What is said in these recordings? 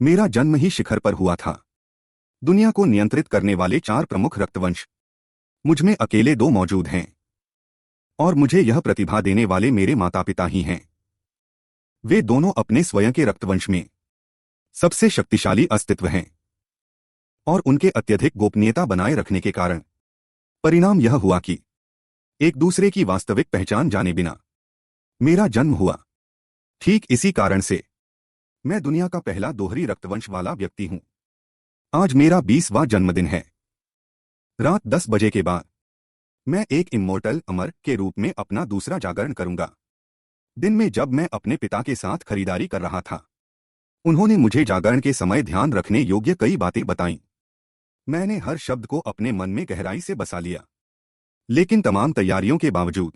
मेरा जन्म ही शिखर पर हुआ था। दुनिया को नियंत्रित करने वाले 4 प्रमुख रक्तवंश मुझमें अकेले 2 मौजूद हैं, और मुझे यह प्रतिभा देने वाले मेरे माता पिता ही हैं। वे दोनों अपने स्वयं के रक्तवंश में सबसे शक्तिशाली अस्तित्व हैं, और उनके अत्यधिक गोपनीयता बनाए रखने के कारण परिणाम यह हुआ कि एक दूसरे की वास्तविक पहचान जाने बिना मेरा जन्म हुआ। ठीक इसी कारण से मैं दुनिया का पहला दोहरी रक्तवंश वाला व्यक्ति हूं। आज मेरा 20वां जन्मदिन है। रात 10 बजे के बाद मैं एक इmmortal अमर के रूप में अपना दूसरा जागरण करूंगा। दिन में जब मैं अपने पिता के साथ खरीदारी कर रहा था, उन्होंने मुझे जागरण के समय ध्यान रखने योग्य कई बातें बताईं। मैंने हर शब्द को अपने मन में गहराई से बसा लिया, लेकिन तमाम तैयारियों के बावजूद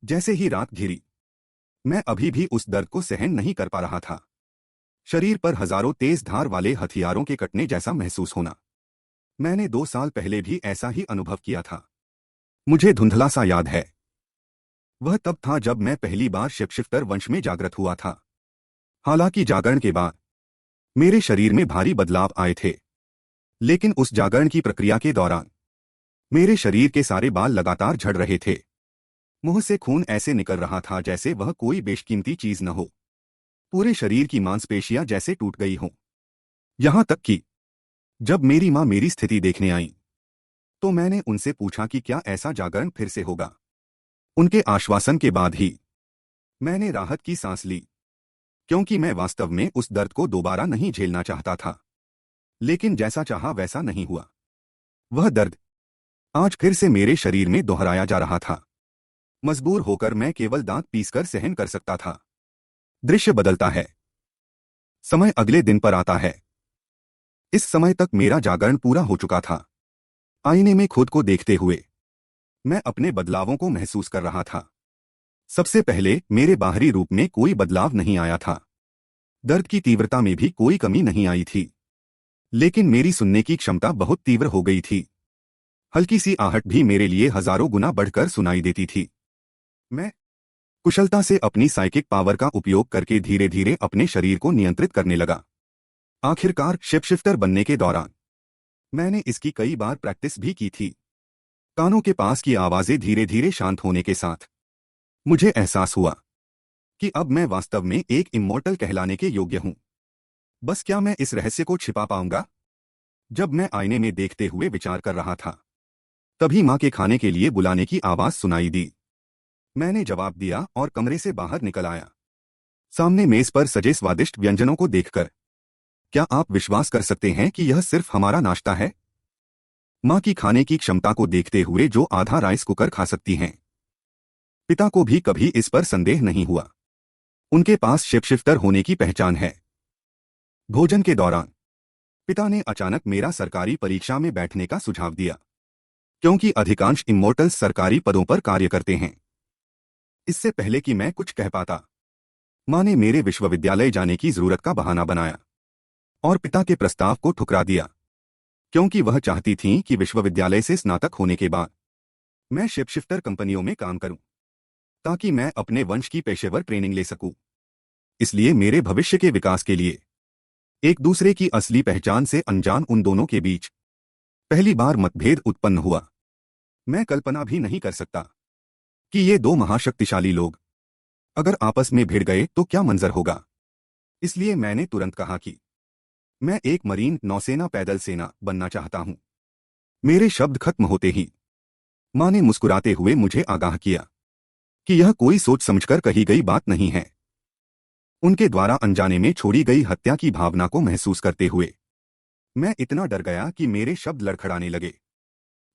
जैसे ही रात घिरी, मैं अभी भी उस दर्द को सहन नहीं कर पा रहा था। शरीर पर हजारों तेज धार वाले हथियारों के कटने जैसा महसूस होना। मैंने 2 साल पहले भी ऐसा ही अनुभव किया था। मुझे धुंधला सा याद है, वह तब था जब मैं पहली बार शिफ्टर वंश में जागृत हुआ था। हालांकि जागरण के बाद मेरे शरीर में भारी बदलाव आए थे, लेकिन उस जागरण की प्रक्रिया के दौरान मेरे शरीर के सारे बाल लगातार झड़ रहे थे। मुंह से खून ऐसे निकल रहा था जैसे वह कोई बेशकीमती चीज न हो। पूरे शरीर की मांसपेशियां जैसे टूट गई हों। यहां तक कि जब मेरी मां मेरी स्थिति देखने आई, तो मैंने उनसे पूछा कि क्या ऐसा जागरण फिर से होगा। उनके आश्वासन के बाद ही मैंने राहत की सांस ली, क्योंकि मैं वास्तव में उस दर्द को दोबारा नहीं झेलना चाहता था। लेकिन जैसा चाहा वैसा नहीं हुआ। वह दर्द आज फिर से मेरे शरीर में दोहराया जा रहा था। मजबूर होकर मैं केवल दांत पीसकर सहन कर सकता था। दृश्य बदलता है। समय अगले दिन पर आता है। इस समय तक मेरा जागरण पूरा हो चुका था। आईने में खुद को देखते हुए मैं अपने बदलावों को महसूस कर रहा था। सबसे पहले मेरे बाहरी रूप में कोई बदलाव नहीं आया था। दर्द की तीव्रता में भी कोई कमी नहीं आई थी, लेकिन मेरी सुनने की क्षमता बहुत तीव्र हो गई थी। हल्की सी आहट भी मेरे लिए हजारों गुना बढ़कर सुनाई देती थी। मैं कुशलता से अपनी साइकिक पावर का उपयोग करके धीरे धीरे अपने शरीर को नियंत्रित करने लगा। आखिरकार शिफ्टर बनने के दौरान मैंने इसकी कई बार प्रैक्टिस भी की थी। कानों के पास की आवाजें धीरे धीरे शांत होने के साथ मुझे एहसास हुआ कि अब मैं वास्तव में एक इmmortal कहलाने के योग्य हूं। बस क्या मैं इस रहस्य को छिपा पाऊंगा? जब मैं आईने में देखते हुए विचार कर रहा था, तभी मां के खाने के लिए बुलाने की आवाज सुनाई दी। मैंने जवाब दिया और कमरे से बाहर निकल आया। सामने मेज पर सजे स्वादिष्ट व्यंजनों को देखकर क्या आप विश्वास कर सकते हैं कि यह सिर्फ हमारा नाश्ता है? मां की खाने की क्षमता को देखते हुए जो आधा राइस कुकर खा सकती हैं। पिता को भी कभी इस पर संदेह नहीं हुआ। उनके पास शिफ्टर होने की पहचान है। भोजन के दौरान पिता ने अचानक मेरा सरकारी परीक्षा में बैठने का सुझाव दिया, क्योंकि अधिकांश इmmortals सरकारी पदों पर कार्य करते हैं। इससे पहले कि मैं कुछ कह पाता, मां ने मेरे विश्वविद्यालय जाने की जरूरत का बहाना बनाया और पिता के प्रस्ताव को ठुकरा दिया, क्योंकि वह चाहती थीं कि विश्वविद्यालय से स्नातक होने के बाद मैं शिफ्टर कंपनियों में काम करूं, ताकि मैं अपने वंश की पेशेवर ट्रेनिंग ले सकूं। इसलिए मेरे भविष्य के विकास के लिए एक दूसरे की असली पहचान से अनजान उन दोनों के बीच पहली बार मतभेद उत्पन्न हुआ। मैं कल्पना भी नहीं कर सकता कि ये 2 महाशक्तिशाली लोग अगर आपस में भिड़ गए तो क्या मंजर होगा। इसलिए मैंने तुरंत कहा कि मैं एक मरीन नौसेना पैदल सेना बनना चाहता हूं। मेरे शब्द खत्म होते ही मां ने मुस्कुराते हुए मुझे आगाह किया कि यह कोई सोच समझकर कही गई बात नहीं है। उनके द्वारा अनजाने में छोड़ी गई हत्या की भावना को महसूस करते हुए मैं इतना डर गया कि मेरे शब्द लड़खड़ाने लगे।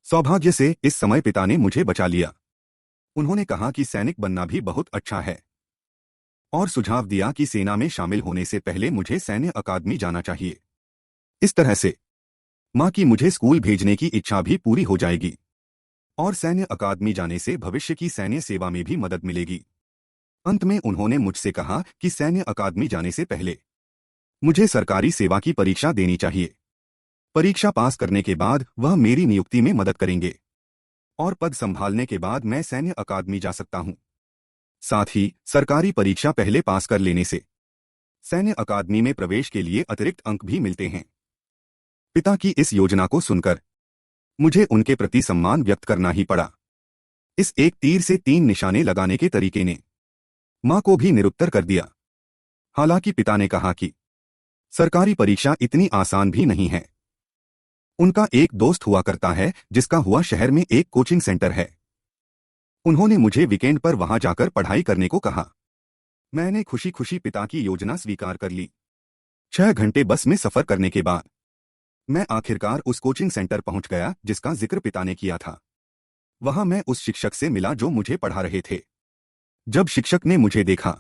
सौभाग्य से इस समय पिता ने मुझे बचा लिया। उन्होंने कहा कि सैनिक बनना भी बहुत अच्छा है, और सुझाव दिया कि सेना में शामिल होने से पहले मुझे सैन्य अकादमी जाना चाहिए। इस तरह से मां की मुझे स्कूल भेजने की इच्छा भी पूरी हो जाएगी, और सैन्य अकादमी जाने से भविष्य की सैन्य सेवा में भी मदद मिलेगी। अंत में उन्होंने मुझसे कहा कि सैन्य अकादमी जाने से पहले मुझे सरकारी सेवा की परीक्षा देनी चाहिए। परीक्षा पास करने के बाद वह मेरी नियुक्ति में मदद करेंगे, और पद संभालने के बाद मैं सैन्य अकादमी जा सकता हूं। साथ ही सरकारी परीक्षा पहले पास कर लेने से सैन्य अकादमी में प्रवेश के लिए अतिरिक्त अंक भी मिलते हैं। पिता की इस योजना को सुनकर मुझे उनके प्रति सम्मान व्यक्त करना ही पड़ा। इस एक तीर से 3 निशाने लगाने के तरीके ने मां को भी निरुत्तर कर दिया। हालांकि पिता ने कहा कि सरकारी परीक्षा इतनी आसान भी नहीं है। उनका एक दोस्त हुआ करता है जिसका हुआ शहर में एक कोचिंग सेंटर है। उन्होंने मुझे वीकेंड पर वहां जाकर पढ़ाई करने को कहा। मैंने खुशी खुशी पिता की योजना स्वीकार कर ली। 6 घंटे बस में सफर करने के बाद मैं आखिरकार उस कोचिंग सेंटर पहुंच गया जिसका जिक्र पिता ने किया था। वहां मैं उस शिक्षक से मिला जो मुझे पढ़ा रहे थे। जब शिक्षक ने मुझे देखा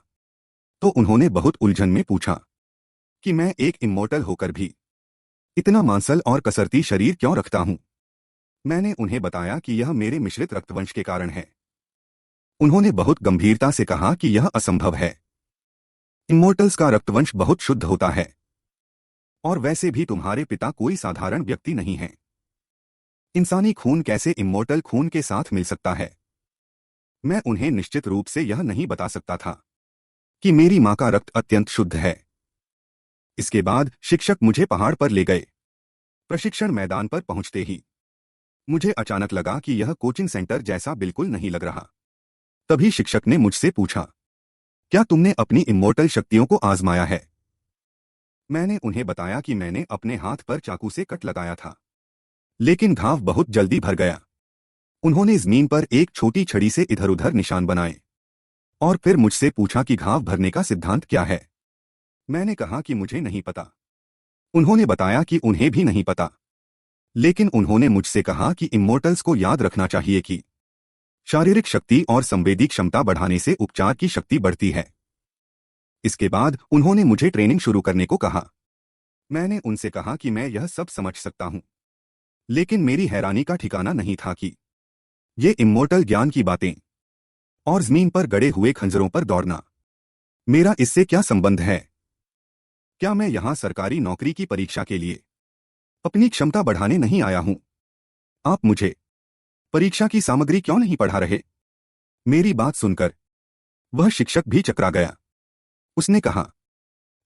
तो उन्होंने बहुत उलझन में पूछा कि मैं एक इmmortal होकर भी इतना मांसल और कसरती शरीर क्यों रखता हूं। मैंने उन्हें बताया कि यह मेरे मिश्रित रक्तवंश के कारण है। उन्होंने बहुत गंभीरता से कहा कि यह असंभव है। इmmortals का रक्तवंश बहुत शुद्ध होता है और वैसे भी तुम्हारे पिता कोई साधारण व्यक्ति नहीं है। इंसानी खून कैसे इmmortal खून के साथ मिल सकता है। मैं उन्हें निश्चित रूप से यह नहीं बता सकता था कि मेरी मां का रक्त अत्यंत शुद्ध है। इसके बाद शिक्षक मुझे पहाड़ पर ले गए। प्रशिक्षण मैदान पर पहुंचते ही मुझे अचानक लगा कि यह कोचिंग सेंटर जैसा बिल्कुल नहीं लग रहा। तभी शिक्षक ने मुझसे पूछा, क्या तुमने अपनी इmmortal शक्तियों को आजमाया है। मैंने उन्हें बताया कि मैंने अपने हाथ पर चाकू से कट लगाया था, लेकिन घाव बहुत जल्दी भर गया। उन्होंने जमीन पर एक छोटी छड़ी से इधर उधर निशान बनाए और फिर मुझसे पूछा कि घाव भरने का सिद्धांत क्या है। मैंने कहा कि मुझे नहीं पता। उन्होंने बताया कि उन्हें भी नहीं पता, लेकिन उन्होंने मुझसे कहा कि इmmortals को याद रखना चाहिए कि शारीरिक शक्ति और संवेदी क्षमता बढ़ाने से उपचार की शक्ति बढ़ती है। इसके बाद उन्होंने मुझे ट्रेनिंग शुरू करने को कहा। मैंने उनसे कहा कि मैं यह सब समझ सकता हूं, लेकिन मेरी हैरानी का ठिकाना नहीं था कि ये इmmortal ज्ञान की बातें और जमीन पर गड़े हुए खंजरों पर दौड़ना, मेरा इससे क्या संबंध है। क्या मैं यहां सरकारी नौकरी की परीक्षा के लिए अपनी क्षमता बढ़ाने नहीं आया हूं। आप मुझे परीक्षा की सामग्री क्यों नहीं पढ़ा रहे। मेरी बात सुनकर वह शिक्षक भी चकरा गया। उसने कहा,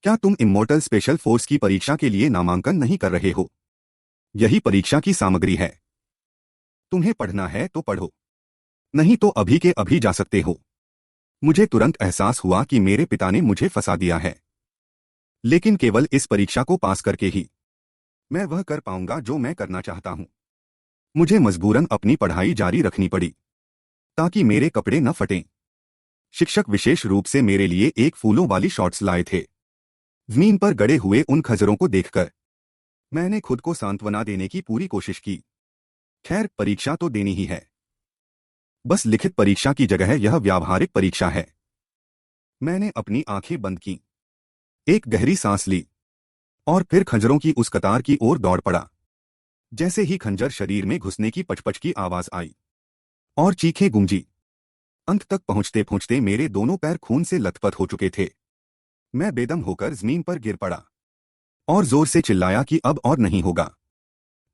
क्या तुम इmmortal स्पेशल फोर्स की परीक्षा के लिए नामांकन नहीं कर रहे हो। यही परीक्षा की सामग्री है। तुम्हें पढ़ना है तो पढ़ो, नहीं तो अभी के अभी जा सकते हो। मुझे तुरंत एहसास हुआ कि मेरे पिता ने मुझे फंसा दिया है, लेकिन केवल इस परीक्षा को पास करके ही मैं वह कर पाऊंगा जो मैं करना चाहता हूं। मुझे मजबूरन अपनी पढ़ाई जारी रखनी पड़ी ताकि मेरे कपड़े न फटें। शिक्षक विशेष रूप से मेरे लिए एक फूलों वाली शॉर्ट्स लाए थे। जमीन पर गड़े हुए उन खजरों को देखकर मैंने खुद को सांत्वना देने की पूरी कोशिश की। खैर, परीक्षा तो देनी ही है। बस लिखित परीक्षा की जगह यह व्यावहारिक परीक्षा है। मैंने अपनी आंखें बंद की, एक गहरी सांस ली और फिर खंजरों की उस कतार की ओर दौड़ पड़ा। जैसे ही खंजर शरीर में घुसने की पचपच की आवाज आई और चीखें गूंजी, अंत तक पहुंचते पहुंचते मेरे दोनों पैर खून से लथपथ हो चुके थे। मैं बेदम होकर जमीन पर गिर पड़ा और जोर से चिल्लाया कि अब और नहीं होगा,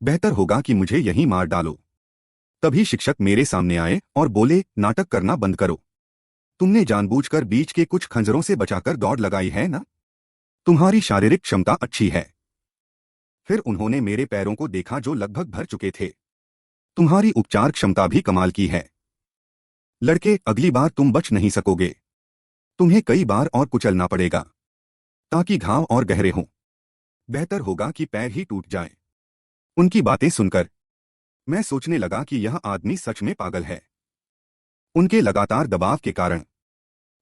बेहतर होगा कि मुझे यहीं मार डालो। तभी शिक्षक मेरे सामने आए और बोले, नाटक करना बंद करो। तुमने जानबूझकर बीच के कुछ खंजरों से बचाकर दौड़ लगाई है ना। तुम्हारी शारीरिक क्षमता अच्छी है। फिर उन्होंने मेरे पैरों को देखा जो लगभग भर चुके थे। तुम्हारी उपचार क्षमता भी कमाल की है। लड़के, अगली बार तुम बच नहीं सकोगे। तुम्हें कई बार और कुचलना पड़ेगा ताकि घाव और गहरे हों। बेहतर होगा कि पैर ही टूट जाएं। उनकी बातें सुनकर मैं सोचने लगा कि यह आदमी सच में पागल है। उनके लगातार दबाव के कारण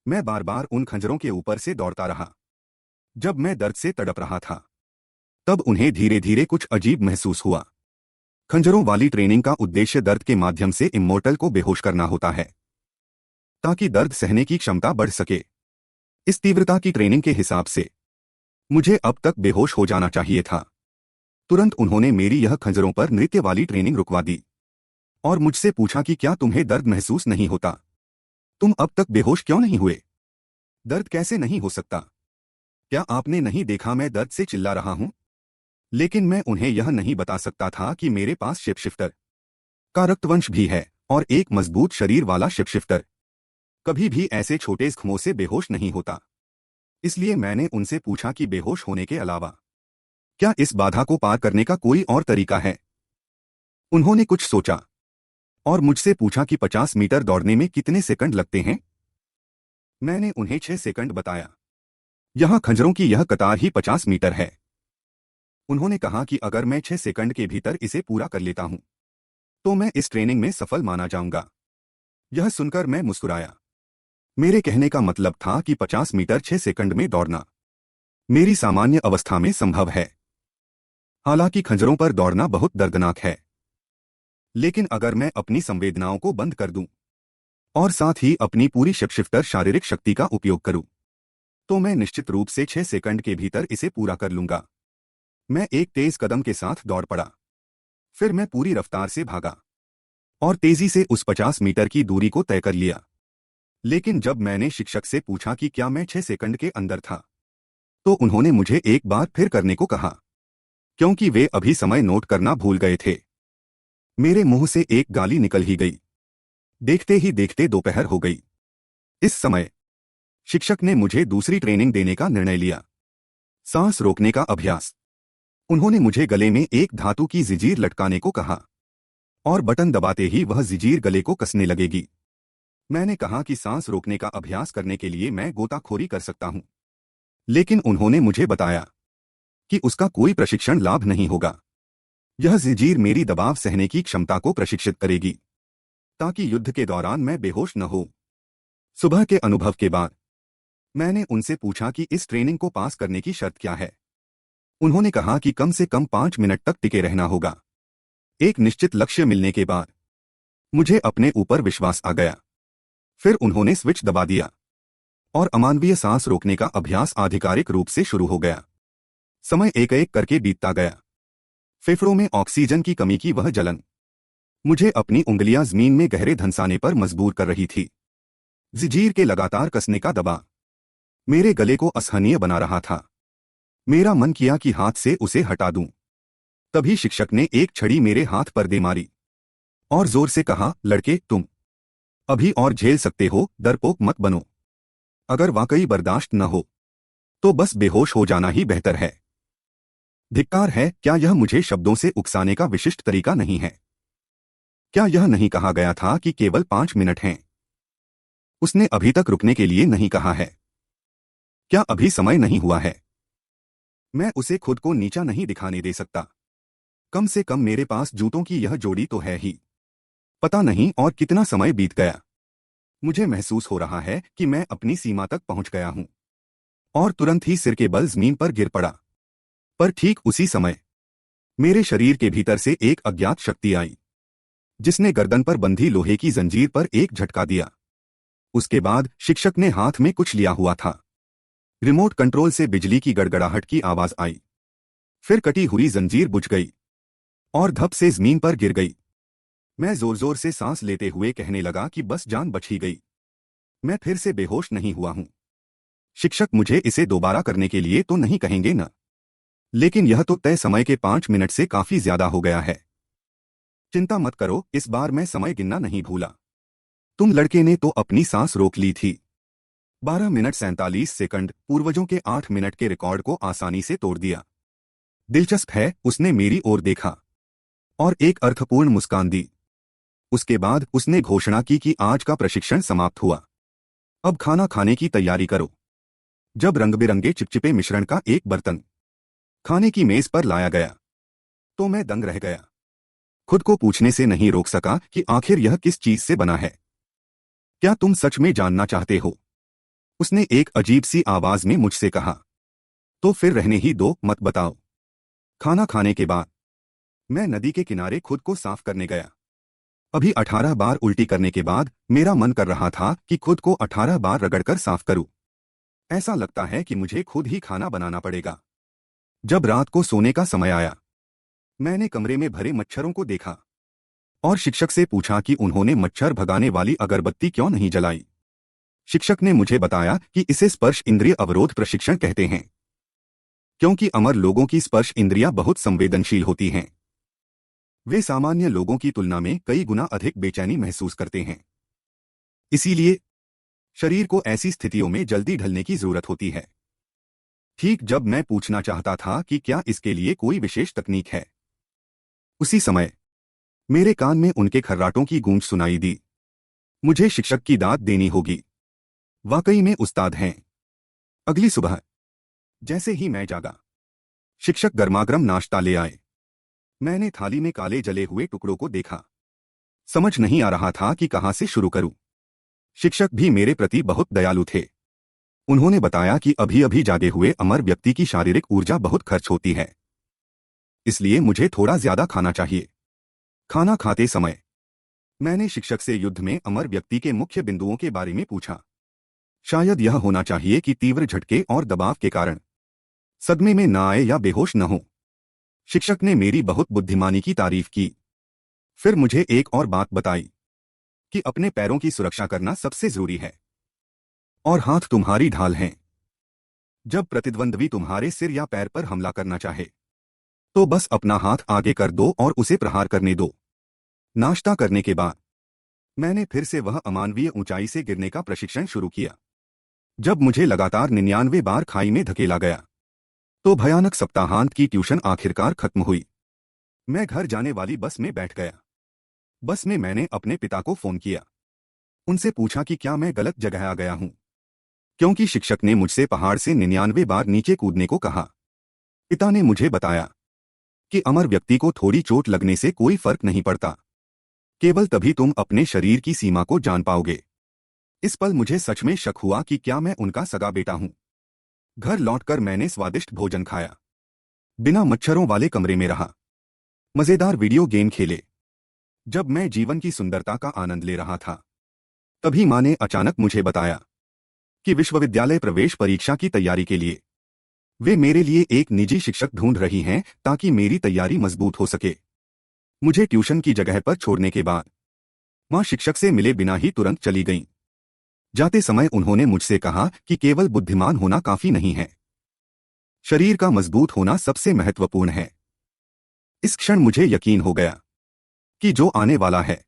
मैं बार बार उन खंजरों के ऊपर से दौड़ता रहा। जब मैं दर्द से तड़प रहा था तब उन्हें धीरे धीरे कुछ अजीब महसूस हुआ। खंजरों वाली ट्रेनिंग का उद्देश्य दर्द के माध्यम से इmmortal को बेहोश करना होता है ताकि दर्द सहने की क्षमता बढ़ सके। इस तीव्रता की ट्रेनिंग के हिसाब से मुझे अब तक बेहोश हो जाना चाहिए था। तुरंत उन्होंने मेरी यह खंजरों पर नृत्य वाली ट्रेनिंग रुकवा दी और मुझसे पूछा कि क्या तुम्हें दर्द महसूस नहीं होता। तुम अब तक बेहोश क्यों नहीं हुए। दर्द कैसे नहीं हो सकता। क्या आपने नहीं देखा मैं दर्द से चिल्ला रहा हूं। लेकिन मैं उन्हें यह नहीं बता सकता था कि मेरे पास शिफ्टर का रक्तवंश भी है और एक मजबूत शरीर वाला शिफ्टर कभी भी ऐसे छोटे जख्मों से बेहोश नहीं होता। इसलिए मैंने उनसे पूछा कि बेहोश होने के अलावा क्या इस बाधा को पार करने का कोई और तरीका है। उन्होंने कुछ सोचा और मुझसे पूछा कि 50 मीटर दौड़ने में कितने सेकंड लगते हैं। मैंने उन्हें 6 सेकंड बताया। यहां खंजरों की यह कतार ही 50 मीटर है। उन्होंने कहा कि अगर मैं 6 सेकंड के भीतर इसे पूरा कर लेता हूं तो मैं इस ट्रेनिंग में सफल माना जाऊंगा। यह सुनकर मैं मुस्कुराया। मेरे कहने का मतलब था कि 50 मीटर 6 सेकंड में दौड़ना मेरी सामान्य अवस्था में संभव है। हालांकि खंजरों पर दौड़ना बहुत दर्दनाक है, लेकिन अगर मैं अपनी संवेदनाओं को बंद कर दूं और साथ ही अपनी पूरी शिफ्टर शारीरिक शक्ति का उपयोग करूं तो मैं निश्चित रूप से 6 सेकंड के भीतर इसे पूरा कर लूंगा। मैं एक तेज कदम के साथ दौड़ पड़ा। फिर मैं पूरी रफ्तार से भागा और तेजी से उस 50 मीटर की दूरी को तय कर लिया। लेकिन जब मैंने शिक्षक से पूछा कि क्या मैं 6 सेकंड के अंदर था तो उन्होंने मुझे एक बार फिर करने को कहा, क्योंकि वे अभी समय नोट करना भूल गए थे। मेरे मुंह से एक गाली निकल ही गई। देखते ही देखते दोपहर हो गई। इस समय शिक्षक ने मुझे दूसरी ट्रेनिंग देने का निर्णय लिया, सांस रोकने का अभ्यास। उन्होंने मुझे गले में एक धातु की जिंजीर लटकाने को कहा और बटन दबाते ही वह जिंजीर गले को कसने लगेगी। मैंने कहा कि सांस रोकने का अभ्यास करने के लिए मैं गोताखोरी कर सकता हूं, लेकिन उन्होंने मुझे बताया कि उसका कोई प्रशिक्षण लाभ नहीं होगा। यह जिंजीर मेरी दबाव सहने की क्षमता को प्रशिक्षित करेगी ताकि युद्ध के दौरान मैं बेहोश न हो। सुबह के अनुभव के बाद मैंने उनसे पूछा कि इस ट्रेनिंग को पास करने की शर्त क्या है। उन्होंने कहा कि कम से कम 5 मिनट तक टिके रहना होगा। एक निश्चित लक्ष्य मिलने के बाद मुझे अपने ऊपर विश्वास आ गया। फिर उन्होंने स्विच दबा दिया और अमानवीय सांस रोकने का अभ्यास आधिकारिक रूप से शुरू हो गया। समय एक एक करके बीतता गया। फेफड़ों में ऑक्सीजन की कमी की वह जलन मुझे अपनी उंगलियां जमीन में गहरे धंसाने पर मजबूर कर रही थी। जिंजीर के लगातार कसने का दबाव मेरे गले को असहनीय बना रहा था। मेरा मन किया कि हाथ से उसे हटा दूं। तभी शिक्षक ने एक छड़ी मेरे हाथ पर दे मारी और जोर से कहा, लड़के तुम अभी और झेल सकते हो, डरपोक मत बनो। अगर वाकई बर्दाश्त न हो तो बस बेहोश हो जाना ही बेहतर है। धिक्कार है, क्या यह मुझे शब्दों से उकसाने का विशिष्ट तरीका नहीं है? क्या यह नहीं कहा गया था कि केवल 5 मिनट हैं? उसने अभी तक रुकने के लिए नहीं कहा है। क्या अभी समय नहीं हुआ है? मैं उसे खुद को नीचा नहीं दिखाने दे सकता। कम से कम मेरे पास जूतों की यह जोड़ी तो है ही। पता नहीं और कितना समय बीत गया। मुझे महसूस हो रहा है कि मैं अपनी सीमा तक पहुंच गया हूं और तुरंत ही सिर के बल जमीन पर गिर पड़ा। पर ठीक उसी समय मेरे शरीर के भीतर से एक अज्ञात शक्ति आई, जिसने गर्दन पर बंधी लोहे की जंजीर पर एक झटका दिया। उसके बाद शिक्षक ने हाथ में कुछ लिया हुआ था। रिमोट कंट्रोल से बिजली की गड़गड़ाहट की आवाज आई। फिर कटी हुई जंजीर बुझ गई और धप से जमीन पर गिर गई। मैं जोर जोर से सांस लेते हुए कहने लगा कि बस जान बच ही गई, मैं फिर से बेहोश नहीं हुआ हूं। शिक्षक मुझे इसे दोबारा करने के लिए तो नहीं कहेंगे न? लेकिन यह तो तय समय के 5 मिनट से काफी ज्यादा हो गया है। चिंता मत करो, इस बार मैं समय गिनना नहीं भूला। तुम लड़के ने तो अपनी सांस रोक ली थी। 12 मिनट 47 सेकंड पूर्वजों के 8 मिनट के रिकॉर्ड को आसानी से तोड़ दिया। दिलचस्प है, उसने मेरी ओर देखा और एक अर्थपूर्ण मुस्कान दी। उसके बाद उसने घोषणा की कि आज का प्रशिक्षण समाप्त हुआ। अब खाना खाने की तैयारी करो। जब रंग-बिरंगे चिपचिपे मिश्रण का एक बर्तन खाने की मेज पर लाया गया तो मैं दंग रह गया। खुद को पूछने से नहीं रोक सका कि आखिर यह किस चीज से बना है। क्या तुम सच में जानना चाहते हो? उसने एक अजीब सी आवाज में मुझसे कहा। तो फिर रहने ही दो, मत बताओ। खाना खाने के बाद मैं नदी के किनारे खुद को साफ करने गया। अभी 18 बार उल्टी करने के बाद मेरा मन कर रहा था कि खुद को 18 बार रगड़कर साफ करूं। ऐसा लगता है कि मुझे खुद ही खाना बनाना पड़ेगा। जब रात को सोने का समय आया, मैंने कमरे में भरे मच्छरों को देखा और शिक्षक से पूछा कि उन्होंने मच्छर भगाने वाली अगरबत्ती क्यों नहीं जलाई। शिक्षक ने मुझे बताया कि इसे स्पर्श इंद्रिय अवरोध प्रशिक्षण कहते हैं, क्योंकि अमर लोगों की स्पर्श इंद्रियां बहुत संवेदनशील होती हैं। वे सामान्य लोगों की तुलना में कई गुना अधिक बेचैनी महसूस करते हैं। इसीलिए शरीर को ऐसी स्थितियों में जल्दी ढलने की जरूरत होती है। ठीक जब मैं पूछना चाहता था कि क्या इसके लिए कोई विशेष तकनीक है, उसी समय मेरे कान में उनके खर्राटों की गूंज सुनाई दी। मुझे शिक्षक की दाद देनी होगी। वाकई में उस्ताद हैं। अगली सुबह जैसे ही मैं जागा, शिक्षक गर्मागर्म नाश्ता ले आए। मैंने थाली में काले जले हुए टुकड़ों को देखा। समझ नहीं आ रहा था कि कहां से शुरू करूं। शिक्षक भी मेरे प्रति बहुत दयालु थे। उन्होंने बताया कि अभी अभी जागे हुए अमर व्यक्ति की शारीरिक ऊर्जा बहुत खर्च होती है, इसलिए मुझे थोड़ा ज्यादा खाना चाहिए। खाना खाते समय मैंने शिक्षक से युद्ध में अमर व्यक्ति के मुख्य बिंदुओं के बारे में पूछा। शायद यह होना चाहिए कि तीव्र झटके और दबाव के कारण सदमे में न आए या बेहोश न हो। शिक्षक ने मेरी बहुत बुद्धिमानी की तारीफ की। फिर मुझे एक और बात बताई कि अपने पैरों की सुरक्षा करना सबसे जरूरी है और हाथ तुम्हारी ढाल हैं। जब प्रतिद्वंद्वी तुम्हारे सिर या पैर पर हमला करना चाहे तो बस अपना हाथ आगे कर दो और उसे प्रहार करने दो। नाश्ता करने के बाद मैंने फिर से वह अमानवीय ऊंचाई से गिरने का प्रशिक्षण शुरू किया। जब मुझे लगातार 99 बार खाई में धकेला गया तो भयानक सप्ताहांत की ट्यूशन आखिरकार खत्म हुई। मैं घर जाने वाली बस में बैठ गया। बस में मैंने अपने पिता को फोन किया। उनसे पूछा कि क्या मैं गलत जगह आ गया हूं, क्योंकि शिक्षक ने मुझसे पहाड़ से 99 बार नीचे कूदने को कहा। पिता ने मुझे बताया कि अमर व्यक्ति को थोड़ी चोट लगने से कोई फर्क नहीं पड़ता, केवल तभी तुम अपने शरीर की सीमा को जान पाओगे। इस पल मुझे सच में शक हुआ कि क्या मैं उनका सगा बेटा हूं। घर लौटकर मैंने स्वादिष्ट भोजन खाया, बिना मच्छरों वाले कमरे में रहा, मजेदार वीडियो गेम खेले। जब मैं जीवन की सुंदरता का आनंद ले रहा था, तभी मां ने अचानक मुझे बताया कि विश्वविद्यालय प्रवेश परीक्षा की तैयारी के लिए वे मेरे लिए एक निजी शिक्षक ढूंढ रही हैं ताकि मेरी तैयारी मजबूत हो सके। मुझे ट्यूशन की जगह पर छोड़ने के बाद मां शिक्षक से मिले बिना ही तुरंत चली गईं। जाते समय उन्होंने मुझसे कहा कि केवल बुद्धिमान होना काफी नहीं है, शरीर का मजबूत होना सबसे महत्वपूर्ण है। इस क्षण मुझे यकीन हो गया कि जो आने वाला है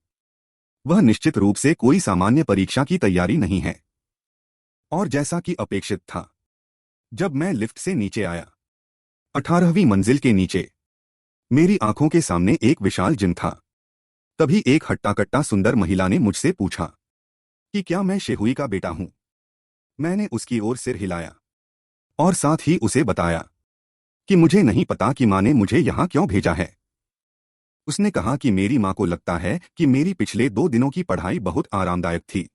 वह निश्चित रूप से कोई सामान्य परीक्षा की तैयारी नहीं है। और जैसा कि अपेक्षित था, जब मैं लिफ्ट से नीचे आया, 18वीं मंजिल के नीचे मेरी आंखों के सामने एक विशाल जिम था। तभी एक हट्टा-कट्टा सुंदर महिला ने मुझसे पूछा कि क्या मैं शेहुई का बेटा हूं। मैंने उसकी ओर सिर हिलाया और साथ ही उसे बताया कि मुझे नहीं पता कि मां ने मुझे यहां क्यों भेजा है। उसने कहा कि मेरी मां को लगता है कि मेरी पिछले 2 दिनों की पढ़ाई बहुत आरामदायक थी।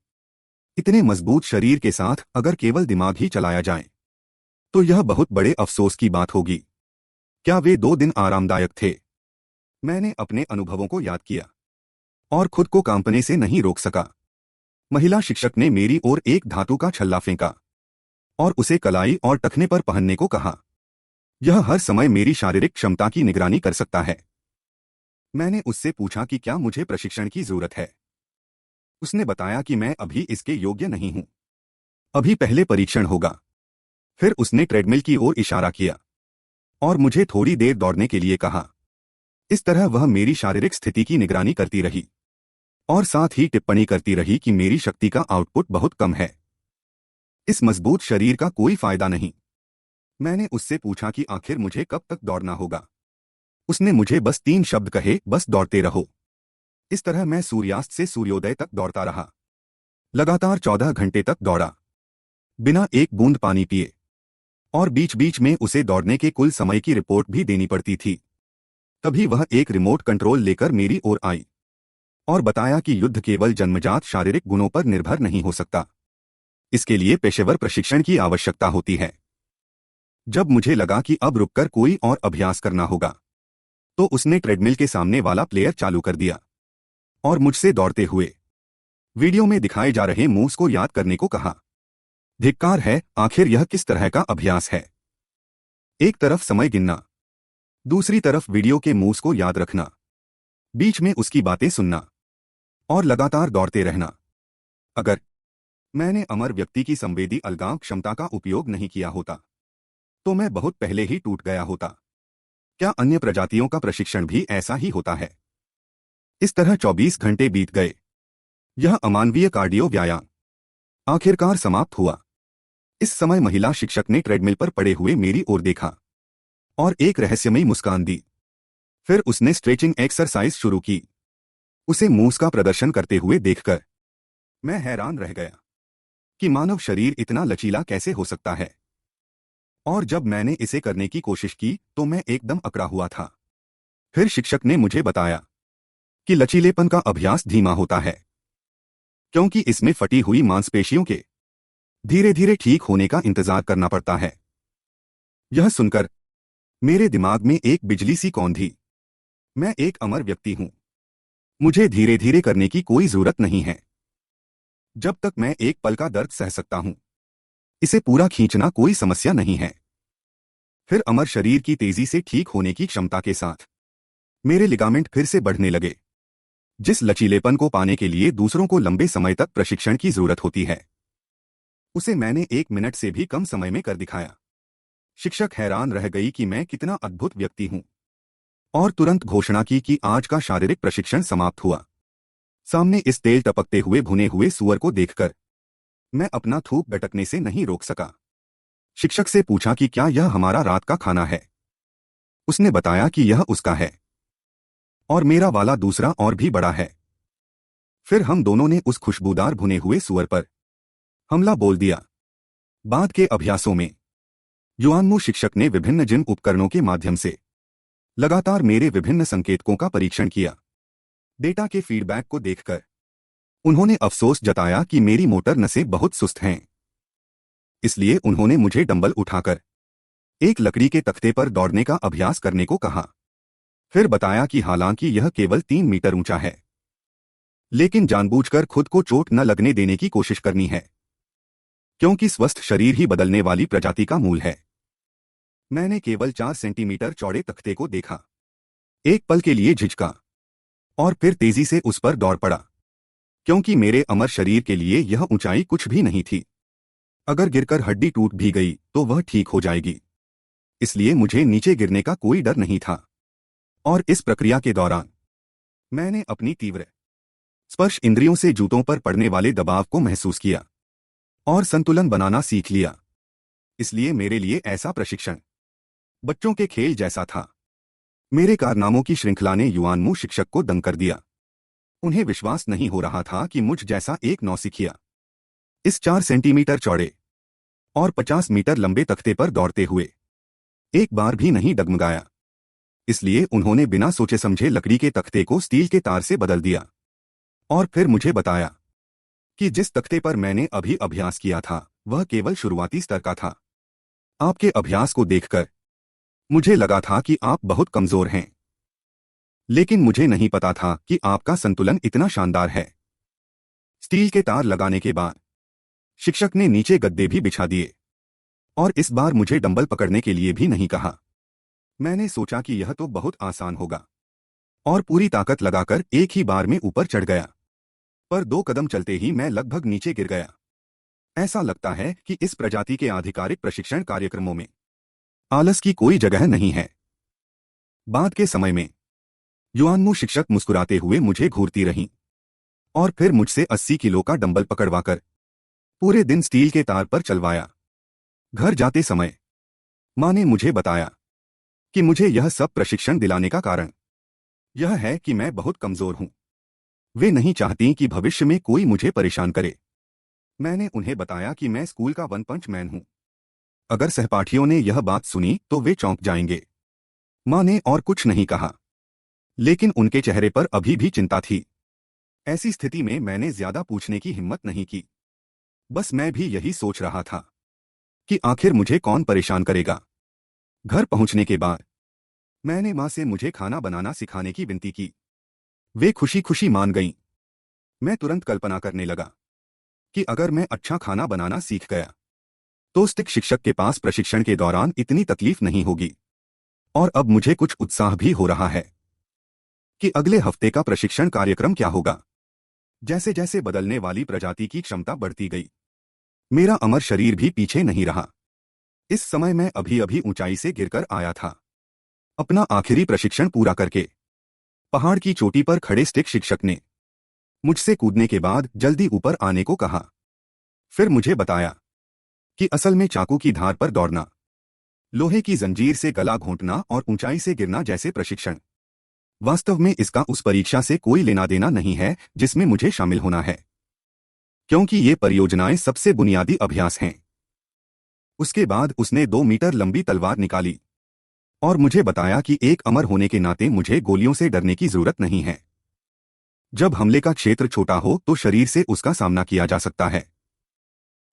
इतने मजबूत शरीर के साथ अगर केवल दिमाग ही चलाया जाए तो यह बहुत बड़े अफसोस की बात होगी। क्या वे 2 दिन आरामदायक थे? मैंने अपने अनुभवों को याद किया और खुद को कांपने से नहीं रोक सका। महिला शिक्षक ने मेरी ओर एक धातु का छल्ला फेंका और उसे कलाई और टखने पर पहनने को कहा। यह हर समय मेरी शारीरिक क्षमता की निगरानी कर सकता है। मैंने उससे पूछा कि क्या मुझे प्रशिक्षण की जरूरत है। उसने बताया कि मैं अभी इसके योग्य नहीं हूं, अभी पहले परीक्षण होगा। फिर उसने ट्रेडमिल की ओर इशारा किया और मुझे थोड़ी देर दौड़ने के लिए कहा। इस तरह वह मेरी शारीरिक स्थिति की निगरानी करती रही और साथ ही टिप्पणी करती रही कि मेरी शक्ति का आउटपुट बहुत कम है। इस मजबूत शरीर का कोई फायदा नहीं। मैंने उससे पूछा कि आखिर मुझे कब तक दौड़ना होगा। उसने मुझे बस 3 शब्द कहे, बस दौड़ते रहो। इस तरह मैं सूर्यास्त से सूर्योदय तक दौड़ता रहा। लगातार 14 घंटे तक दौड़ा, बिना एक बूंद पानी पिए, और बीच बीच में उसे दौड़ने के कुल समय की रिपोर्ट भी देनी पड़ती थी। तभी वह एक रिमोट कंट्रोल लेकर मेरी ओर आई और बताया कि युद्ध केवल जन्मजात शारीरिक गुणों पर निर्भर नहीं हो सकता, इसके लिए पेशेवर प्रशिक्षण की आवश्यकता होती है। जब मुझे लगा कि अब रुककर कोई और अभ्यास करना होगा, तो उसने ट्रेडमिल के सामने वाला प्लेयर चालू कर दिया और मुझसे दौड़ते हुए वीडियो में दिखाए जा रहे मूव्स को याद करने को कहा। धिक्कार है, आखिर यह किस तरह का अभ्यास है? एक तरफ समय गिनना, दूसरी तरफ वीडियो के मूव्स को याद रखना, बीच में उसकी बातें सुनना और लगातार दौड़ते रहना। अगर मैंने अमर व्यक्ति की संवेदी अलगाव क्षमता का उपयोग नहीं किया होता तो मैं बहुत पहले ही टूट गया होता। क्या अन्य प्रजातियों का प्रशिक्षण भी ऐसा ही होता है? इस तरह 24 घंटे बीत गए। यह अमानवीय कार्डियो व्यायाम आखिरकार समाप्त हुआ। इस समय महिला शिक्षक ने ट्रेडमिल पर पड़े हुए मेरी ओर देखा और एक रहस्यमयी मुस्कान दी। फिर उसने स्ट्रेचिंग एक्सरसाइज शुरू की। उसे मूव्स का प्रदर्शन करते हुए देखकर मैं हैरान रह गया कि मानव शरीर इतना लचीला कैसे हो सकता है। और जब मैंने इसे करने की कोशिश की तो मैं एकदम अकड़ा हुआ था। फिर शिक्षक ने मुझे बताया कि लचीलेपन का अभ्यास धीमा होता है क्योंकि इसमें फटी हुई मांसपेशियों के धीरे धीरे ठीक होने का इंतजार करना पड़ता है। यह सुनकर मेरे दिमाग में एक बिजली सी कौंध दी। मैं एक अमर व्यक्ति हूं। मुझे धीरे धीरे करने की कोई जरूरत नहीं है। जब तक मैं एक पल का दर्द सह सकता हूं, इसे पूरा खींचना कोई समस्या नहीं है। फिर अमर शरीर की तेजी से ठीक होने की क्षमता के साथ मेरे लिगामेंट फिर से बढ़ने लगे। जिस लचीलेपन को पाने के लिए दूसरों को लंबे समय तक प्रशिक्षण की जरूरत होती है, उसे मैंने 1 मिनट से भी कम समय में कर दिखाया। शिक्षक हैरान रह गई कि मैं कितना अद्भुत व्यक्ति हूं और तुरंत घोषणा की कि आज का शारीरिक प्रशिक्षण समाप्त हुआ। सामने इस तेल टपकते हुए भुने हुए सूअर को देखकर मैं अपना थूक गटकने से नहीं रोक सका। शिक्षक से पूछा कि क्या यह हमारा रात का खाना है। उसने बताया कि यह उसका है और मेरा वाला दूसरा और भी बड़ा है। फिर हम दोनों ने उस खुशबूदार भुने हुए सूअर पर हमला बोल दिया। बाद के अभ्यासों में युआनमू शिक्षक ने विभिन्न जिम उपकरणों के माध्यम से लगातार मेरे विभिन्न संकेतकों का परीक्षण किया। डेटा के फीडबैक को देखकर उन्होंने अफसोस जताया कि मेरी मोटर नसें बहुत सुस्त हैं। इसलिए उन्होंने मुझे डंबल उठाकर एक लकड़ी के तख्ते पर दौड़ने का अभ्यास करने को कहा। फिर बताया कि हालांकि यह केवल 3 मीटर ऊंचा है, लेकिन जानबूझकर खुद को चोट न लगने देने की कोशिश करनी है, क्योंकि स्वस्थ शरीर ही बदलने वाली प्रजाति का मूल है। मैंने केवल 4 सेंटीमीटर चौड़े तख्ते को देखा, एक पल के लिए झिझका और फिर तेजी से उस पर दौड़ पड़ा, क्योंकि मेरे अमर शरीर के लिए यह ऊंचाई कुछ भी नहीं थी। अगर गिरकर हड्डी टूट भी गई तो वह ठीक हो जाएगी, इसलिए मुझे नीचे गिरने का कोई डर नहीं था। और इस प्रक्रिया के दौरान मैंने अपनी तीव्र स्पर्श इंद्रियों से जूतों पर पड़ने वाले दबाव को महसूस किया और संतुलन बनाना सीख लिया। इसलिए मेरे लिए ऐसा प्रशिक्षण बच्चों के खेल जैसा था। मेरे कारनामों की श्रृंखला ने युआनमू शिक्षक को दंग कर दिया। उन्हें विश्वास नहीं हो रहा था कि मुझ जैसा एक नौसिखिया इस 4 सेंटीमीटर चौड़े और 50 मीटर लंबे तख्ते पर दौड़ते हुए एक बार भी नहीं डगमगाया। इसलिए उन्होंने बिना सोचे समझे लकड़ी के तख्ते को स्टील के तार से बदल दिया और फिर मुझे बताया कि जिस तख्ते पर मैंने अभी अभ्यास किया था वह केवल शुरुआती स्तर का था। आपके अभ्यास को देखकर मुझे लगा था कि आप बहुत कमजोर हैं, लेकिन मुझे नहीं पता था कि आपका संतुलन इतना शानदार है। स्टील के तार लगाने के बाद शिक्षक ने नीचे गद्दे भी बिछा दिए और इस बार मुझे डंबल पकड़ने के लिए भी नहीं कहा। मैंने सोचा कि यह तो बहुत आसान होगा और पूरी ताकत लगाकर एक ही बार में ऊपर चढ़ गया, पर 2 कदम चलते ही मैं लगभग नीचे गिर गया। ऐसा लगता है कि इस प्रजाति के आधिकारिक प्रशिक्षण कार्यक्रमों में आलस की कोई जगह नहीं है। बाद के समय में युआनमू शिक्षक मुस्कुराते हुए मुझे घूरती रहीं और फिर मुझसे 80 किलो का डंबल पकड़वाकर पूरे दिन स्टील के तार पर चलवाया। घर जाते समय मां ने मुझे बताया कि मुझे यह सब प्रशिक्षण दिलाने का कारण यह है कि मैं बहुत कमजोर हूं। वे नहीं चाहती कि भविष्य में कोई मुझे परेशान करे। मैंने उन्हें बताया कि मैं स्कूल का वन पंच मैन हूं। अगर सहपाठियों ने यह बात सुनी तो वे चौंक जाएंगे। मां ने और कुछ नहीं कहा, लेकिन उनके चेहरे पर अभी भी चिंता थी। ऐसी स्थिति में मैंने ज्यादा पूछने की हिम्मत नहीं की। बस मैं भी यही सोच रहा था कि आखिर मुझे कौन परेशान करेगा। घर पहुंचने के बाद मैंने मां से मुझे खाना बनाना सिखाने की विनती की। वे खुशी खुशी मान गईं। मैं तुरंत कल्पना करने लगा कि अगर मैं अच्छा खाना बनाना सीख गया तो स्टिक शिक्षक के पास प्रशिक्षण के दौरान इतनी तकलीफ नहीं होगी। और अब मुझे कुछ उत्साह भी हो रहा है कि अगले हफ्ते का प्रशिक्षण कार्यक्रम क्या होगा। जैसे जैसे बदलने वाली प्रजाति की क्षमता बढ़ती गई, मेरा अमर शरीर भी पीछे नहीं रहा। इस समय मैं अभी अभी ऊंचाई से गिरकर आया था। अपना आखिरी प्रशिक्षण पूरा करके पहाड़ की चोटी पर खड़े स्टिक शिक्षक ने मुझसे कूदने के बाद जल्दी ऊपर आने को कहा। फिर मुझे बताया कि असल में चाकू की धार पर दौड़ना, लोहे की जंजीर से गला घोंटना और ऊंचाई से गिरना जैसे प्रशिक्षण, वास्तव में इसका उस परीक्षा से कोई लेना देना नहीं है जिसमें मुझे शामिल होना है, क्योंकि ये परियोजनाएं सबसे बुनियादी अभ्यास हैं। उसके बाद उसने 2 मीटर लंबी तलवार निकाली और मुझे बताया कि एक अमर होने के नाते मुझे गोलियों से डरने की जरूरत नहीं है। जब हमले का क्षेत्र छोटा हो तो शरीर से उसका सामना किया जा सकता है,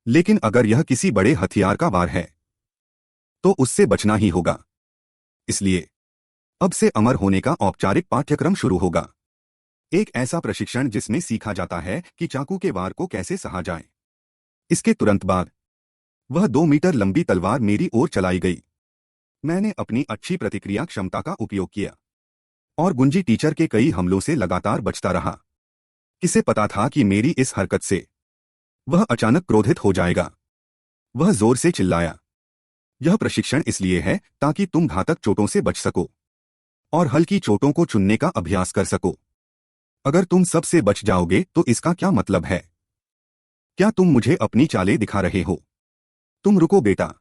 लेकिन अगर यह किसी बड़े हथियार का वार है तो उससे बचना ही होगा। इसलिए अब से अमर होने का औपचारिक पाठ्यक्रम शुरू होगा, एक ऐसा प्रशिक्षण जिसमें सीखा जाता है कि चाकू के वार को कैसे सहा जाए। इसके तुरंत बाद वह 2 मीटर लंबी तलवार मेरी ओर चलाई गई। मैंने अपनी अच्छी प्रतिक्रिया क्षमता का उपयोग किया और गुंजी टीचर के कई हमलों से लगातार बचता रहा। किसे पता था कि मेरी इस हरकत से वह अचानक क्रोधित हो जाएगा। वह जोर से चिल्लाया, यह प्रशिक्षण इसलिए है ताकि तुम घातक चोटों से बच सको और हल्की चोटों को चुनने का अभ्यास कर सको। अगर तुम सबसे बच जाओगे तो इसका क्या मतलब है? क्या तुम मुझे अपनी चालें दिखा रहे हो? तुम रुको बेटा।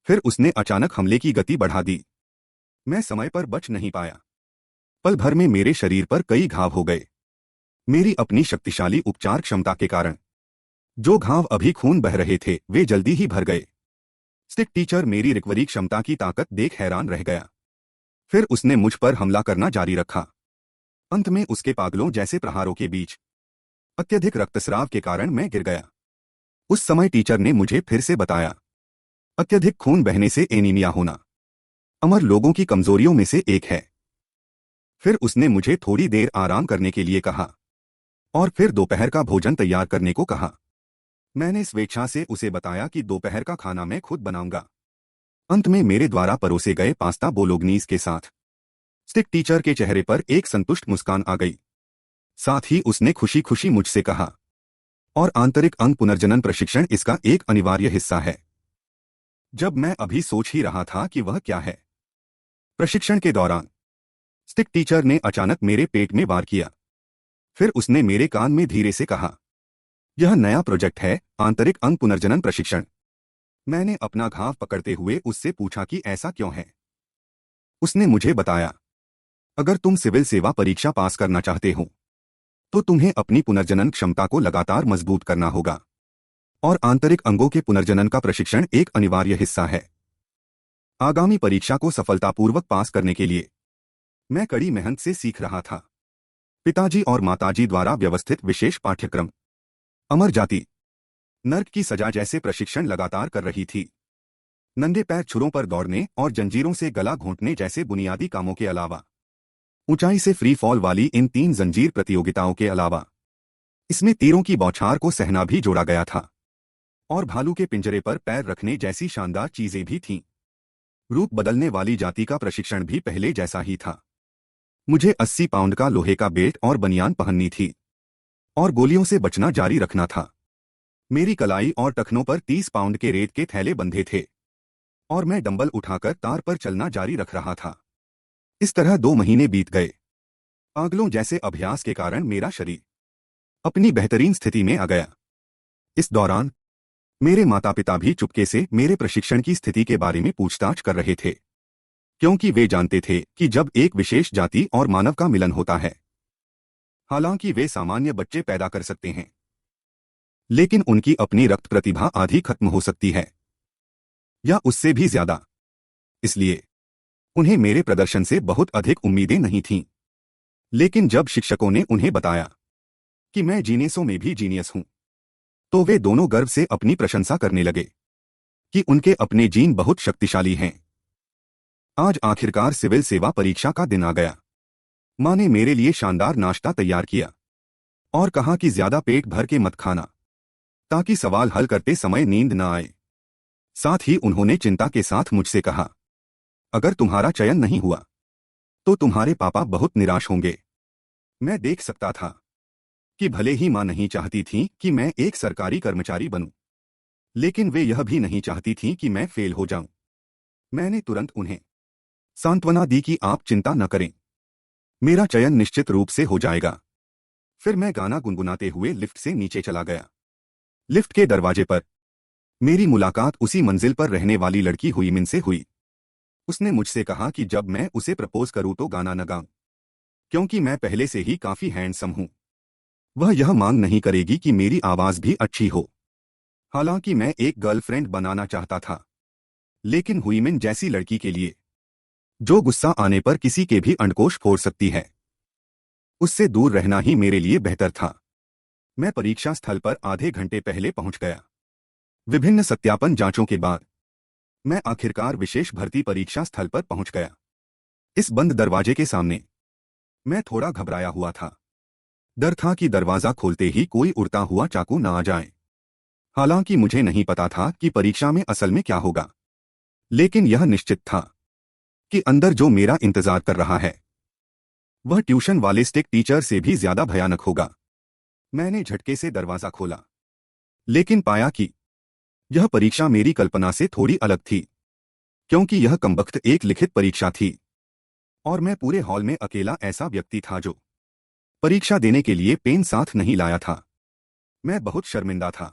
फिर उसने अचानक हमले की गति बढ़ा दी। मैं समय पर बच नहीं पाया। पल भर में मेरे शरीर पर कई घाव हो गए। मेरी अपनी शक्तिशाली उपचार क्षमता के कारण जो घाव अभी खून बह रहे थे वे जल्दी ही भर गए। स्टिक टीचर मेरी रिकवरी क्षमता की ताकत देख हैरान रह गया। फिर उसने मुझ पर हमला करना जारी रखा। अंत में उसके पागलों जैसे प्रहारों के बीच अत्यधिक रक्तस्राव के कारण मैं गिर गया। उस समय टीचर ने मुझे फिर से बताया, अत्यधिक खून बहने से एनीमिया होना अमर लोगों की कमजोरियों में से एक है। फिर उसने मुझे थोड़ी देर आराम करने के लिए कहा और फिर दोपहर का भोजन तैयार करने को कहा। मैंने स्वेच्छा से उसे बताया कि दोपहर का खाना मैं खुद बनाऊंगा। अंत में मेरे द्वारा परोसे गए पास्ता बोलोग्नीज के साथ स्टिक टीचर के चेहरे पर एक संतुष्ट मुस्कान आ गई। साथ ही उसने खुशी खुशी मुझसे कहा, और आंतरिक अंग पुनर्जनन प्रशिक्षण इसका एक अनिवार्य हिस्सा है। जब मैं अभी सोच ही रहा था कि वह क्या है, प्रशिक्षण के दौरान स्टिक टीचर ने अचानक मेरे पेट में वार किया। फिर उसने मेरे कान में धीरे से कहा, यह नया प्रोजेक्ट है, आंतरिक अंग पुनर्जनन प्रशिक्षण। मैंने अपना घाव पकड़ते हुए उससे पूछा कि ऐसा क्यों है। उसने मुझे बताया, अगर तुम सिविल सेवा परीक्षा पास करना चाहते हो तो तुम्हें अपनी पुनर्जनन क्षमता को लगातार मजबूत करना होगा और आंतरिक अंगों के पुनर्जनन का प्रशिक्षण एक अनिवार्य हिस्सा है। आगामी परीक्षा को सफलतापूर्वक पास करने के लिए मैं कड़ी मेहनत से सीख रहा था। पिताजी और माताजी द्वारा व्यवस्थित विशेष पाठ्यक्रम, अमर जाति, नर्क की सजा जैसे प्रशिक्षण लगातार कर रही थी। नंगे पैर छुरों पर दौड़ने और जंजीरों से गला घोंटने जैसे बुनियादी कामों के अलावा, ऊंचाई से फ्री फॉल वाली इन 3 जंजीर प्रतियोगिताओं के अलावा इसमें तीरों की बौछार को सहना भी जोड़ा गया था और भालू के पिंजरे पर पैर रखने जैसी शानदार चीजें भी थीं। रूप बदलने वाली जाति का प्रशिक्षण भी पहले जैसा ही था। मुझे 80 पाउंड का लोहे का बेल्ट और बनियान पहननी थी और गोलियों से बचना जारी रखना था। मेरी कलाई और टखनों पर 30 पाउंड के रेत के थैले बंधे थे और मैं डंबल उठाकर तार पर चलना जारी रख रहा था। इस तरह 2 महीने बीत गए। पागलों जैसे अभ्यास के कारण मेरा शरीर अपनी बेहतरीन स्थिति में आ गया। इस दौरान मेरे माता पिता भी चुपके से मेरे प्रशिक्षण की स्थिति के बारे में पूछताछ कर रहे थे, क्योंकि वे जानते थे कि जब एक विशेष जाति और मानव का मिलन होता है, हालांकि वे सामान्य बच्चे पैदा कर सकते हैं, लेकिन उनकी अपनी रक्त प्रतिभा आधी खत्म हो सकती है या उससे भी ज्यादा। इसलिए उन्हें मेरे प्रदर्शन से बहुत अधिक उम्मीदें नहीं थीं। लेकिन जब शिक्षकों ने उन्हें बताया कि मैं जीनियसों में भी जीनियस हूं, तो वे दोनों गर्व से अपनी प्रशंसा करने लगे कि उनके अपने जीन बहुत शक्तिशाली हैं। आज आखिरकार सिविल सेवा परीक्षा का दिन आ गया। माँ ने मेरे लिए शानदार नाश्ता तैयार किया और कहा कि ज्यादा पेट भर के मत खाना, ताकि सवाल हल करते समय नींद न आए। साथ ही उन्होंने चिंता के साथ मुझसे कहा, अगर तुम्हारा चयन नहीं हुआ तो तुम्हारे पापा बहुत निराश होंगे। मैं देख सकता था कि भले ही मां नहीं चाहती थी कि मैं एक सरकारी कर्मचारी बनूं, लेकिन वे यह भी नहीं चाहती थी कि मैं फेल हो जाऊं। मैंने तुरंत उन्हें सांत्वना दी कि आप चिंता न करें, मेरा चयन निश्चित रूप से हो जाएगा। फिर मैं गाना गुनगुनाते हुए लिफ्ट से नीचे चला गया। लिफ्ट के दरवाजे पर मेरी मुलाकात उसी मंजिल पर रहने वाली लड़की हुईमिन से हुई। उसने मुझसे कहा कि जब मैं उसे प्रपोज करूं तो गाना न गाऊं, क्योंकि मैं पहले से ही काफी हैंडसम हूं। वह यह मांग नहीं करेगी कि मेरी आवाज भी अच्छी हो। हालांकि मैं एक गर्लफ्रेंड बनाना चाहता था, लेकिन हुईमिन जैसी लड़की के लिए, जो गुस्सा आने पर किसी के भी अंडकोश फोड़ सकती है, उससे दूर रहना ही मेरे लिए बेहतर था। मैं परीक्षा स्थल पर आधे घंटे पहले पहुंच गया। विभिन्न सत्यापन जांचों के बाद मैं आखिरकार विशेष भर्ती परीक्षा स्थल पर पहुंच गया। इस बंद दरवाजे के सामने मैं थोड़ा घबराया हुआ था। डर था कि दरवाजा खोलते ही कोई उड़ता हुआ चाकू न आ जाए। हालांकि मुझे नहीं पता था कि परीक्षा में असल में क्या होगा, लेकिन यह निश्चित था कि अंदर जो मेरा इंतजार कर रहा है वह ट्यूशन वाले स्टिक टीचर से भी ज्यादा भयानक होगा। मैंने झटके से दरवाजा खोला, लेकिन पाया कि यह परीक्षा मेरी कल्पना से थोड़ी अलग थी, क्योंकि यह कमबख्त एक लिखित परीक्षा थी और मैं पूरे हॉल में अकेला ऐसा व्यक्ति था जो परीक्षा देने के लिए पेन साथ नहीं लाया था। मैं बहुत शर्मिंदा था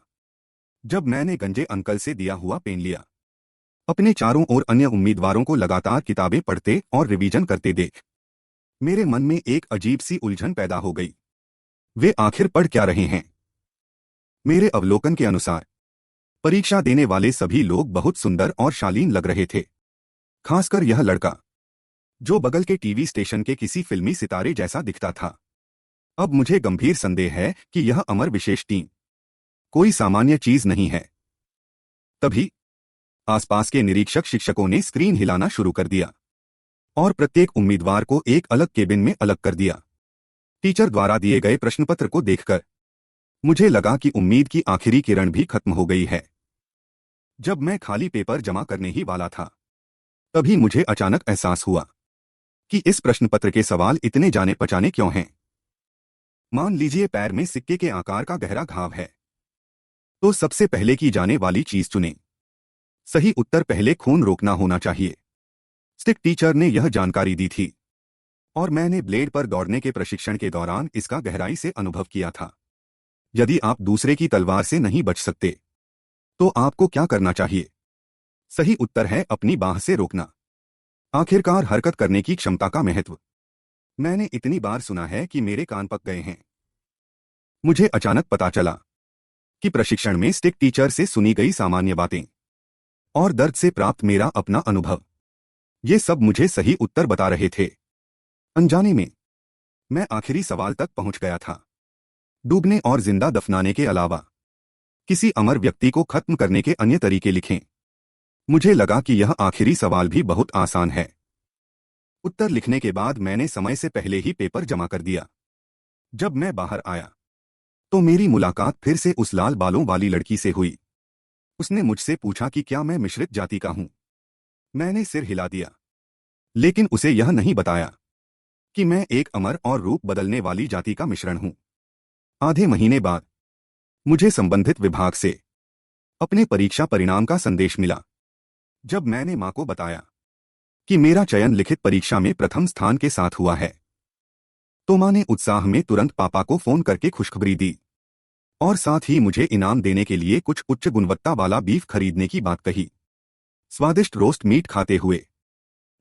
जब मैंने गंजे अंकल से दिया हुआ पेन लिया। अपने चारों ओर अन्य उम्मीदवारों को लगातार किताबें पढ़ते और रिवीजन करते देख मेरे मन में एक अजीब सी उलझन पैदा हो गई। वे आखिर पढ़ क्या रहे हैं? मेरे अवलोकन के अनुसार परीक्षा देने वाले सभी लोग बहुत सुंदर और शालीन लग रहे थे, खासकर यह लड़का जो बगल के टीवी स्टेशन के किसी फिल्मी सितारे जैसा दिखता था। अब मुझे गंभीर संदेह है कि यह अमर विशेष टीम कोई सामान्य चीज नहीं है। तभी आसपास के निरीक्षक शिक्षकों ने स्क्रीन हिलाना शुरू कर दिया और प्रत्येक उम्मीदवार को एक अलग केबिन में अलग कर दिया। टीचर द्वारा दिए गए प्रश्नपत्र को देखकर मुझे लगा कि उम्मीद की आखिरी किरण भी खत्म हो गई है। जब मैं खाली पेपर जमा करने ही वाला था, तभी मुझे अचानक एहसास हुआ कि इस प्रश्नपत्र के सवाल इतने जाने पहचाने क्यों हैं। मान लीजिए पैर में सिक्के के आकार का गहरा घाव है, तो सबसे पहले की जाने वाली चीज चुनें। सही उत्तर पहले खून रोकना होना चाहिए। स्टिक टीचर ने यह जानकारी दी थी और मैंने ब्लेड पर दौड़ने के प्रशिक्षण के दौरान इसका गहराई से अनुभव किया था। यदि आप दूसरे की तलवार से नहीं बच सकते, तो आपको क्या करना चाहिए? सही उत्तर है अपनी बाह से रोकना। आखिरकार हरकत करने की क्षमता का महत्व मैंने इतनी बार सुना है कि मेरे कान पक गए हैं। मुझे अचानक पता चला कि प्रशिक्षण में स्टिक टीचर से सुनी गई सामान्य बातें और दर्द से प्राप्त मेरा अपना अनुभव, ये सब मुझे सही उत्तर बता रहे थे। अनजाने में मैं आखिरी सवाल तक पहुंच गया था। डूबने और जिंदा दफनाने के अलावा किसी अमर व्यक्ति को खत्म करने के अन्य तरीके लिखें। मुझे लगा कि यह आखिरी सवाल भी बहुत आसान है। उत्तर लिखने के बाद मैंने समय से पहले ही पेपर जमा कर दिया। जब मैं बाहर आया तो मेरी मुलाकात फिर से उस लाल बालों वाली लड़की से हुई। उसने मुझसे पूछा कि क्या मैं मिश्रित जाति का हूं। मैंने सिर हिला दिया, लेकिन उसे यह नहीं बताया कि मैं एक अमर और रूप बदलने वाली जाति का मिश्रण हूं। आधे महीने बाद मुझे संबंधित विभाग से अपने परीक्षा परिणाम का संदेश मिला। जब मैंने मां को बताया कि मेरा चयन लिखित परीक्षा में प्रथम स्थान के साथ हुआ है, तो मां ने उत्साह में तुरंत पापा को फोन करके खुशखबरी दी और साथ ही मुझे इनाम देने के लिए कुछ उच्च गुणवत्ता वाला बीफ खरीदने की बात कही। स्वादिष्ट रोस्ट मीट खाते हुए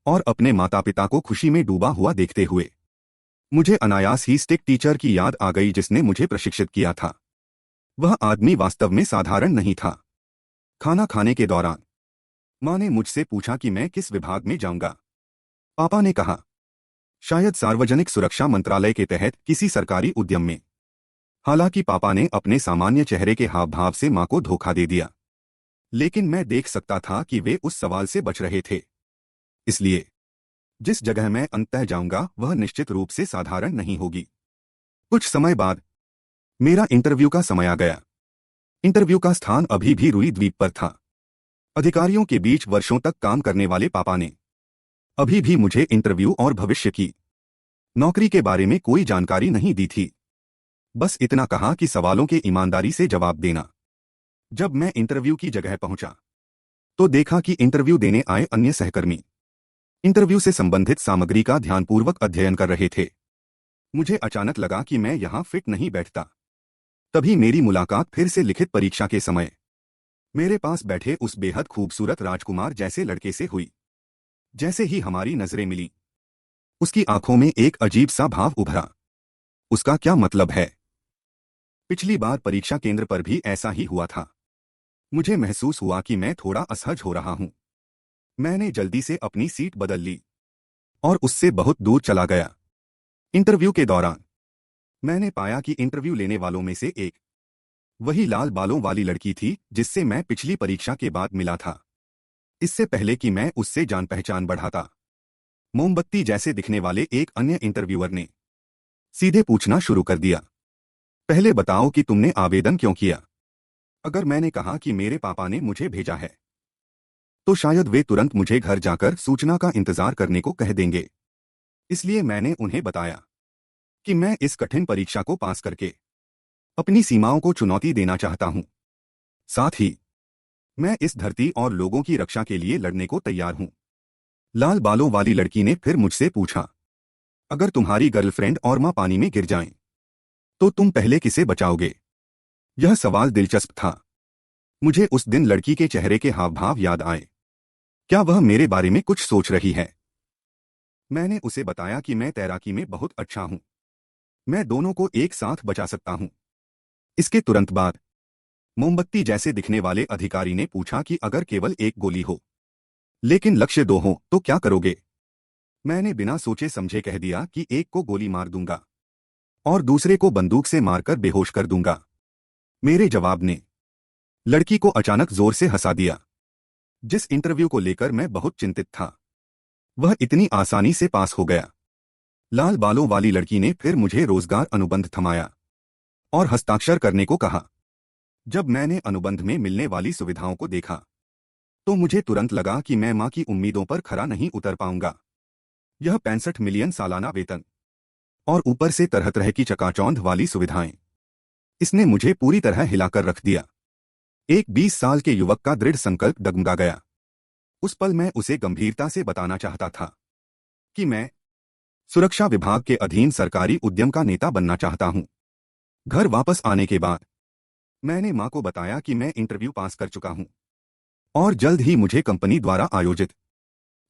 और अपने माता पिता को खुशी में डूबा हुआ देखते हुए मुझे अनायास ही स्टिक टीचर की याद आ गई जिसने मुझे प्रशिक्षित किया था। वह आदमी वास्तव में साधारण नहीं था। खाना खाने के दौरान मां ने मुझसे पूछा कि मैं किस विभाग में जाऊंगा। पापा ने कहा, शायद सार्वजनिक सुरक्षा मंत्रालय के तहत किसी सरकारी उद्यम में। हालांकि पापा ने अपने सामान्य चेहरे के हाव भाव से मां को धोखा दे दिया, लेकिन मैं देख सकता था कि वे उस सवाल से बच रहे थे। इसलिए जिस जगह मैं अंततः जाऊंगा वह निश्चित रूप से साधारण नहीं होगी। कुछ समय बाद मेरा इंटरव्यू का समय आ गया। इंटरव्यू का स्थान अभी भी रुई द्वीप पर था। अधिकारियों के बीच वर्षों तक काम करने वाले पापा ने अभी भी मुझे इंटरव्यू और भविष्य की नौकरी के बारे में कोई जानकारी नहीं दी थी। बस इतना कहा कि सवालों के ईमानदारी से जवाब देना। जब मैं इंटरव्यू की जगह पहुंचा तो देखा कि इंटरव्यू देने आए अन्य सहकर्मी इंटरव्यू से संबंधित सामग्री का ध्यानपूर्वक अध्ययन कर रहे थे। मुझे अचानक लगा कि मैं यहां फिट नहीं बैठता। तभी मेरी मुलाकात फिर से लिखित परीक्षा के समय मेरे पास बैठे उस बेहद खूबसूरत राजकुमार जैसे लड़के से हुई। जैसे ही हमारी नजरें मिली, उसकी आंखों में एक अजीब सा भाव उभरा। उसका क्या मतलब है? पिछली बार परीक्षा केंद्र पर भी ऐसा ही हुआ था। मुझे महसूस हुआ कि मैं थोड़ा असहज हो रहा हूं। मैंने जल्दी से अपनी सीट बदल ली और उससे बहुत दूर चला गया। इंटरव्यू के दौरान मैंने पाया कि इंटरव्यू लेने वालों में से एक वही लाल बालों वाली लड़की थी जिससे मैं पिछली परीक्षा के बाद मिला था। इससे पहले कि मैं उससे जान पहचान बढ़ाता, मोमबत्ती जैसे दिखने वाले एक अन्य इंटरव्यूअर ने सीधे पूछना शुरू कर दिया, पहले बताओ कि तुमने आवेदन क्यों किया। अगर मैंने कहा कि मेरे पापा ने मुझे भेजा है, तो शायद वे तुरंत मुझे घर जाकर सूचना का इंतजार करने को कह देंगे। इसलिए मैंने उन्हें बताया कि मैं इस कठिन परीक्षा को पास करके अपनी सीमाओं को चुनौती देना चाहता हूं। साथ ही मैं इस धरती और लोगों की रक्षा के लिए लड़ने को तैयार हूं। लाल बालों वाली लड़की ने फिर मुझसे पूछा, अगर तुम्हारी गर्लफ्रेंड और मां पानी में गिर जाएं, तो तुम पहले किसे बचाओगे? यह सवाल दिलचस्प था। मुझे उस दिन लड़की के चेहरे के हाव भाव याद आए। क्या वह मेरे बारे में कुछ सोच रही है? मैंने उसे बताया कि मैं तैराकी में बहुत अच्छा हूं। मैं दोनों को एक साथ बचा सकता हूं। इसके तुरंत बाद मोमबत्ती जैसे दिखने वाले अधिकारी ने पूछा कि अगर केवल एक गोली हो, लेकिन लक्ष्य दो हो, तो क्या करोगे? मैंने बिना सोचे समझे कह दिया कि एक को गोली मार दूंगा और दूसरे को बंदूक से मारकर बेहोश कर दूंगा। मेरे जवाब ने लड़की को अचानक जोर से हंसा दिया। जिस इंटरव्यू को लेकर मैं बहुत चिंतित था, वह इतनी आसानी से पास हो गया। लाल बालों वाली लड़की ने फिर मुझे रोजगार अनुबंध थमाया और हस्ताक्षर करने को कहा। जब मैंने अनुबंध में मिलने वाली सुविधाओं को देखा, तो मुझे तुरंत लगा कि मैं मां की उम्मीदों पर खरा नहीं उतर पाऊंगा। यह 65 मिलियन सालाना वेतन और ऊपर से तरह तरह की चकाचौंध वाली सुविधाएं, इसने मुझे पूरी तरह हिलाकर रख दिया। एक 20 साल के युवक का दृढ़ संकल्प डगमगा गया। उस पल मैं उसे गंभीरता से बताना चाहता था कि मैं सुरक्षा विभाग के अधीन सरकारी उद्यम का नेता बनना चाहता हूं। घर वापस आने के बाद मैंने मां को बताया कि मैं इंटरव्यू पास कर चुका हूं और जल्द ही मुझे कंपनी द्वारा आयोजित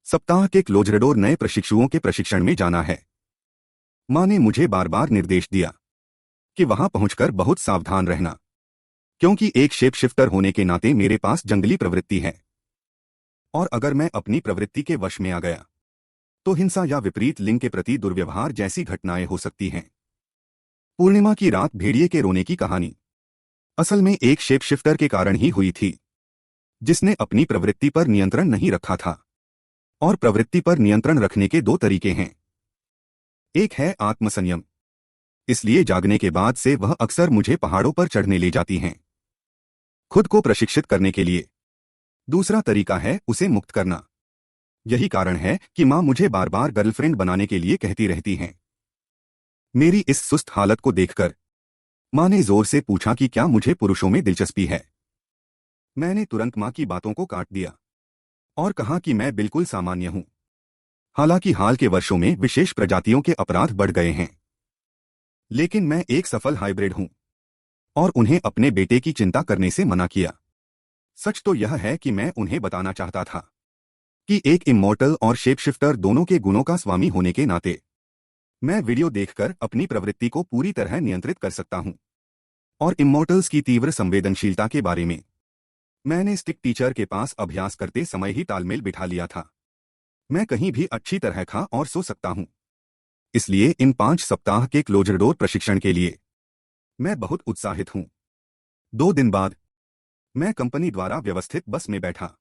सप्ताह के क्लोजरेडोर नए प्रशिक्षुओं के प्रशिक्षण में जाना है। मां ने मुझे बार बार निर्देश दिया कि वहां पहुंचकर बहुत सावधान रहना, क्योंकि एक शेप शिफ्टर होने के नाते मेरे पास जंगली प्रवृत्ति है और अगर मैं अपनी प्रवृत्ति के वश में आ गया, तो हिंसा या विपरीत लिंग के प्रति दुर्व्यवहार जैसी घटनाएं हो सकती हैं। पूर्णिमा की रात भेड़िए के रोने की कहानी असल में एक शेप शिफ्टर के कारण ही हुई थी, जिसने अपनी प्रवृत्ति पर नियंत्रण नहीं रखा था। और प्रवृत्ति पर नियंत्रण रखने के दो तरीके हैं। एक है आत्मसंयम, इसलिए जागने के बाद से वह अक्सर मुझे पहाड़ों पर चढ़ने ले जाती हैं, खुद को प्रशिक्षित करने के लिए। दूसरा तरीका है उसे मुक्त करना। यही कारण है कि मां मुझे बार बार गर्लफ्रेंड बनाने के लिए कहती रहती हैं। मेरी इस सुस्त हालत को देखकर मां ने जोर से पूछा कि क्या मुझे पुरुषों में दिलचस्पी है। मैंने तुरंत मां की बातों को काट दिया और कहा कि मैं बिल्कुल सामान्य हूं। हालांकि हाल के वर्षों में विशेष प्रजातियों के अपराध बढ़ गए हैं, लेकिन मैं एक सफल हाइब्रिड हूं और उन्हें अपने बेटे की चिंता करने से मना किया। सच तो यह है कि मैं उन्हें बताना चाहता था कि एक इमॉर्टल और शेपशिफ्टर दोनों के गुणों का स्वामी होने के नाते मैं वीडियो देखकर अपनी प्रवृत्ति को पूरी तरह नियंत्रित कर सकता हूं। और इमॉर्टल्स की तीव्र संवेदनशीलता के बारे में मैंने स्टिक टीचर के पास अभ्यास करते समय ही तालमेल बिठा लिया था। मैं कहीं भी अच्छी तरह खा और सो सकता हूं। इसलिए इन 5 सप्ताह के क्लोजर डोर प्रशिक्षण के लिए मैं बहुत उत्साहित हूं। 2 दिन बाद मैं कंपनी द्वारा व्यवस्थित बस में बैठा,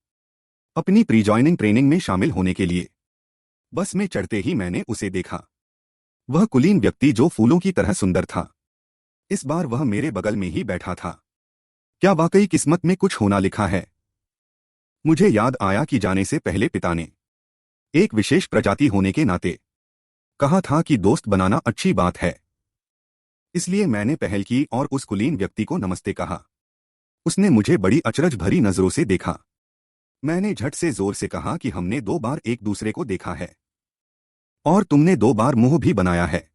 अपनी प्री ज्वाइनिंग ट्रेनिंग में शामिल होने के लिए। बस में चढ़ते ही मैंने उसे देखा। वह कुलीन व्यक्ति जो फूलों की तरह सुंदर था, इस बार वह मेरे बगल में ही बैठा था। क्या वाकई किस्मत में कुछ होना लिखा है? मुझे याद आया कि जाने से पहले पिता ने एक विशेष प्रजाति होने के नाते कहा था कि दोस्त बनाना अच्छी बात है। इसलिए मैंने पहल की और उस कुलीन व्यक्ति को नमस्ते कहा। उसने मुझे बड़ी अचरज भरी नजरों से देखा। मैंने झट से जोर से कहा कि हमने 2 बार एक दूसरे को देखा है और तुमने 2 बार मुंह भी बनाया है।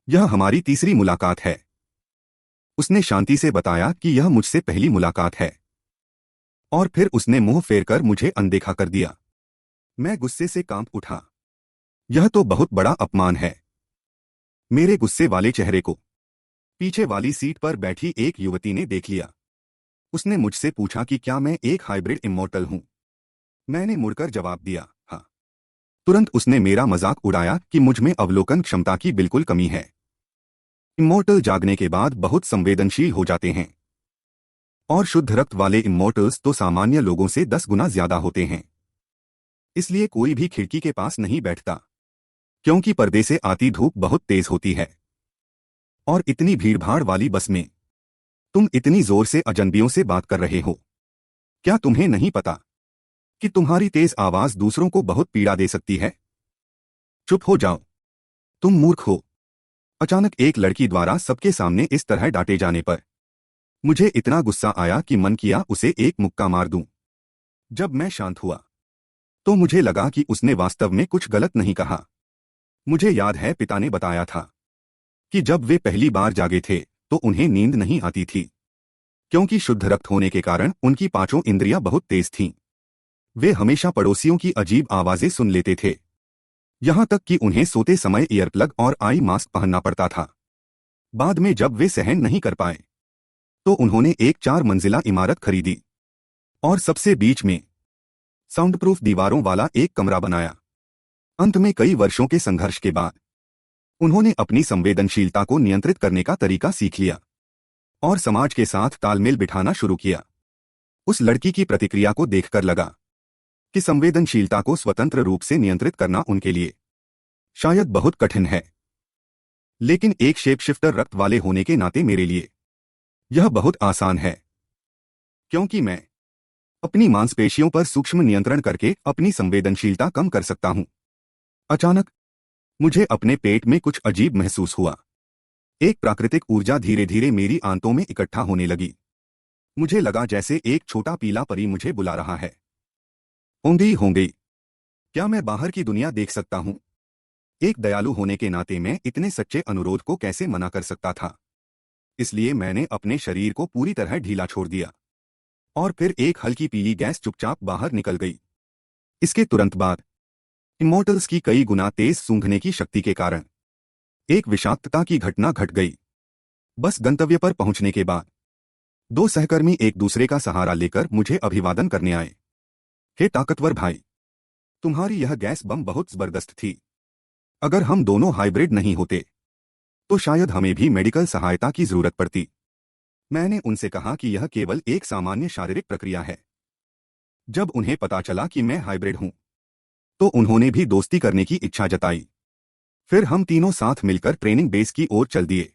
यह हमारी तीसरी मुलाकात है। उसने शांति से बताया कि यह मुझसे पहली मुलाकात है। और फिर उसने मुंह फेरकर मुझे अनदेखा कर दिया। मैं गुस्से से कांप उठा। यह तो बहुत बड़ा अपमान है। मेरे गुस्से वाले चेहरे को पीछे वाली सीट पर बैठी एक युवती ने देख लिया। उसने मुझसे पूछा कि क्या मैं एक हाइब्रिड इमॉर्टल हूं। मैंने मुड़कर जवाब दिया, हाँ। तुरंत उसने मेरा मजाक उड़ाया कि मुझ में अवलोकन क्षमता की बिल्कुल कमी है। इमॉर्टल जागने के बाद बहुत संवेदनशील हो जाते हैं और शुद्ध रक्त वाले इमॉर्टल्स तो सामान्य लोगों से 10 गुना ज्यादा होते हैं। इसलिए कोई भी खिड़की के पास नहीं बैठता, क्योंकि पर्दे से आती धूप बहुत तेज होती है। और इतनी भीड़भाड़ वाली बस में तुम इतनी जोर से अजनबियों से बात कर रहे हो। क्या तुम्हें नहीं पता कि तुम्हारी तेज आवाज दूसरों को बहुत पीड़ा दे सकती है? चुप हो जाओ, तुम मूर्ख हो। अचानक एक लड़की द्वारा सबके सामने इस तरह डांटे जाने पर मुझे इतना गुस्सा आया कि मन किया उसे एक मुक्का मार दूं। जब मैं शांत हुआ तो मुझे लगा कि उसने वास्तव में कुछ गलत नहीं कहा। मुझे याद है पिता ने बताया था कि जब वे पहली बार जागे थे तो उन्हें नींद नहीं आती थी, क्योंकि शुद्ध रक्त होने के कारण उनकी पांचों इंद्रियां बहुत तेज थीं। वे हमेशा पड़ोसियों की अजीब आवाजें सुन लेते थे, यहां तक कि उन्हें सोते समय ईयरप्लग और आई मास्क पहनना पड़ता था। बाद में जब वे सहन नहीं कर पाए तो उन्होंने एक 4 मंजिला इमारत खरीदी और सबसे बीच में साउंडप्रूफ दीवारों वाला एक कमरा बनाया। अंत में कई वर्षों के संघर्ष के बाद उन्होंने अपनी संवेदनशीलता को नियंत्रित करने का तरीका सीख लिया और समाज के साथ तालमेल बिठाना शुरू किया। उस लड़की की प्रतिक्रिया को देखकर लगा कि संवेदनशीलता को स्वतंत्र रूप से नियंत्रित करना उनके लिए शायद बहुत कठिन है, लेकिन एक शेपशिफ्टर रक्त वाले होने के नाते मेरे लिए यह बहुत आसान है, क्योंकि मैं अपनी मांसपेशियों पर सूक्ष्म नियंत्रण करके अपनी संवेदनशीलता कम कर सकता हूं। अचानक मुझे अपने पेट में कुछ अजीब महसूस हुआ। एक प्राकृतिक ऊर्जा धीरे धीरे मेरी आंतों में इकट्ठा होने लगी। मुझे लगा जैसे एक छोटा पीला परी मुझे बुला रहा है। होंगी, क्या मैं बाहर की दुनिया देख सकता हूं? एक दयालु होने के नाते मैं इतने सच्चे अनुरोध को कैसे मना कर सकता था? इसलिए मैंने अपने शरीर को पूरी तरह ढीला छोड़ दिया और फिर एक हल्की पीली गैस चुपचाप बाहर निकल गई। इसके तुरंत बाद इमॉर्टल्स की कई गुना तेज सूंघने की शक्ति के कारण एक विषाक्तता की घटना घट गई। बस गंतव्य पर पहुंचने के बाद 2 सहकर्मी एक दूसरे का सहारा लेकर मुझे अभिवादन करने आए। हे ताकतवर भाई, तुम्हारी यह गैस बम बहुत जबरदस्त थी। अगर हम दोनों हाइब्रिड नहीं होते तो शायद हमें भी मेडिकल सहायता की जरूरत पड़ती। मैंने उनसे कहा कि यह केवल एक सामान्य शारीरिक प्रक्रिया है। जब उन्हें पता चला कि मैं हाइब्रिड हूं तो उन्होंने भी दोस्ती करने की इच्छा जताई। फिर हम तीनों साथ मिलकर ट्रेनिंग बेस की ओर चल दिए।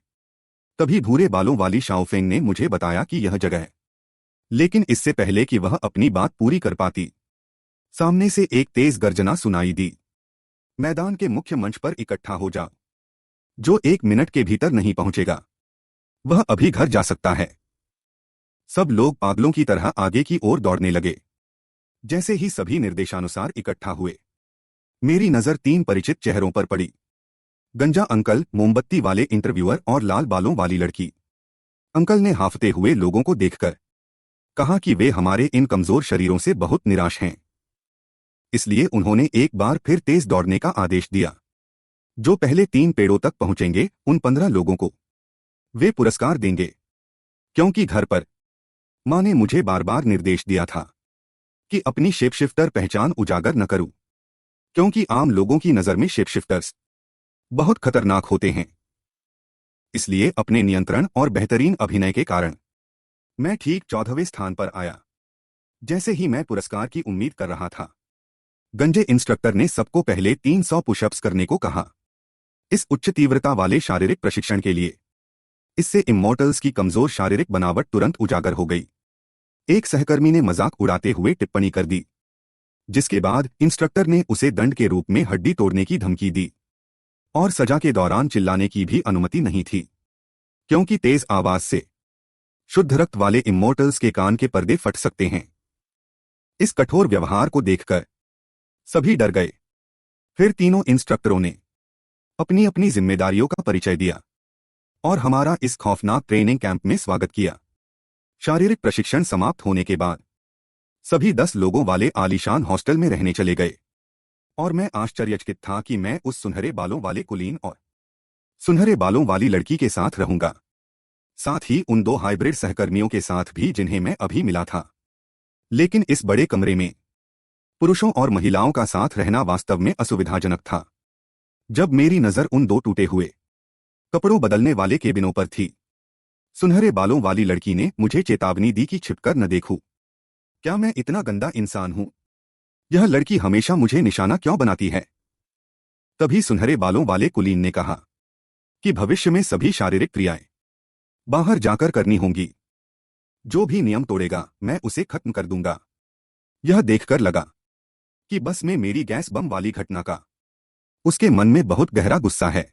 तभी भूरे बालों वाली शाओफेंग ने मुझे बताया कि यह जगह है। लेकिन इससे पहले कि वह अपनी बात पूरी कर पाती, सामने से एक तेज गर्जना सुनाई दी। मैदान के मुख्य मंच पर इकट्ठा हो जा। जो 1 मिनट के भीतर नहीं पहुंचेगा वह अभी घर जा सकता है। सब लोग पागलों की तरह आगे की ओर दौड़ने लगे। जैसे ही सभी निर्देशानुसार इकट्ठा हुए, मेरी नजर 3 परिचित चेहरों पर पड़ी। गंजा अंकल, मोमबत्ती वाले इंटरव्यूअर और लाल बालों वाली लड़की। अंकल ने हाफते हुए लोगों को देखकर कहा कि वे हमारे इन कमजोर शरीरों से बहुत निराश हैं। इसलिए उन्होंने एक बार फिर तेज दौड़ने का आदेश दिया। जो पहले 3 पेड़ों तक पहुंचेंगे उन 15 लोगों को वे पुरस्कार देंगे। क्योंकि घर पर मां ने मुझे बार बार निर्देश दिया था कि अपनी शेपशिफ्टर पहचान उजागर न करूं, क्योंकि आम लोगों की नजर में शेपशिफ्टर्स बहुत खतरनाक होते हैं। इसलिए अपने नियंत्रण और बेहतरीन अभिनय के कारण मैं ठीक 14वें स्थान पर आया। जैसे ही मैं पुरस्कार की उम्मीद कर रहा था, गंजे इंस्ट्रक्टर ने सबको पहले 300 पुशअप्स करने को कहा। इस उच्च तीव्रता वाले शारीरिक प्रशिक्षण के लिए इससे इमॉर्टल्स की कमजोर शारीरिक बनावट तुरंत उजागर हो गई। एक सहकर्मी ने मजाक उड़ाते हुए टिप्पणी कर दी, जिसके बाद इंस्ट्रक्टर ने उसे दंड के रूप में हड्डी तोड़ने की धमकी दी और सजा के दौरान चिल्लाने की भी अनुमति नहीं थी, क्योंकि तेज आवाज से शुद्ध रक्त वाले इमॉर्टल्स के कान के पर्दे फट सकते हैं। इस कठोर व्यवहार को देखकर सभी डर गए। फिर तीनों इंस्ट्रक्टरों ने अपनी अपनी जिम्मेदारियों का परिचय दिया और हमारा इस खौफनाक ट्रेनिंग कैंप में स्वागत किया। शारीरिक प्रशिक्षण समाप्त होने के बाद सभी 10 लोगों वाले आलीशान हॉस्टल में रहने चले गए और मैं आश्चर्यचकित था कि मैं उस सुनहरे बालों वाले कुलीन और सुनहरे बालों वाली लड़की के साथ रहूंगा, साथ ही उन 2 हाइब्रिड सहकर्मियों के साथ भी जिन्हें मैं अभी मिला था। लेकिन इस बड़े कमरे में पुरुषों और महिलाओं का साथ रहना वास्तव में असुविधाजनक था। जब मेरी नजर उन 2 टूटे हुए कपड़ों बदलने वाले केबिनों पर थी, सुनहरे बालों वाली लड़की ने मुझे चेतावनी दी कि छिपकर न देखूं। क्या मैं इतना गंदा इंसान हूं? यह लड़की हमेशा मुझे निशाना क्यों बनाती है? तभी सुनहरे बालों वाले कुलीन ने कहा कि भविष्य में सभी शारीरिक क्रियाएं बाहर जाकर करनी होंगी। जो भी नियम तोड़ेगा मैं उसे खत्म कर दूंगा। यह देखकर लगा कि बस में मेरी गैस बम वाली घटना का उसके मन में बहुत गहरा गुस्सा है।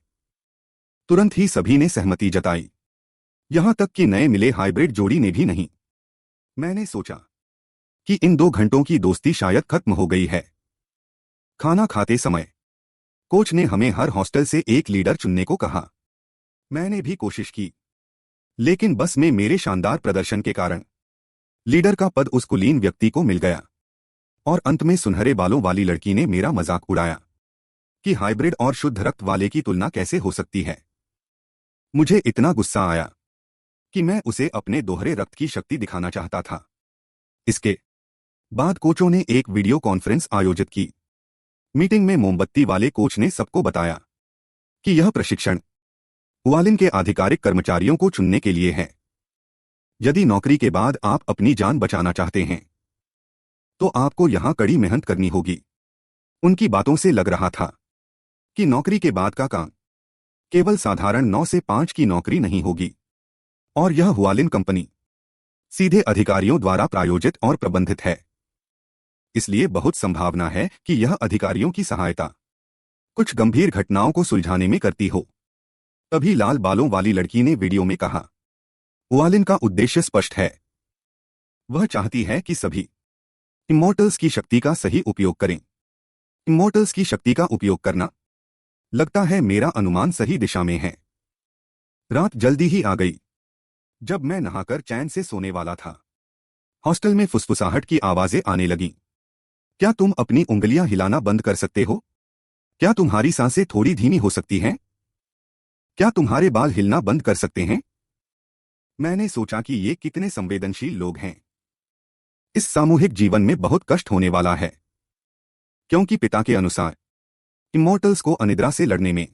तुरंत ही सभी ने सहमति जताई, यहां तक कि नए मिले हाइब्रिड जोड़ी ने भी नहीं। मैंने सोचा कि इन 2 घंटों की दोस्ती शायद खत्म हो गई है। खाना खाते समय कोच ने हमें हर हॉस्टल से एक लीडर चुनने को कहा। मैंने भी कोशिश की, लेकिन बस में मेरे शानदार प्रदर्शन के कारण लीडर का पद उस कुलीन व्यक्ति को मिल गया और अंत में सुनहरे बालों वाली लड़की ने मेरा मजाक उड़ाया कि हाइब्रिड और शुद्ध रक्त वाले की तुलना कैसे हो सकती है। मुझे इतना गुस्सा आया कि मैं उसे अपने दोहरे रक्त की शक्ति दिखाना चाहता था। इसके बाद कोचों ने एक वीडियो कॉन्फ्रेंस आयोजित की। मीटिंग में मोमबत्ती वाले कोच ने सबको बताया कि यह प्रशिक्षण हुआलिन के आधिकारिक कर्मचारियों को चुनने के लिए है। यदि नौकरी के बाद आप अपनी जान बचाना चाहते हैं तो आपको यहां कड़ी मेहनत करनी होगी। उनकी बातों से लग रहा था कि नौकरी के बाद का काम केवल साधारण 9 से 5 की नौकरी नहीं होगी और यह हुआलिन कंपनी सीधे अधिकारियों द्वारा प्रायोजित और प्रबंधित है। इसलिए बहुत संभावना है कि यह अधिकारियों की सहायता कुछ गंभीर घटनाओं को सुलझाने में करती हो। तभी लाल बालों वाली लड़की ने वीडियो में कहा, हुआलिन का उद्देश्य स्पष्ट है। वह चाहती है कि सभी इमोर्टल्स की शक्ति का सही उपयोग करें। इमोर्टल्स की शक्ति का उपयोग करना, लगता है मेरा अनुमान सही दिशा में है। रात जल्दी ही आ गई। जब मैं नहाकर चैन से सोने वाला था, हॉस्टल में फुसफुसाहट की आवाजें आने लगीं। क्या तुम अपनी उंगलियां हिलाना बंद कर सकते हो? क्या तुम्हारी सांसें थोड़ी धीमी हो सकती हैं? क्या तुम्हारे बाल हिलना बंद कर सकते हैं? मैंने सोचा कि ये कितने संवेदनशील लोग हैं। इस सामूहिक जीवन में बहुत कष्ट होने वाला है, क्योंकि पिता के अनुसार इमोर्टल्स को अनिद्रा से लड़ने में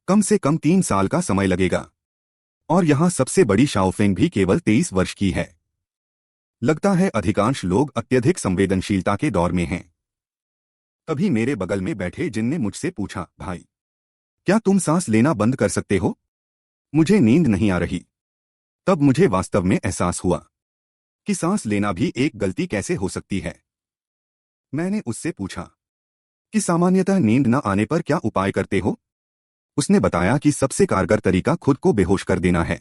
कम से कम 3 साल का समय लगेगा और यहां सबसे बड़ी शाओफेंग भी केवल 23 वर्ष की है। लगता है अधिकांश लोग अत्यधिक संवेदनशीलता के दौर में हैं। तभी मेरे बगल में बैठे जिन ने मुझसे पूछा, भाई क्या तुम सांस लेना बंद कर सकते हो? मुझे नींद नहीं आ रही। तब मुझे वास्तव में एहसास हुआ कि सांस लेना भी एक गलती कैसे हो सकती है। मैंने उससे पूछा कि सामान्यतः नींद न आने पर क्या उपाय करते हो? उसने बताया कि सबसे कारगर तरीका खुद को बेहोश कर देना है,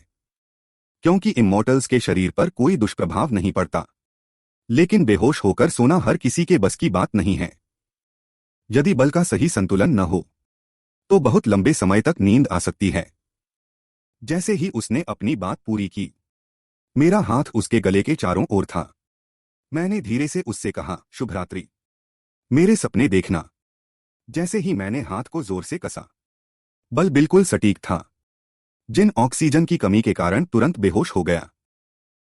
क्योंकि इमोर्टल्स के शरीर पर कोई दुष्प्रभाव नहीं पड़ता। लेकिन बेहोश होकर सोना हर किसी के बस की बात नहीं है। यदि बल का सही संतुलन न हो तो बहुत लंबे समय तक नींद आ सकती है। जैसे ही उसने अपनी बात पूरी की, मेरा हाथ उसके गले के चारों ओर था। मैंने धीरे से उससे कहा, शुभ रात्रि, मेरे सपने देखना। जैसे ही मैंने हाथ को जोर से कसा, बल बिल्कुल सटीक था। जिन ऑक्सीजन की कमी के कारण तुरंत बेहोश हो गया।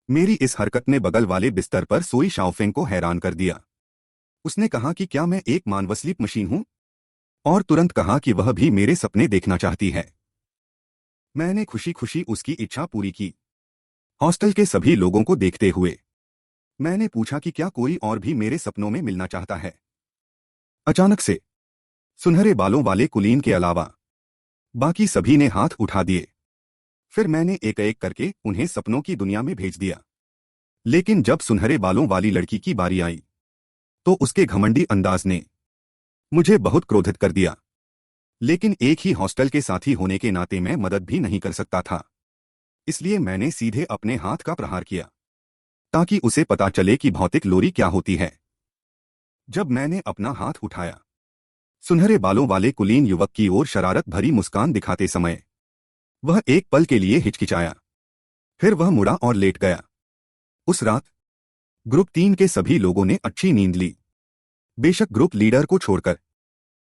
मेरी इस हरकत ने बगल वाले बिस्तर पर सोई शाओफेंग को हैरान कर दिया। उसने कहा कि क्या मैं एक मानव स्लीप मशीन हूं? और तुरंत कहा कि वह भी मेरे सपने देखना चाहती है। मैंने खुशी खुशी उसकी इच्छा पूरी की। हॉस्टल के सभी लोगों को देखते हुए मैंने पूछा कि क्या कोई और भी मेरे सपनों में मिलना चाहता है। अचानक से सुनहरे बालों वाले कुलीन के अलावा बाकी सभी ने हाथ उठा दिए। फिर मैंने एक एक करके उन्हें सपनों की दुनिया में भेज दिया। लेकिन जब सुनहरे बालों वाली लड़की की बारी आई तो उसके घमंडी अंदाज ने मुझे बहुत क्रोधित कर दिया। लेकिन एक ही हॉस्टल के साथी होने के नाते मैं मदद भी नहीं कर सकता था। इसलिए मैंने सीधे अपने हाथ का प्रहार किया ताकि उसे पता चले कि भौतिक लोरी क्या होती है। जब मैंने अपना हाथ उठाया, सुनहरे बालों वाले कुलीन युवक की ओर शरारत भरी मुस्कान दिखाते समय वह एक पल के लिए हिचकिचाया। फिर वह मुड़ा और लेट गया। उस रात ग्रुप 3 के सभी लोगों ने अच्छी नींद ली, बेशक ग्रुप लीडर को छोड़कर।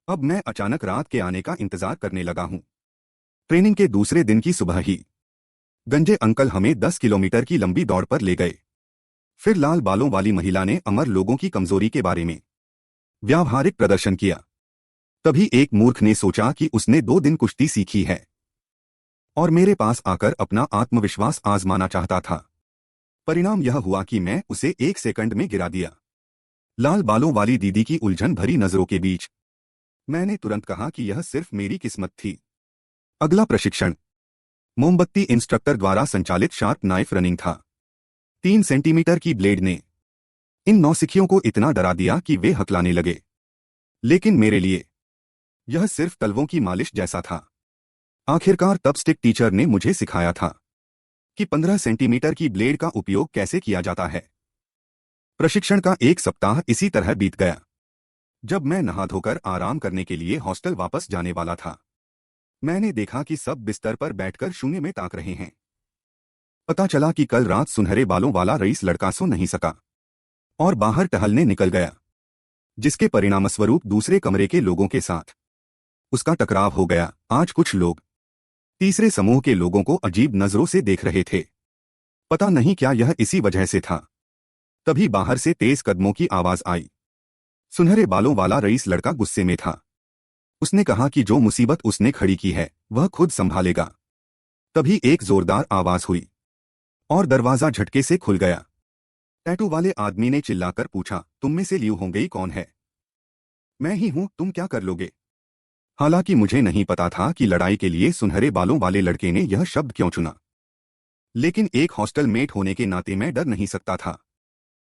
अब मैं अचानक रात के आने का इंतजार करने लगा हूं। ट्रेनिंग के दूसरे दिन की सुबह ही गंजे अंकल हमें 10 किलोमीटर की लंबी दौड़ पर ले गए। फिर लाल बालों वाली महिला ने अमर लोगों की कमजोरी के बारे में व्यावहारिक प्रदर्शन किया। तभी एक मूर्ख ने सोचा कि उसने 2 दिन कुश्ती सीखी है और मेरे पास आकर अपना आत्मविश्वास आजमाना चाहता था। परिणाम यह हुआ कि मैं उसे 1 सेकंड में गिरा दिया। लाल बालों वाली दीदी की उलझन भरी नजरों के बीच मैंने तुरंत कहा कि यह सिर्फ मेरी किस्मत थी। अगला प्रशिक्षण मोमबत्ती इंस्ट्रक्टर द्वारा संचालित शार्प नाइफ रनिंग था। 3 सेंटीमीटर की ब्लेड ने इन नौसिखियों को इतना डरा दिया कि वे हकलाने लगे। लेकिन मेरे लिए यह सिर्फ तलवों की मालिश जैसा था। आखिरकार तब स्टिक टीचर ने मुझे सिखाया था कि 15 सेंटीमीटर की ब्लेड का उपयोग कैसे किया जाता है। प्रशिक्षण का 1 सप्ताह इसी तरह बीत गया। जब मैं नहा धोकर आराम करने के लिए हॉस्टल वापस जाने वाला था, मैंने देखा कि सब बिस्तर पर बैठकर शून्य में ताक रहे हैं। पता चला कि कल रात सुनहरे बालों वाला रईस लड़का सो नहीं सका और बाहर टहलने निकल गया, जिसके परिणामस्वरूप दूसरे कमरे के लोगों के साथ उसका टकराव हो गया। आज कुछ लोग तीसरे समूह के लोगों को अजीब नजरों से देख रहे थे। पता नहीं क्या यह इसी वजह से था। तभी बाहर से तेज कदमों की आवाज आई। सुनहरे बालों वाला रईस लड़का गुस्से में था। उसने कहा कि जो मुसीबत उसने खड़ी की है वह खुद संभालेगा। तभी एक जोरदार आवाज हुई और दरवाजा झटके से खुल गया। टैटू वाले आदमी ने चिल्लाकर पूछा, तुम में से लियू होंगई कौन है? मैं ही हूं, तुम क्या कर लोगे? हालांकि मुझे नहीं पता था कि लड़ाई के लिए सुनहरे बालों वाले लड़के ने यह शब्द क्यों चुना, लेकिन एक हॉस्टल मेट होने के नाते मैं डर नहीं सकता था।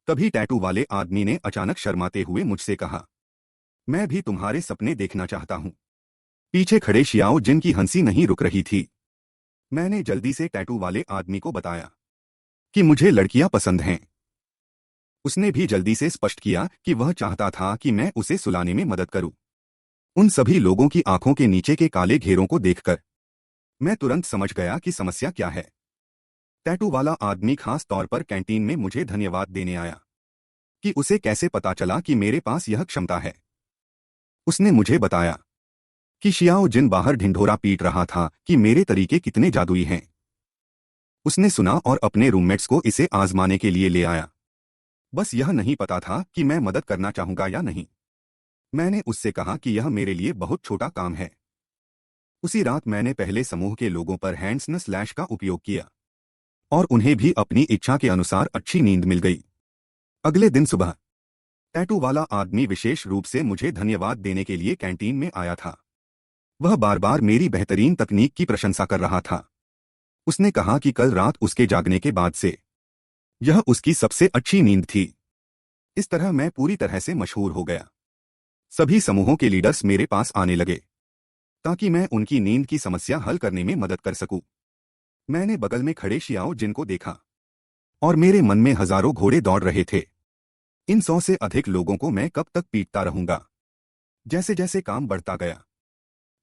तभी टैटू वाले आदमी ने अचानक शर्माते हुए मुझसे कहा, मैं भी तुम्हारे सपने देखना चाहता हूं। पीछे खड़े शियाओ जिन की हंसी नहीं रुक रही थी। मैंने जल्दी से टैटू वाले आदमी को बताया कि मुझे लड़कियां पसंद हैं। उसने भी जल्दी से स्पष्ट किया कि वह चाहता था कि मैं उसे सुलाने में मदद करूं। उन सभी लोगों की आंखों के नीचे के काले घेरों को देखकर मैं तुरंत समझ गया कि समस्या क्या है। टैटू वाला आदमी खास तौर पर कैंटीन में मुझे धन्यवाद देने आया कि उसे कैसे पता चला कि मेरे पास यह क्षमता है। उसने मुझे बताया कि शियाओ जिन बाहर ढिंढोरा पीट रहा था कि मेरे तरीके कितने जादुई हैं। उसने सुना और अपने रूममेट्स को इसे आजमाने के लिए ले आया। बस यह नहीं पता था कि मैं मदद करना चाहूंगा या नहीं। मैंने उससे कहा कि यह मेरे लिए बहुत छोटा काम है। उसी रात मैंने पहले समूह के लोगों पर हैंड्सन स्लैश का उपयोग किया और उन्हें भी अपनी इच्छा के अनुसार अच्छी नींद मिल गई। अगले दिन सुबह टैटू वाला आदमी विशेष रूप से मुझे धन्यवाद देने के लिए कैंटीन में आया था। वह बार बार मेरी बेहतरीन तकनीक की प्रशंसा कर रहा था। उसने कहा कि कल रात उसके जागने के बाद से यह उसकी सबसे अच्छी नींद थी। इस तरह मैं पूरी तरह से मशहूर हो गया। सभी समूहों के लीडर्स मेरे पास आने लगे ताकि मैं उनकी नींद की समस्या हल करने में मदद कर सकूं। मैंने बगल में खड़े शियाओ जिन को देखा और मेरे मन में हजारों घोड़े दौड़ रहे थे। इन 100 से अधिक लोगों को मैं कब तक पीटता रहूंगा? जैसे जैसे काम बढ़ता गया,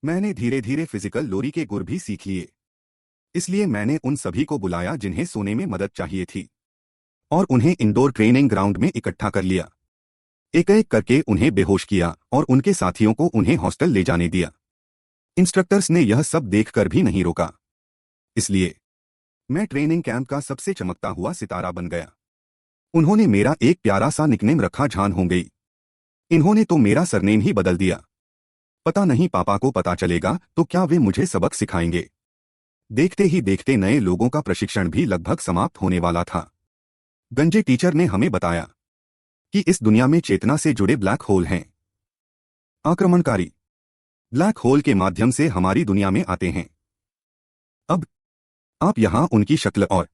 मैंने धीरे धीरे फिजिकल लोरी के गुर भी सीख लिए। इसलिए मैंने उन सभी को बुलाया जिन्हें सोने में मदद चाहिए थी और उन्हें इंडोर ट्रेनिंग ग्राउंड में इकट्ठा कर लिया। एक एक करके उन्हें बेहोश किया और उनके साथियों को उन्हें हॉस्टल ले जाने दिया। इंस्ट्रक्टर्स ने यह सब देखकर भी नहीं रोका। इसलिए मैं ट्रेनिंग कैंप का सबसे चमकता हुआ सितारा बन गया। उन्होंने मेरा एक प्यारा सा निकनेम रखा, जान होंगई। इन्होंने तो मेरा सरनेम ही बदल दिया। पता नहीं पापा को पता चलेगा तो क्या वे मुझे सबक सिखाएंगे। देखते ही देखते नए लोगों का प्रशिक्षण भी लगभग समाप्त होने वाला था। गंजे टीचर ने हमें बताया कि इस दुनिया में चेतना से जुड़े ब्लैक होल हैं। आक्रमणकारी ब्लैक होल के माध्यम से हमारी दुनिया में आते हैं। अब आप यहां उनकी शक्ल और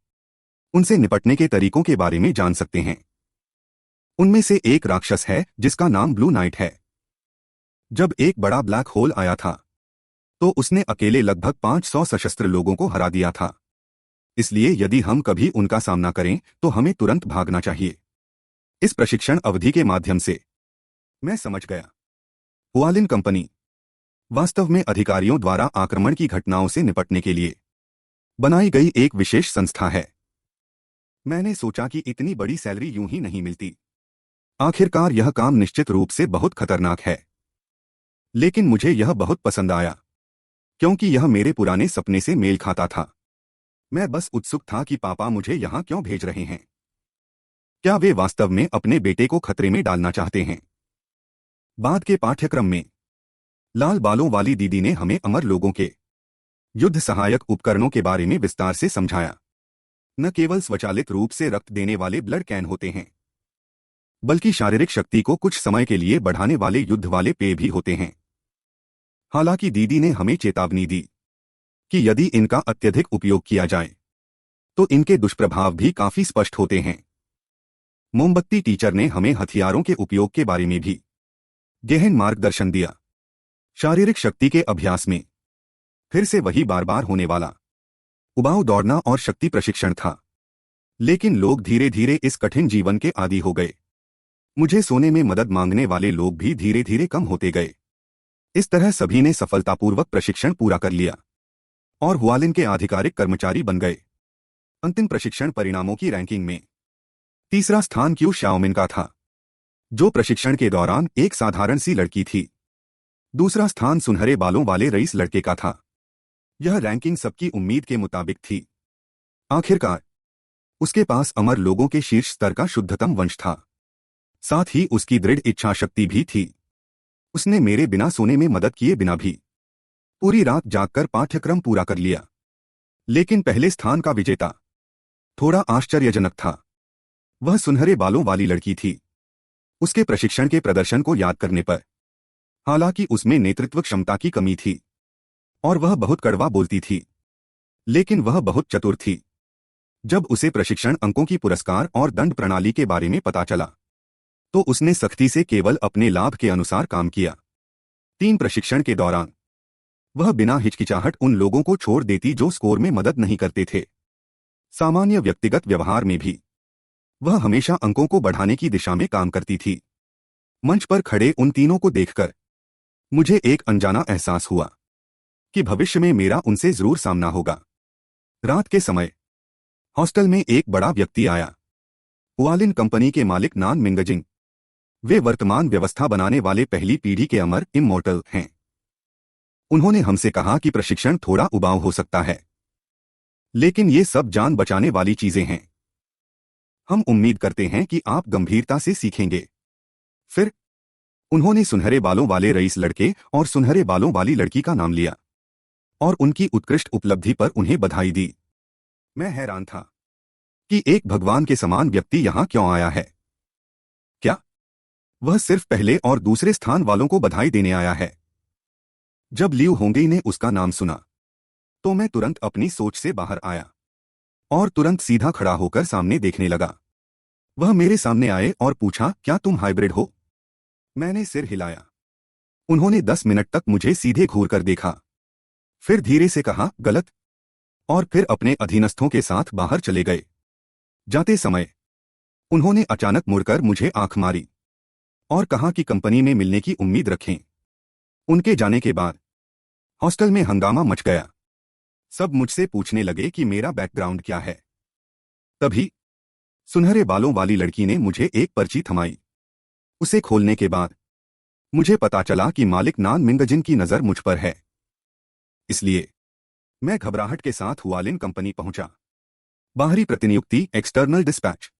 उनसे निपटने के तरीकों के बारे में जान सकते हैं। उनमें से एक राक्षस है जिसका नाम ब्लू नाइट है। जब एक बड़ा ब्लैक होल आया था तो उसने अकेले लगभग 500 सशस्त्र लोगों को हरा दिया था। इसलिए यदि हम कभी उनका सामना करें तो हमें तुरंत भागना चाहिए। इस प्रशिक्षण अवधि के माध्यम से मैं समझ गया, हुआलिन कंपनी वास्तव में अधिकारियों द्वारा आक्रमण की घटनाओं से निपटने के लिए बनाई गई एक विशेष संस्था है। मैंने सोचा कि इतनी बड़ी सैलरी यूं ही नहीं मिलती। आखिरकार यह काम निश्चित रूप से बहुत खतरनाक है, लेकिन मुझे यह बहुत पसंद आया क्योंकि यह मेरे पुराने सपने से मेल खाता था। मैं बस उत्सुक था कि पापा मुझे यहाँ क्यों भेज रहे हैं। क्या वे वास्तव में अपने बेटे को खतरे में डालना चाहते हैं? बाद के पाठ्यक्रम में लाल बालों वाली दीदी ने हमें अमर लोगों के युद्ध सहायक उपकरणों के बारे में विस्तार से समझाया। न केवल स्वचालित रूप से रक्त देने वाले ब्लड कैन होते हैं, बल्कि शारीरिक शक्ति को कुछ समय के लिए बढ़ाने वाले युद्ध वाले पेय भी होते हैं। हालांकि दीदी ने हमें चेतावनी दी कि यदि इनका अत्यधिक उपयोग किया जाए तो इनके दुष्प्रभाव भी काफी स्पष्ट होते हैं। मोमबत्ती टीचर ने हमें हथियारों के उपयोग के बारे में भी गहन मार्गदर्शन दिया। शारीरिक शक्ति के अभ्यास में फिर से वही बार बार होने वाला उबाऊ दौड़ना और शक्ति प्रशिक्षण था, लेकिन लोग धीरे धीरे इस कठिन जीवन के आदी हो गए। मुझे सोने में मदद मांगने वाले लोग भी धीरे धीरे कम होते गए। इस तरह सभी ने सफलतापूर्वक प्रशिक्षण पूरा कर लिया और हुआलिन के आधिकारिक कर्मचारी बन गए। अंतिम प्रशिक्षण परिणामों की रैंकिंग में तीसरा स्थान क्यू शाओमिन का था, जो प्रशिक्षण के दौरान एक साधारण सी लड़की थी। दूसरा स्थान सुनहरे बालों वाले रईस लड़के का था। यह रैंकिंग सबकी उम्मीद के मुताबिक थी। आखिरकार उसके पास अमर लोगों के शीर्ष स्तर का शुद्धतम वंश था, साथ ही उसकी दृढ़ इच्छा शक्ति भी थी। उसने मेरे बिना सोने में मदद किए बिना भी पूरी रात जागकर पाठ्यक्रम पूरा कर लिया। लेकिन पहले स्थान का विजेता थोड़ा आश्चर्यजनक था। वह सुनहरे बालों वाली लड़की थी। उसके प्रशिक्षण के प्रदर्शन को याद करने पर, हालांकि उसमें नेतृत्व क्षमता की कमी थी और वह बहुत कड़वा बोलती थी, लेकिन वह बहुत चतुर थी। जब उसे प्रशिक्षण अंकों की पुरस्कार और दंड प्रणाली के बारे में पता चला तो उसने सख्ती से केवल अपने लाभ के अनुसार काम किया। 3 प्रशिक्षण के दौरान वह बिना हिचकिचाहट उन लोगों को छोड़ देती जो स्कोर में मदद नहीं करते थे। सामान्य व्यक्तिगत व्यवहार में भी वह हमेशा अंकों को बढ़ाने की दिशा में काम करती थी। मंच पर खड़े उन तीनों को देखकर मुझे एक अनजाना एहसास हुआ कि भविष्य में मेरा उनसे जरूर सामना होगा। रात के समय हॉस्टल में एक बड़ा व्यक्ति आया। हुआलिन कंपनी के मालिक नान मिंगजिंग। वे वर्तमान व्यवस्था बनाने वाले पहली पीढ़ी के अमर इमॉर्टल हैं। उन्होंने हमसे कहा कि प्रशिक्षण थोड़ा उबाऊ हो सकता है, लेकिन ये सब जान बचाने वाली चीजें हैं। हम उम्मीद करते हैं कि आप गंभीरता से सीखेंगे। फिर उन्होंने सुनहरे बालों वाले रईस लड़के और सुनहरे बालों वाली लड़की का नाम लिया और उनकी उत्कृष्ट उपलब्धि पर उन्हें बधाई दी। मैं हैरान था कि एक भगवान के समान व्यक्ति यहां क्यों आया है। क्या वह सिर्फ पहले और दूसरे स्थान वालों को बधाई देने आया है? जब लियू होंगई ने उसका नाम सुना तो मैं तुरंत अपनी सोच से बाहर आया और तुरंत सीधा खड़ा होकर सामने देखने लगा। वह मेरे सामने आए और पूछा, क्या तुम हाइब्रिड हो? मैंने सिर हिलाया। उन्होंने 10 मिनट तक मुझे सीधे घूर कर देखा, फिर धीरे से कहा, गलत, और फिर अपने अधीनस्थों के साथ बाहर चले गए। जाते समय उन्होंने अचानक मुड़कर मुझे आंख मारी और कहा कि कंपनी में मिलने की उम्मीद रखें। उनके जाने के बाद हॉस्टल में हंगामा मच गया। सब मुझसे पूछने लगे कि मेरा बैकग्राउंड क्या है। तभी सुनहरे बालों वाली लड़की ने मुझे एक पर्ची थमाई। उसे खोलने के बाद मुझे पता चला कि मालिक नान मिंगजिन की नजर मुझ पर है। इसलिए मैं घबराहट के साथ हुआलिन कंपनी पहुंचा। बाहरी प्रतिनियुक्ति, एक्सटर्नल डिस्पैच।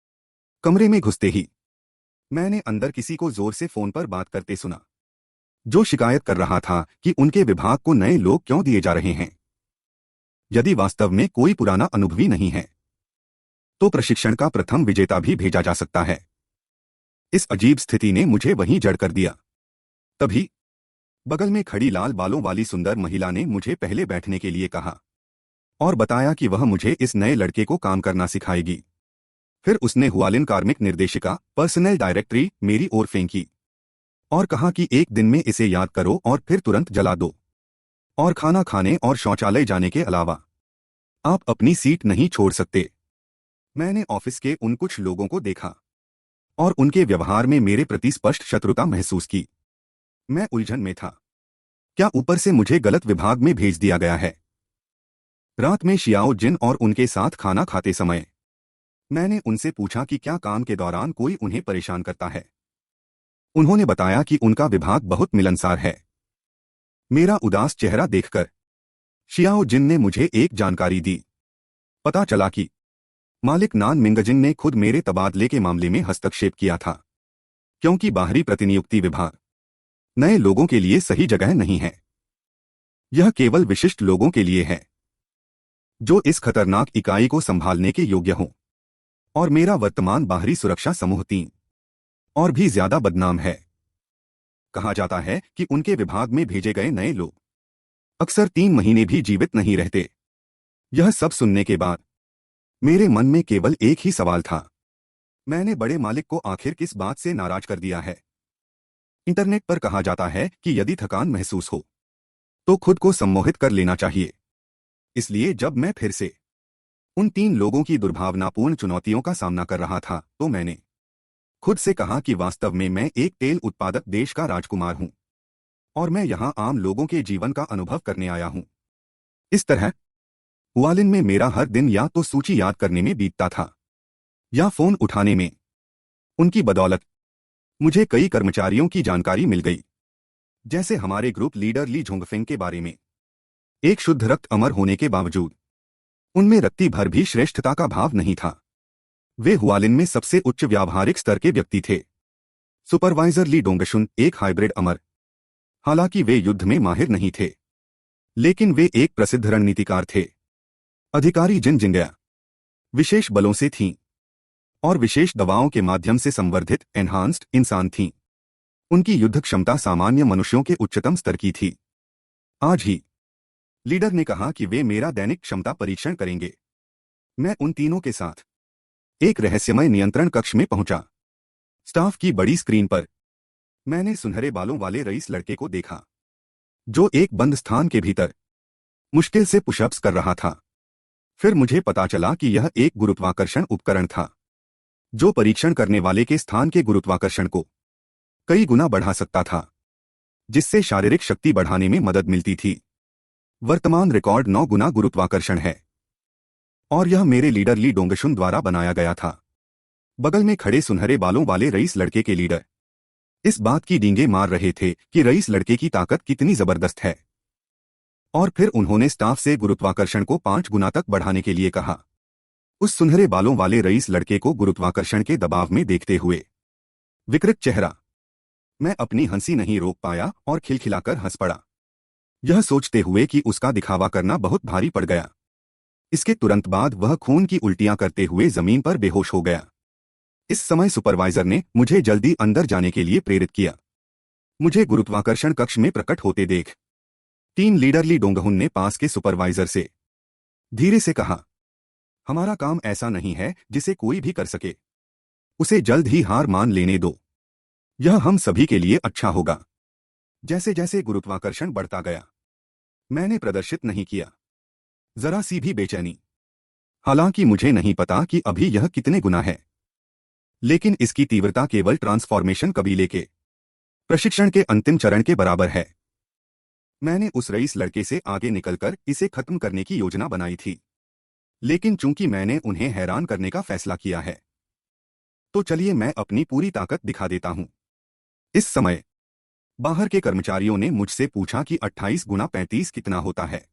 कमरे में घुसते ही मैंने अंदर किसी को जोर से फोन पर बात करते सुना, जो शिकायत कर रहा था कि उनके विभाग को नए लोग क्यों दिए जा रहे हैं। यदि वास्तव में कोई पुराना अनुभवी नहीं है तो प्रशिक्षण का प्रथम विजेता भी भेजा जा सकता है। इस अजीब स्थिति ने मुझे वहीं जड़ कर दिया। तभी बगल में खड़ी लाल बालों वाली सुंदर महिला ने मुझे पहले बैठने के लिए कहा और बताया कि वह मुझे इस नए लड़के को काम करना सिखाएगी। फिर उसने हुआलिन कार्मिक निर्देशिका, पर्सनल डायरेक्टरी, मेरी ओर फेंकी और कहा कि एक दिन में इसे याद करो और फिर तुरंत जला दो, और खाना खाने और शौचालय जाने के अलावा आप अपनी सीट नहीं छोड़ सकते। मैंने ऑफिस के उन कुछ लोगों को देखा और उनके व्यवहार में मेरे प्रति स्पष्ट शत्रुता महसूस की। मैं उलझन में था। क्या ऊपर से मुझे गलत विभाग में भेज दिया गया है? रात में शियाओ जिन और उनके साथ खाना खाते समय मैंने उनसे पूछा कि क्या काम के दौरान कोई उन्हें परेशान करता है। उन्होंने बताया कि उनका विभाग बहुत मिलनसार है। मेरा उदास चेहरा देखकर शियाओ जिन ने मुझे एक जानकारी दी। पता चला कि मालिक नान मिंगजिन ने खुद मेरे तबादले के मामले में हस्तक्षेप किया था, क्योंकि बाहरी प्रतिनियुक्ति विभाग नए लोगों के लिए सही जगह नहीं है। यह केवल विशिष्ट लोगों के लिए है जो इस खतरनाक इकाई को संभालने के योग्य हों। और मेरा वर्तमान बाहरी सुरक्षा समूह 3 और भी ज्यादा बदनाम है। कहा जाता है कि उनके विभाग में भेजे गए नए लोग अक्सर 3 महीने भी जीवित नहीं रहते। यह सब सुनने के बाद मेरे मन में केवल एक ही सवाल था, मैंने बड़े मालिक को आखिर किस बात से नाराज कर दिया है। इंटरनेट पर कहा जाता है कि यदि थकान महसूस हो तो खुद को सम्मोहित कर लेना चाहिए। इसलिए जब मैं फिर से उन 3 लोगों की दुर्भावनापूर्ण चुनौतियों का सामना कर रहा था तो मैंने खुद से कहा कि वास्तव में मैं एक तेल उत्पादक देश का राजकुमार हूं और मैं यहां आम लोगों के जीवन का अनुभव करने आया हूं। इस तरह हुआलिन में मेरा हर दिन या तो सूची याद करने में बीतता था या फोन उठाने में। उनकी बदौलत मुझे कई कर्मचारियों की जानकारी मिल गई, जैसे हमारे ग्रुप लीडर ली झोंगफेंग के बारे में। एक शुद्ध रक्त अमर होने के बावजूद उनमें रत्ती भर भी श्रेष्ठता का भाव नहीं था। वे हुआलिन में सबसे उच्च व्यावहारिक स्तर के व्यक्ति थे। सुपरवाइजर ली डोंगशुन एक हाइब्रिड अमर। हालांकि वे युद्ध में माहिर नहीं थे, लेकिन वे एक प्रसिद्ध रणनीतिकार थे। अधिकारी जिन जिंगया विशेष बलों से थीं और विशेष दवाओं के माध्यम से संवर्धित एनहांस्ड इंसान थीं। उनकी युद्ध क्षमता सामान्य मनुष्यों के उच्चतम स्तर की थी। आज ही लीडर ने कहा कि वे मेरा दैनिक क्षमता परीक्षण करेंगे। मैं उन तीनों के साथ एक रहस्यमय नियंत्रण कक्ष में पहुंचा। स्टाफ की बड़ी स्क्रीन पर मैंने सुनहरे बालों वाले रईस लड़के को देखा, जो एक बंद स्थान के भीतर मुश्किल से पुशअप्स कर रहा था। फिर मुझे पता चला कि यह एक गुरुत्वाकर्षण उपकरण था, जो परीक्षण करने वाले के स्थान के गुरुत्वाकर्षण को कई गुना बढ़ा सकता था, जिससे शारीरिक शक्ति बढ़ाने में मदद मिलती थी। वर्तमान रिकॉर्ड 9 गुना गुरुत्वाकर्षण है और यह मेरे लीडर ली डोंगशुन द्वारा बनाया गया था। बगल में खड़े सुनहरे बालों वाले रईस लड़के के लीडर इस बात की डींगे मार रहे थे कि रईस लड़के की ताकत कितनी जबरदस्त है। और फिर उन्होंने स्टाफ से गुरुत्वाकर्षण को 5 गुना तक बढ़ाने के लिए कहा। उस सुनहरे बालों वाले रईस लड़के को गुरुत्वाकर्षण के दबाव में देखते हुए विकृत चेहरा, मैं अपनी हंसी नहीं रोक पाया और खिलखिलाकर हंस पड़ा, यह सोचते हुए कि उसका दिखावा करना बहुत भारी पड़ गया। इसके तुरंत बाद वह खून की उल्टियां करते हुए जमीन पर बेहोश हो गया। इस समय सुपरवाइजर ने मुझे जल्दी अंदर जाने के लिए प्रेरित किया। मुझे गुरुत्वाकर्षण कक्ष में प्रकट होते देख टीम लीडर ली डोंगहुन ने पास के सुपरवाइजर से धीरे से कहा, हमारा काम ऐसा नहीं है जिसे कोई भी कर सके। उसे जल्द ही हार मान लेने दो, यह हम सभी के लिए अच्छा होगा। जैसे जैसे गुरुत्वाकर्षण बढ़ता गया, मैंने प्रदर्शित नहीं किया जरा सी भी बेचैनी। हालांकि मुझे नहीं पता कि अभी यह कितने गुना है, लेकिन इसकी तीव्रता केवल ट्रांसफॉर्मेशन कबीले के प्रशिक्षण के अंतिम चरण के बराबर है। मैंने उस रईस लड़के से आगे निकलकर इसे खत्म करने की योजना बनाई थी, लेकिन चूंकि मैंने उन्हें हैरान करने का फैसला किया है, तो चलिए मैं अपनी पूरी ताकत दिखा देता हूं। इस समय बाहर के कर्मचारियों ने मुझसे पूछा कि 28 गुना 35 कितना होता है।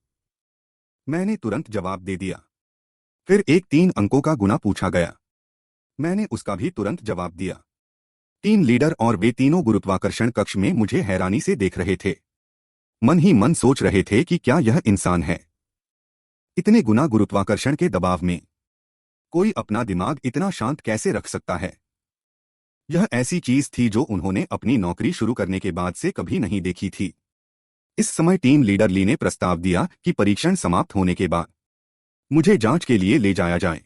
मैंने तुरंत जवाब दे दिया। फिर एक 3 अंकों का गुना पूछा गया, मैंने उसका भी तुरंत जवाब दिया। टीम लीडर और वे तीनों गुरुत्वाकर्षण कक्ष में मुझे हैरानी से देख रहे थे, मन ही मन सोच रहे थे कि क्या यह इंसान है। इतने गुना गुरुत्वाकर्षण के दबाव में कोई अपना दिमाग इतना शांत कैसे रख सकता है। यह ऐसी चीज थी जो उन्होंने अपनी नौकरी शुरू करने के बाद से कभी नहीं देखी थी। इस समय टीम लीडर ली ने प्रस्ताव दिया कि परीक्षण समाप्त होने के बाद मुझे जांच के लिए ले जाया जाए,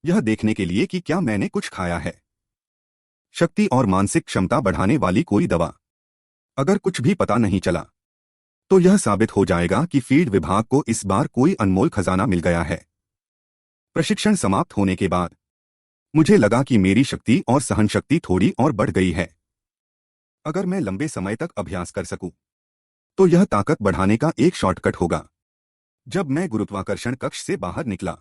यह देखने के लिए कि क्या मैंने कुछ खाया है। शक्ति और मानसिक क्षमता बढ़ाने वाली कोई दवा। अगर कुछ भी पता नहीं चला तो यह साबित हो जाएगा कि फील्ड विभाग को इस बार कोई अनमोल खजाना मिल गया है। प्रशिक्षण समाप्त होने के बाद मुझे लगा कि मेरी शक्ति और सहनशक्ति थोड़ी और बढ़ गई है। अगर मैं लंबे समय तक अभ्यास कर सकूं, तो यह ताकत बढ़ाने का एक शॉर्टकट होगा। जब मैं गुरुत्वाकर्षण कक्ष से बाहर निकला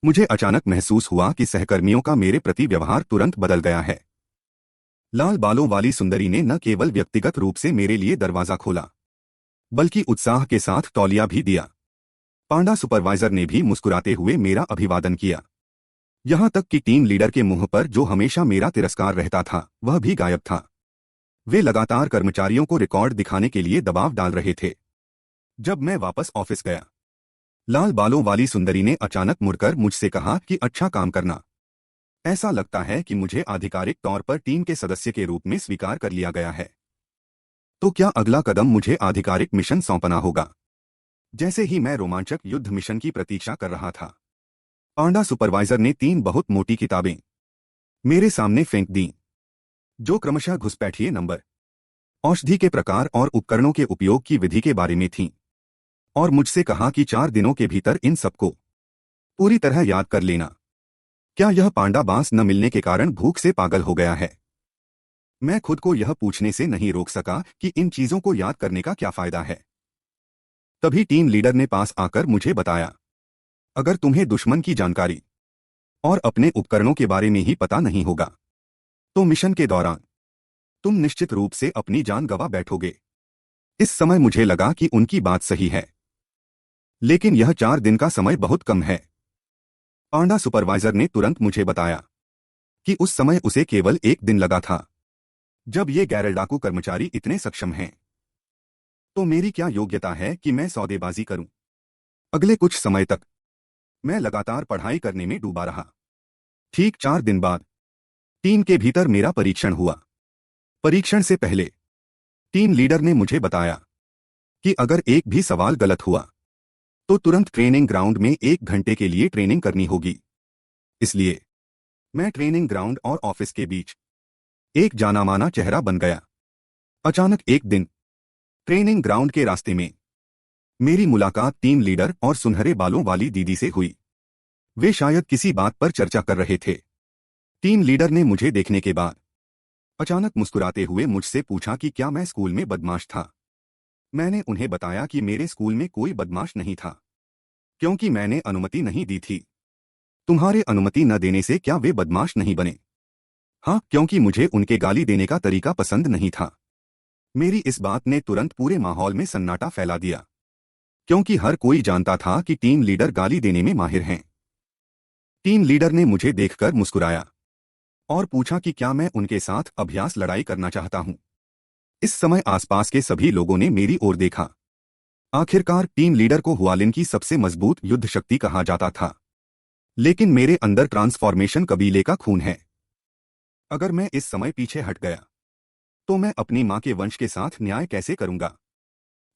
मुझे अचानक महसूस हुआ कि सहकर्मियों का मेरे प्रति व्यवहार तुरंत बदल गया है। लाल बालों वाली सुंदरी ने न केवल व्यक्तिगत रूप से मेरे लिए दरवाजा खोला, बल्कि उत्साह के साथ तौलिया भी दिया। पांडा सुपरवाइजर ने भी मुस्कुराते हुए मेरा अभिवादन किया। यहां तक कि टीम लीडर के मुंह पर जो हमेशा मेरा तिरस्कार रहता था, वह भी गायब था। वे लगातार कर्मचारियों को रिकॉर्ड दिखाने के लिए दबाव डाल रहे थे। जब मैं वापस ऑफिस गया, लाल बालों वाली सुंदरी ने अचानक मुड़कर मुझसे कहा कि अच्छा काम करना। ऐसा लगता है कि मुझे आधिकारिक तौर पर टीम के सदस्य के रूप में स्वीकार कर लिया गया है। तो क्या अगला कदम मुझे आधिकारिक मिशन सौंपना होगा? जैसे ही मैं रोमांचक युद्ध मिशन की प्रतीक्षा कर रहा था, पांडा सुपरवाइजर ने 3 बहुत मोटी किताबें मेरे सामने फेंक दी, जो क्रमशः घुसपैठिए नंबर, औषधि के प्रकार और उपकरणों के उपयोग की विधि के बारे में थीं, और मुझसे कहा कि 4 दिनों के भीतर इन सबको पूरी तरह याद कर लेना। क्या यह पांडा बांस न मिलने के कारण भूख से पागल हो गया है? मैं खुद को यह पूछने से नहीं रोक सका कि इन चीजों को याद करने का क्या फायदा है। तभी टीम लीडर ने पास आकर मुझे बताया, अगर तुम्हें दुश्मन की जानकारी और अपने उपकरणों के बारे में ही पता नहीं होगा, तो मिशन के दौरान तुम निश्चित रूप से अपनी जान गंवा बैठोगे। इस समय मुझे लगा कि उनकी बात सही है, लेकिन यह 4 दिन का समय बहुत कम है। पांडा सुपरवाइजर ने तुरंत मुझे बताया कि उस समय उसे केवल 1 दिन लगा था। जब ये गैर डाकू कर्मचारी इतने सक्षम हैं, तो मेरी क्या योग्यता है कि मैं सौदेबाजी करूं? अगले कुछ समय तक मैं लगातार पढ़ाई करने में डूबा रहा। ठीक 4 दिन बाद टीम के भीतर मेरा परीक्षण हुआ। परीक्षण से पहले टीम लीडर ने मुझे बताया कि अगर एक भी सवाल गलत हुआ, तो तुरंत ट्रेनिंग ग्राउंड में 1 घंटे के लिए ट्रेनिंग करनी होगी। इसलिए मैं ट्रेनिंग ग्राउंड और ऑफिस के बीच एक जाना-माना चेहरा बन गया। अचानक एक दिन ट्रेनिंग ग्राउंड के रास्ते में मेरी मुलाकात टीम लीडर और सुनहरे बालों वाली दीदी से हुई। वे शायद किसी बात पर चर्चा कर रहे थे। टीम लीडर ने मुझे देखने के बाद अचानक मुस्कुराते हुए मुझसे पूछा कि क्या मैं स्कूल में बदमाश था। मैंने उन्हें बताया कि मेरे स्कूल में कोई बदमाश नहीं था, क्योंकि मैंने अनुमति नहीं दी थी। तुम्हारे अनुमति न देने से क्या वे बदमाश नहीं बने? हाँ, क्योंकि मुझे उनके गाली देने का तरीका पसंद नहीं था। मेरी इस बात ने तुरंत पूरे माहौल में सन्नाटा फैला दिया, क्योंकि हर कोई जानता था कि टीम लीडर गाली देने में माहिर हैं। टीम लीडर ने मुझे देखकर मुस्कुराया और पूछा कि क्या मैं उनके साथ अभ्यास लड़ाई करना चाहता हूं। इस समय आसपास के सभी लोगों ने मेरी ओर देखा। आखिरकार टीम लीडर को हुआलिन की सबसे मजबूत युद्ध शक्ति कहा जाता था, लेकिन मेरे अंदर ट्रांसफॉर्मेशन कबीले का खून है। अगर मैं इस समय पीछे हट गया, तो मैं अपनी मां के वंश के साथ न्याय कैसे करूंगा?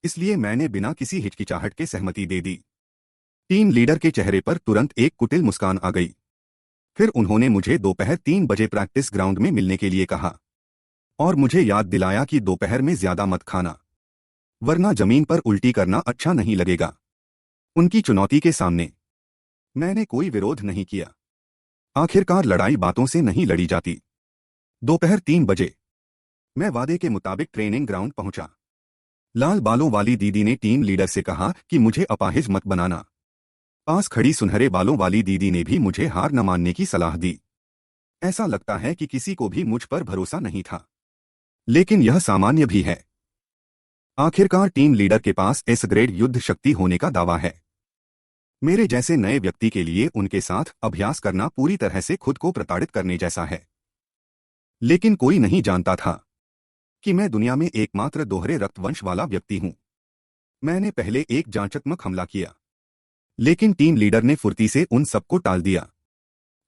इसलिए मैंने बिना किसी हिचकिचाहट के सहमति दे दी। टीम लीडर के चेहरे पर तुरंत एक कुटिल मुस्कान आ गई। फिर उन्होंने मुझे दोपहर 3 बजे प्रैक्टिस ग्राउंड में मिलने के लिए कहा और मुझे याद दिलाया कि दोपहर में ज्यादा मत खाना, वरना जमीन पर उल्टी करना अच्छा नहीं लगेगा। उनकी चुनौती के सामने मैंने कोई विरोध नहीं किया। आखिरकार लड़ाई बातों से नहीं लड़ी जाती। दोपहर 3 बजे मैं वादे के मुताबिक ट्रेनिंग ग्राउंड पहुंचा। लाल बालों वाली दीदी ने टीम लीडर से कहा कि मुझे अपाहिज मत बनाना। पास खड़ी सुनहरे बालों वाली दीदी ने भी मुझे हार न मानने की सलाह दी। ऐसा लगता है कि किसी को भी मुझ पर भरोसा नहीं था, लेकिन यह सामान्य भी है। आखिरकार टीम लीडर के पास एस ग्रेड युद्ध शक्ति होने का दावा है। मेरे जैसे नए व्यक्ति के लिए उनके साथ अभ्यास करना पूरी तरह से खुद को प्रताड़ित करने जैसा है। लेकिन कोई नहीं जानता था कि मैं दुनिया में एकमात्र दोहरे रक्तवंश वाला व्यक्ति हूं। मैंने पहले एक जांचात्मक हमला किया, लेकिन टीम लीडर ने फुर्ती से उन सबको टाल दिया।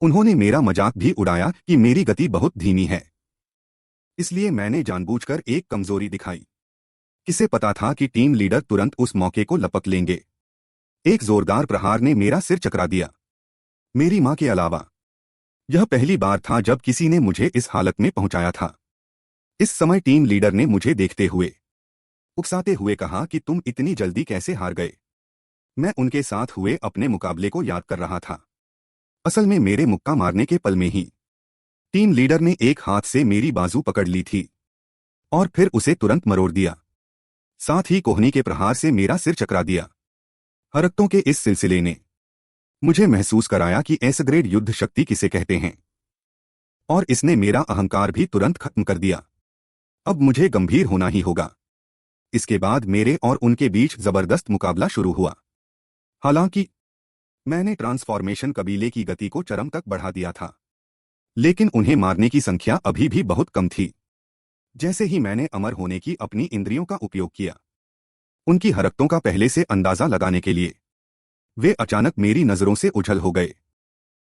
उन्होंने मेरा मजाक भी उड़ाया कि मेरी गति बहुत धीमी है, इसलिए मैंने जानबूझकर एक कमजोरी दिखाई। किसे पता था कि टीम लीडर तुरंत उस मौके को लपक लेंगे। एक जोरदार प्रहार ने मेरा सिर चकरा दिया। मेरी मां के अलावा यह पहली बार था जब किसी ने मुझे इस हालत में पहुंचाया था। इस समय टीम लीडर ने मुझे देखते हुए उकसाते हुए कहा कि तुम इतनी जल्दी कैसे हार गए। मैं उनके साथ हुए अपने मुकाबले को याद कर रहा था। असल में मेरे मुक्का मारने के पल में ही टीम लीडर ने एक हाथ से मेरी बाजू पकड़ ली थी और फिर उसे तुरंत मरोड़ दिया। साथ ही कोहनी के प्रहार से मेरा सिर चकरा दिया। हरकतों के इस सिलसिले ने मुझे महसूस कराया कि एस ग्रेड युद्ध शक्ति किसे कहते हैं, और इसने मेरा अहंकार भी तुरंत खत्म कर दिया। अब मुझे गंभीर होना ही होगा। इसके बाद मेरे और उनके बीच जबरदस्त मुकाबला शुरू हुआ। हालांकि मैंने ट्रांसफॉर्मेशन कबीले की गति को चरम तक बढ़ा दिया था, लेकिन उन्हें मारने की संख्या अभी भी बहुत कम थी। जैसे ही मैंने अमर होने की अपनी इंद्रियों का उपयोग किया, उनकी हरकतों का पहले से अंदाजा लगाने के लिए, वे अचानक मेरी नजरों से उछल हो गए।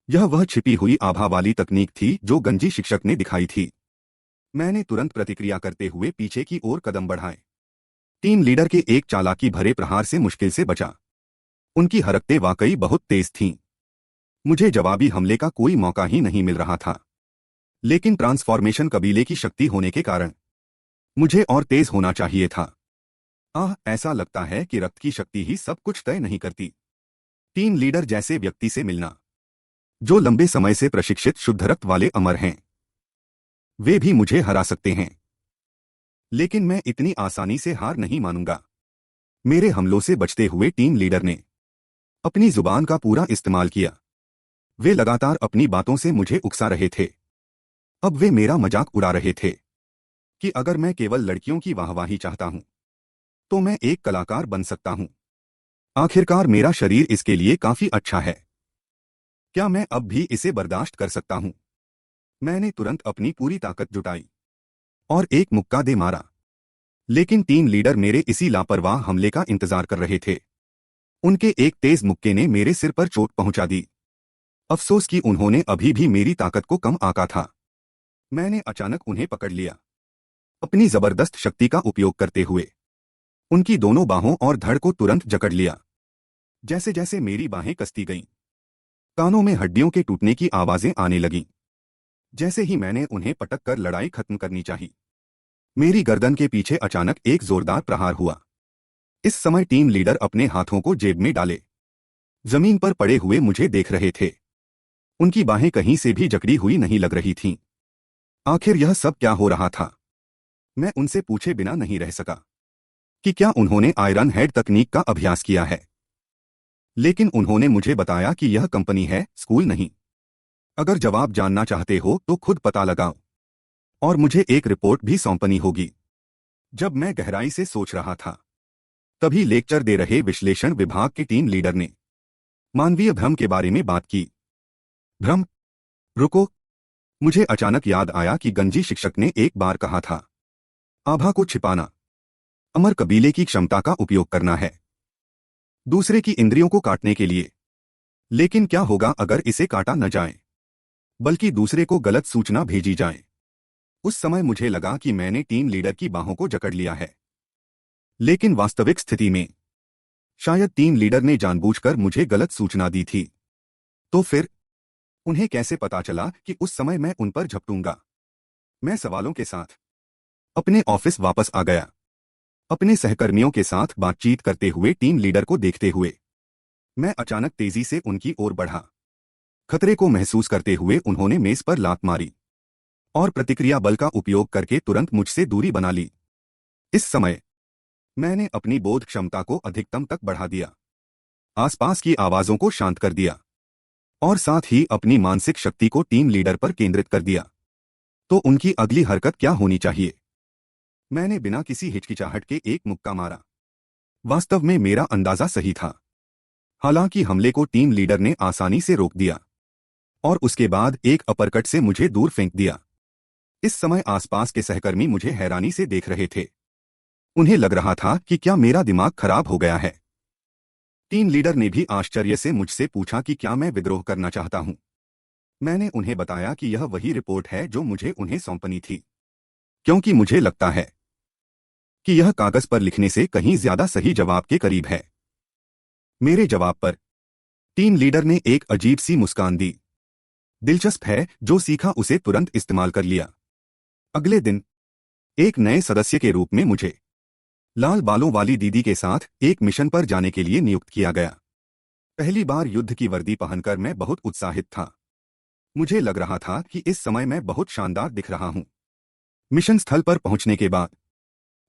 यह वह छिपी हुई आभा वाली तकनीक थी जो गंजी शिक्षक ने दिखाई थी। मैंने तुरंत प्रतिक्रिया करते हुए पीछे की ओर कदम बढ़ाए। टीम लीडर के एक चालाकी भरे प्रहार से मुश्किल से बचा। उनकी हरकतें वाकई बहुत तेज थीं। मुझे जवाबी हमले का कोई मौका ही नहीं मिल रहा था, लेकिन ट्रांसफॉर्मेशन कबीले की शक्ति होने के कारण मुझे और तेज होना चाहिए था। ऐसा लगता है कि रक्त की शक्ति ही सब कुछ तय नहीं करती। टीम लीडर जैसे व्यक्ति से मिलना, जो लंबे समय से प्रशिक्षित शुद्ध रक्त वाले अमर हैं, वे भी मुझे हरा सकते हैं, लेकिन मैं इतनी आसानी से हार नहीं मानूंगा। मेरे हमलों से बचते हुए टीम लीडर ने अपनी जुबान का पूरा इस्तेमाल किया। वे लगातार अपनी बातों से मुझे उकसा रहे थे। अब वे मेरा मजाक उड़ा रहे थे कि अगर मैं केवल लड़कियों की वाहवाही चाहता हूं, तो मैं एक कलाकार बन सकता हूं। आखिरकार मेरा शरीर इसके लिए काफी अच्छा है। क्या मैं अब भी इसे बर्दाश्त कर सकता हूं? मैंने तुरंत अपनी पूरी ताकत जुटाई और एक मुक्का दे मारा, लेकिन टीम लीडर मेरे इसी लापरवाह हमले का इंतजार कर रहे थे। उनके एक तेज मुक्के ने मेरे सिर पर चोट पहुंचा दी। अफसोस कि उन्होंने अभी भी मेरी ताकत को कम आंका था। मैंने अचानक उन्हें पकड़ लिया। अपनी जबरदस्त शक्ति का उपयोग करते हुए उनकी दोनों बाहों और धड़ को तुरंत जकड़ लिया। जैसे जैसे मेरी बाहें कसती गईं, कानों में हड्डियों के टूटने की आवाजें आने लगीं। जैसे ही मैंने उन्हें पटक कर लड़ाई खत्म करनी चाहिए, मेरी गर्दन के पीछे अचानक एक जोरदार प्रहार हुआ। इस समय टीम लीडर अपने हाथों को जेब में डाले जमीन पर पड़े हुए मुझे देख रहे थे। उनकी बाहें कहीं से भी जकड़ी हुई नहीं लग रही थीं। आखिर यह सब क्या हो रहा था? मैं उनसे पूछे बिना नहीं रह सका कि क्या उन्होंने आयरन हेड तकनीक का अभ्यास किया है, लेकिन उन्होंने मुझे बताया कि यह कंपनी है, स्कूल नहीं। अगर जवाब जानना चाहते हो तो खुद पता लगाओ, और मुझे एक रिपोर्ट भी सौंपनी होगी। जब मैं गहराई से सोच रहा था, तभी लेक्चर दे रहे विश्लेषण विभाग के टीम लीडर ने मानवीय भ्रम के बारे में बात की। भ्रम? रुको, मुझे अचानक याद आया कि गंजी शिक्षक ने एक बार कहा था, आभा को छिपाना अमर कबीले की क्षमता का उपयोग करना है, दूसरे की इंद्रियों को काटने के लिए। लेकिन क्या होगा अगर इसे काटा न जाए, बल्कि दूसरे को गलत सूचना भेजी जाए? उस समय मुझे लगा कि मैंने टीम लीडर की बाहों को जकड़ लिया है, लेकिन वास्तविक स्थिति में शायद टीम लीडर ने जानबूझकर मुझे गलत सूचना दी थी। तो फिर उन्हें कैसे पता चला कि उस समय मैं उन पर झपटूंगा? मैं सवालों के साथ अपने ऑफिस वापस आ गया। अपने सहकर्मियों के साथ बातचीत करते हुए टीम लीडर को देखते हुए मैं अचानक तेजी से उनकी ओर बढ़ा। खतरे को महसूस करते हुए उन्होंने मेज पर लात मारी और प्रतिक्रिया बल का उपयोग करके तुरंत मुझसे दूरी बना ली। इस समय मैंने अपनी बोध क्षमता को अधिकतम तक बढ़ा दिया, आसपास की आवाजों को शांत कर दिया और साथ ही अपनी मानसिक शक्ति को टीम लीडर पर केंद्रित कर दिया। तो उनकी अगली हरकत क्या होनी चाहिए? मैंने बिना किसी हिचकिचाहट के एक मुक्का मारा। वास्तव में मेरा अंदाजा सही था। हालांकि हमले को टीम लीडर ने आसानी से रोक दिया और उसके बाद एक अपरकट से मुझे दूर फेंक दिया। इस समय आसपास के सहकर्मी मुझे हैरानी से देख रहे थे। उन्हें लग रहा था कि क्या मेरा दिमाग खराब हो गया है। टीम लीडर ने भी आश्चर्य से मुझसे पूछा कि क्या मैं विद्रोह करना चाहता हूं। मैंने उन्हें बताया कि यह वही रिपोर्ट है जो मुझे उन्हें सौंपनी थी, क्योंकि मुझे लगता है कि यह कागज पर लिखने से कहीं ज्यादा सही जवाब के करीब है। मेरे जवाब पर टीम लीडर ने एक अजीब सी मुस्कान दी। दिलचस्प है, जो सीखा उसे तुरंत इस्तेमाल कर लिया। अगले दिन एक नए सदस्य के रूप में मुझे लाल बालों वाली दीदी के साथ एक मिशन पर जाने के लिए नियुक्त किया गया। पहली बार युद्ध की वर्दी पहनकर मैं बहुत उत्साहित था। मुझे लग रहा था कि इस समय मैं बहुत शानदार दिख रहा हूं। मिशन स्थल पर पहुंचने के बाद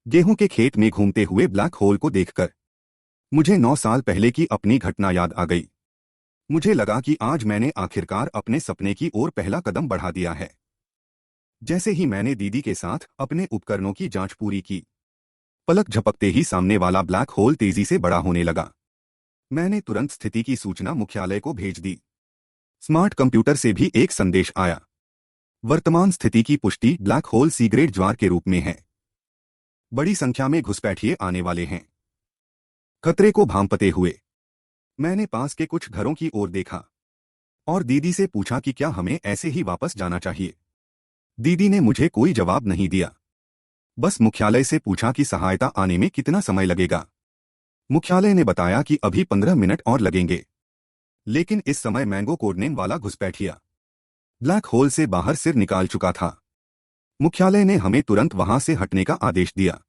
गेहूं के खेत में घूमते हुए ब्लैक होल को देखकर मुझे 9 साल पहले की अपनी घटना याद आ गई। मुझे लगा कि आज मैंने आखिरकार अपने सपने की ओर पहला कदम बढ़ा दिया है। जैसे ही मैंने दीदी के साथ अपने उपकरणों की जांच पूरी की, पलक झपकते ही सामने वाला ब्लैक होल तेजी से बड़ा होने लगा। मैंने तुरंत स्थिति की सूचना मुख्यालय को भेज दी। स्मार्ट कंप्यूटर से भी एक संदेश आया। वर्तमान स्थिति की पुष्टि ब्लैक होल सी ग्रेड ज्वार के रूप में है। बड़ी संख्या में घुसपैठिए आने वाले हैं। खतरे को भांपते हुए मैंने पास के कुछ घरों की ओर देखा और दीदी से पूछा कि क्या हमें ऐसे ही वापस जाना चाहिए। दीदी ने मुझे कोई जवाब नहीं दिया, बस मुख्यालय से पूछा कि सहायता आने में कितना समय लगेगा। मुख्यालय ने बताया कि अभी 15 मिनट और लगेंगे। लेकिन इस समय मैंगो कोडनेम वाला घुसपैठिया ब्लैक होल से बाहर सिर निकाल चुका था। मुख्यालय ने हमें तुरंत वहां से हटने का आदेश दिया।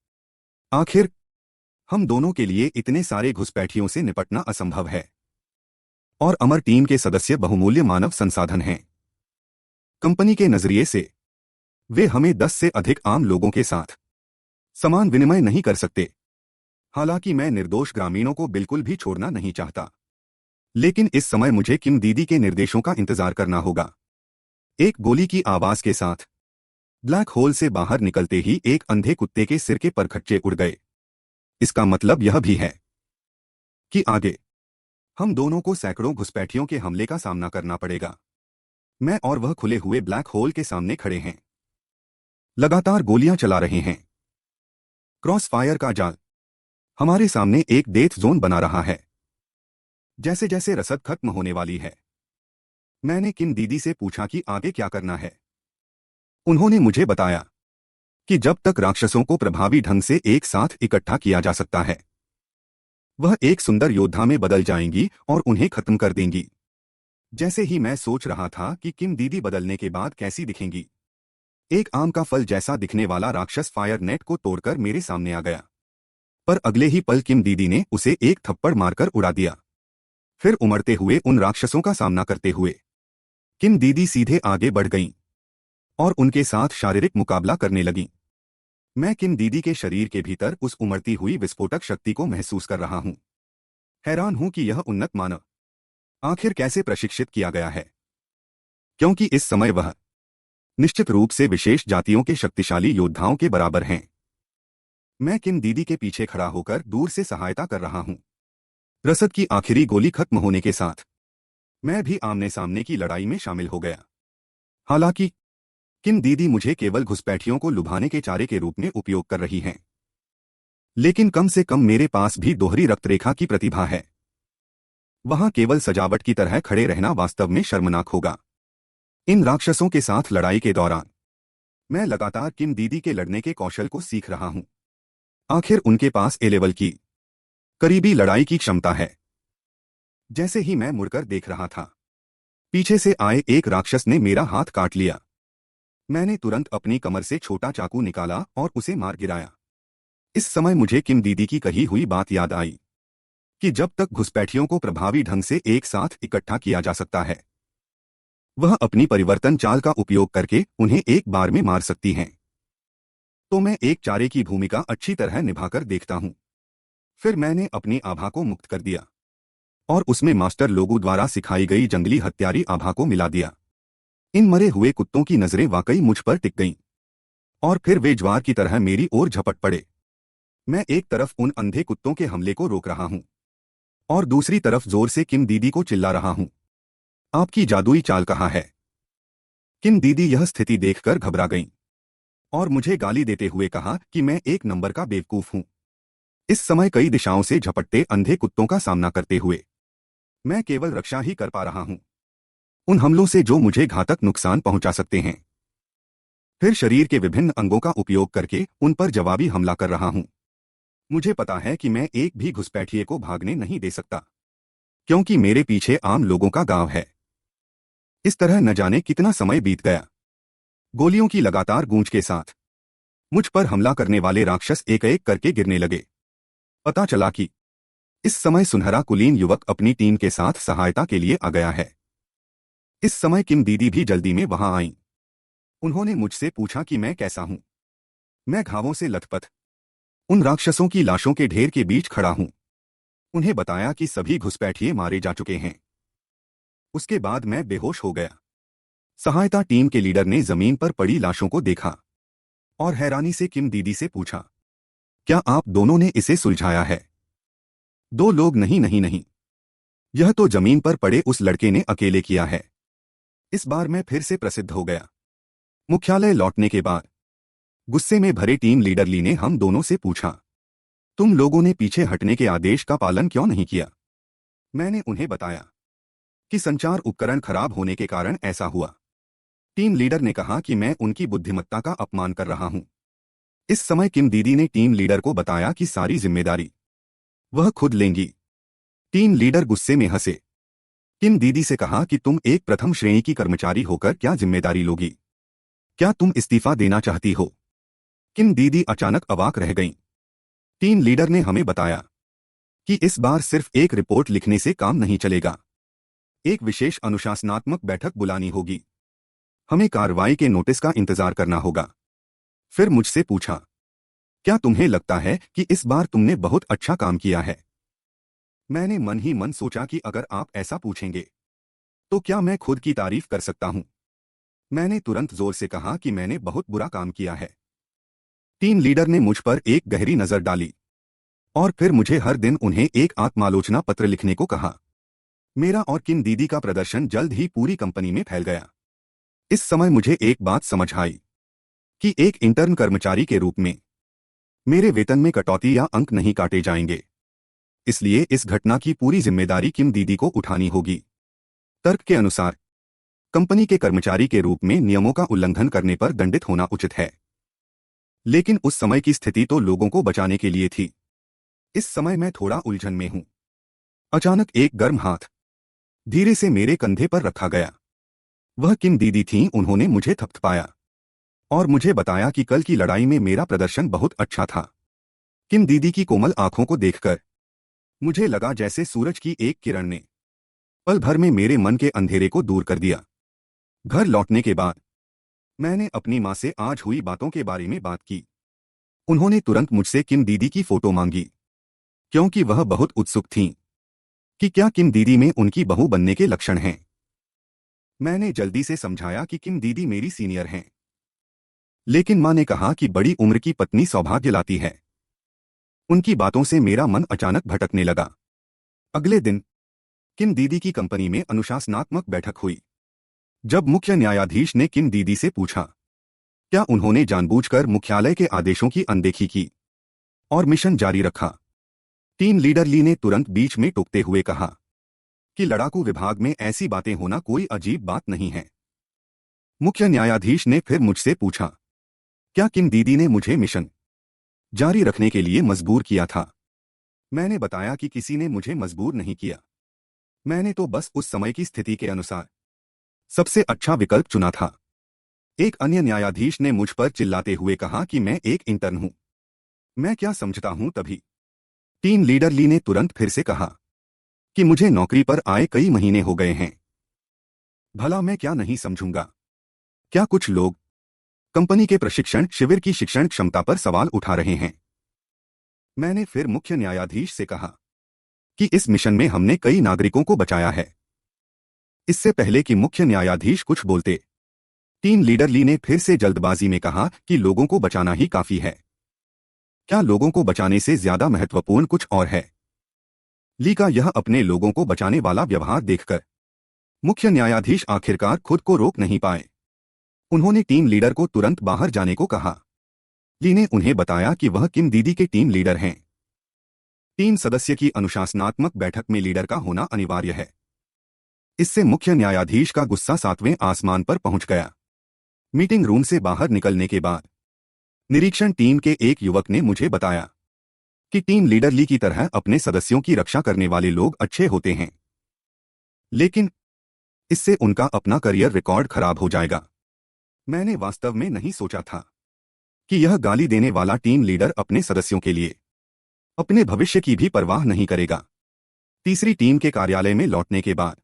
आखिर हम दोनों के लिए इतने सारे घुसपैठियों से निपटना असंभव है और अमर टीम के सदस्य बहुमूल्य मानव संसाधन हैं। कंपनी के नजरिए से वे हमें 10 से अधिक आम लोगों के साथ समान विनिमय नहीं कर सकते। हालांकि मैं निर्दोष ग्रामीणों को बिल्कुल भी छोड़ना नहीं चाहता, लेकिन इस समय मुझे किम दीदी के निर्देशों का इंतजार करना होगा। एक गोली की आवाज के साथ ब्लैक होल से बाहर निकलते ही एक अंधे कुत्ते के सिर के परखच्चे उड़ गए। इसका मतलब यह भी है कि आगे हम दोनों को सैकड़ों घुसपैठियों के हमले का सामना करना पड़ेगा। मैं और वह खुले हुए ब्लैक होल के सामने खड़े हैं, लगातार गोलियां चला रहे हैं। क्रॉस फायर का जाल हमारे सामने एक डेथ जोन बना रहा है। जैसे जैसे रसद खत्म होने वाली है, मैंने किम दीदी से पूछा कि आगे क्या करना है। उन्होंने मुझे बताया कि जब तक राक्षसों को प्रभावी ढंग से एक साथ इकट्ठा किया जा सकता है, वह एक सुंदर योद्धा में बदल जाएंगी और उन्हें खत्म कर देंगी। जैसे ही मैं सोच रहा था कि किम दीदी बदलने के बाद कैसी दिखेंगी, एक आम का फल जैसा दिखने वाला राक्षस फायर नेट को तोड़कर मेरे सामने आ गया। पर अगले ही पल किम दीदी ने उसे एक थप्पड़ मारकर उड़ा दिया। फिर उमड़ते हुए उन राक्षसों का सामना करते हुए किम दीदी सीधे आगे बढ़ गईं और उनके साथ शारीरिक मुकाबला करने लगीं। मैं किम दीदी के शरीर के भीतर उस उमड़ती हुई विस्फोटक शक्ति को महसूस कर रहा हूं। हैरान हूं कि यह उन्नत मानव आखिर कैसे प्रशिक्षित किया गया है, क्योंकि इस समय वह निश्चित रूप से विशेष जातियों के शक्तिशाली योद्धाओं के बराबर हैं। मैं किम दीदी के पीछे खड़ा होकर दूर से सहायता कर रहा हूं। रसद की आखिरी गोली खत्म होने के साथ मैं भी आमने सामने की लड़ाई में शामिल हो गया। हालांकि किम दीदी मुझे केवल घुसपैठियों को लुभाने के चारे के रूप में उपयोग कर रही हैं, लेकिन कम से कम मेरे पास भी दोहरी रक्तरेखा की प्रतिभा है। वहां केवल सजावट की तरह खड़े रहना वास्तव में शर्मनाक होगा। इन राक्षसों के साथ लड़ाई के दौरान मैं लगातार किम दीदी के लड़ने के कौशल को सीख रहा हूं। आखिर उनके पास ए लेवल की करीबी लड़ाई की क्षमता है। जैसे ही मैं मुड़कर देख रहा था, पीछे से आए एक राक्षस ने मेरा हाथ काट लिया। मैंने तुरंत अपनी कमर से छोटा चाकू निकाला और उसे मार गिराया। इस समय मुझे किम दीदी की कही हुई बात याद आई कि जब तक घुसपैठियों को प्रभावी ढंग से एक साथ इकट्ठा किया जा सकता है, वह अपनी परिवर्तन चाल का उपयोग करके उन्हें एक बार में मार सकती हैं। तो मैं एक चारे की भूमिका अच्छी तरह निभाकर देखता हूं। फिर मैंने अपनी आभा को मुक्त कर दिया और उसमें मास्टर लोगू द्वारा सिखाई गई जंगली हत्यारी आभा को मिला दिया। इन मरे हुए कुत्तों की नजरें वाकई मुझ पर टिक गईं और फिर वे ज्वार की तरह मेरी ओर झपट पड़े। मैं एक तरफ उन अंधे कुत्तों के हमले को रोक रहा हूं और दूसरी तरफ जोर से किम दीदी को चिल्ला रहा हूं, आपकी जादुई चाल कहाँ है? किम दीदी यह स्थिति देखकर घबरा गईं और मुझे गाली देते हुए कहा कि मैं एक नंबर का बेवकूफ हूं। इस समय कई दिशाओं से झपटते अंधे कुत्तों का सामना करते हुए मैं केवल रक्षा ही कर पा रहा हूं, उन हमलों से जो मुझे घातक नुकसान पहुंचा सकते हैं। फिर शरीर के विभिन्न अंगों का उपयोग करके उन पर जवाबी हमला कर रहा हूं। मुझे पता है कि मैं एक भी घुसपैठिए को भागने नहीं दे सकता, क्योंकि मेरे पीछे आम लोगों का गांव है। इस तरह न जाने कितना समय बीत गया। गोलियों की लगातार गूंज के साथ मुझ पर हमला करने वाले राक्षस एक एक करके गिरने लगे। पता चला कि इस समय सुनहरा कुलीन युवक अपनी टीम के साथ सहायता के लिए आ गया है। इस समय किम दीदी भी जल्दी में वहां आईं। उन्होंने मुझसे पूछा कि मैं कैसा हूं। मैं घावों से लथपथ उन राक्षसों की लाशों के ढेर के बीच खड़ा हूं। उन्हें बताया कि सभी घुसपैठिए मारे जा चुके हैं। उसके बाद मैं बेहोश हो गया। सहायता टीम के लीडर ने जमीन पर पड़ी लाशों को देखा और हैरानी से किम दीदी से पूछा, क्या आप दोनों ने इसे सुलझाया है? दो लोग, नहीं नहीं नहीं, यह तो जमीन पर पड़े उस लड़के ने अकेले किया है। इस बार मैं फिर से प्रसिद्ध हो गया। मुख्यालय लौटने के बाद गुस्से में भरे टीम लीडर ली ने हम दोनों से पूछा, तुम लोगों ने पीछे हटने के आदेश का पालन क्यों नहीं किया? मैंने उन्हें बताया कि संचार उपकरण खराब होने के कारण ऐसा हुआ। टीम लीडर ने कहा कि मैं उनकी बुद्धिमत्ता का अपमान कर रहा हूं। इस समय किम दीदी ने टीम लीडर को बताया कि सारी जिम्मेदारी वह खुद लेंगी। टीम लीडर गुस्से में हंसे। किम दीदी से कहा कि तुम एक प्रथम श्रेणी की कर्मचारी होकर क्या जिम्मेदारी लोगी? क्या तुम इस्तीफा देना चाहती हो? किम दीदी अचानक अवाक रह गईं। टीम लीडर ने हमें बताया कि इस बार सिर्फ एक रिपोर्ट लिखने से काम नहीं चलेगा। एक विशेष अनुशासनात्मक बैठक बुलानी होगी। हमें कार्रवाई के नोटिस का इंतजार करना होगा। फिर मुझसे पूछा, क्या तुम्हें लगता है कि इस बार तुमने बहुत अच्छा काम किया है? मैंने मन ही मन सोचा कि अगर आप ऐसा पूछेंगे तो क्या मैं खुद की तारीफ कर सकता हूं। मैंने तुरंत जोर से कहा कि मैंने बहुत बुरा काम किया है। टीम लीडर ने मुझ पर एक गहरी नजर डाली और फिर मुझे हर दिन उन्हें एक आत्मालोचना पत्र लिखने को कहा। मेरा और किम दीदी का प्रदर्शन जल्द ही पूरी कंपनी में फैल गया। इस समय मुझे एक बात समझ आई कि एक इंटर्न कर्मचारी के रूप में मेरे वेतन में कटौती या अंक नहीं काटे जाएंगे। इसलिए इस घटना की पूरी जिम्मेदारी किम दीदी को उठानी होगी। तर्क के अनुसार कंपनी के कर्मचारी के रूप में नियमों का उल्लंघन करने पर दंडित होना उचित है, लेकिन उस समय की स्थिति तो लोगों को बचाने के लिए थी। इस समय मैं थोड़ा उलझन में हूं। अचानक एक गर्म हाथ धीरे से मेरे कंधे पर रखा गया। वह किम दीदी थीं। उन्होंने मुझे थपथपाया और मुझे बताया कि कल की लड़ाई में मेरा प्रदर्शन बहुत अच्छा था। किम दीदी की कोमल आंखों को देखकर मुझे लगा जैसे सूरज की एक किरण ने पल भर में मेरे मन के अंधेरे को दूर कर दिया। घर लौटने के बाद मैंने अपनी मां से आज हुई बातों के बारे में बात की। उन्होंने तुरंत मुझसे किम दीदी की फोटो मांगी, क्योंकि वह बहुत उत्सुक थीं कि क्या किम दीदी में उनकी बहू बनने के लक्षण हैं। मैंने जल्दी से समझाया कि किम दीदी मेरी सीनियर हैं, लेकिन मां ने कहा कि बड़ी उम्र की पत्नी सौभाग्य लाती है। उनकी बातों से मेरा मन अचानक भटकने लगा। अगले दिन किम दीदी की कंपनी में अनुशासनात्मक बैठक हुई। जब मुख्य न्यायाधीश ने किम दीदी से पूछा, क्या उन्होंने जानबूझकर मुख्यालय के आदेशों की अनदेखी की और मिशन जारी रखा? टीम लीडर ली ने तुरंत बीच में टोकते हुए कहा कि लड़ाकू विभाग में ऐसी बातें होना कोई अजीब बात नहीं है। मुख्य न्यायाधीश ने फिर मुझसे पूछा, क्या किम दीदी ने मुझे मिशन जारी रखने के लिए मजबूर किया था? मैंने बताया कि किसी ने मुझे मजबूर नहीं किया। मैंने तो बस उस समय की स्थिति के अनुसार सबसे अच्छा विकल्प चुना था। एक अन्य न्यायाधीश ने मुझ पर चिल्लाते हुए कहा कि मैं एक इंटर्न हूं, मैं क्या समझता हूं। तभी टीम लीडर ली ने तुरंत फिर से कहा कि मुझे नौकरी पर आए कई महीने हो गए हैं। भला मैं क्या नहीं समझूंगा? क्या कुछ लोग कंपनी के प्रशिक्षण शिविर की शिक्षण क्षमता पर सवाल उठा रहे हैं? मैंने फिर मुख्य न्यायाधीश से कहा कि इस मिशन में हमने कई नागरिकों को बचाया है। इससे पहले कि मुख्य न्यायाधीश कुछ बोलते, टीम लीडर ली ने फिर से जल्दबाजी में कहा कि लोगों को बचाना ही काफी है। क्या लोगों को बचाने से ज्यादा महत्वपूर्ण कुछ और है? ली का यह अपने लोगों को बचाने वाला व्यवहार देखकर मुख्य न्यायाधीश आखिरकार खुद को रोक नहीं पाए। उन्होंने टीम लीडर को तुरंत बाहर जाने को कहा। ली ने उन्हें बताया कि वह किम दीदी के टीम लीडर हैं। 3 सदस्य की अनुशासनात्मक बैठक में लीडर का होना अनिवार्य है। इससे मुख्य न्यायाधीश का गुस्सा 7वें आसमान पर पहुंच गया। मीटिंग रूम से बाहर निकलने के बाद निरीक्षण टीम के एक युवक ने मुझे बताया कि टीम लीडर ली की तरह अपने सदस्यों की रक्षा करने वाले लोग अच्छे होते हैं, लेकिन इससे उनका अपना करियर रिकॉर्ड खराब हो जाएगा। मैंने वास्तव में नहीं सोचा था कि यह गाली देने वाला टीम लीडर अपने सदस्यों के लिए अपने भविष्य की भी परवाह नहीं करेगा। तीसरी टीम के कार्यालय में लौटने के बाद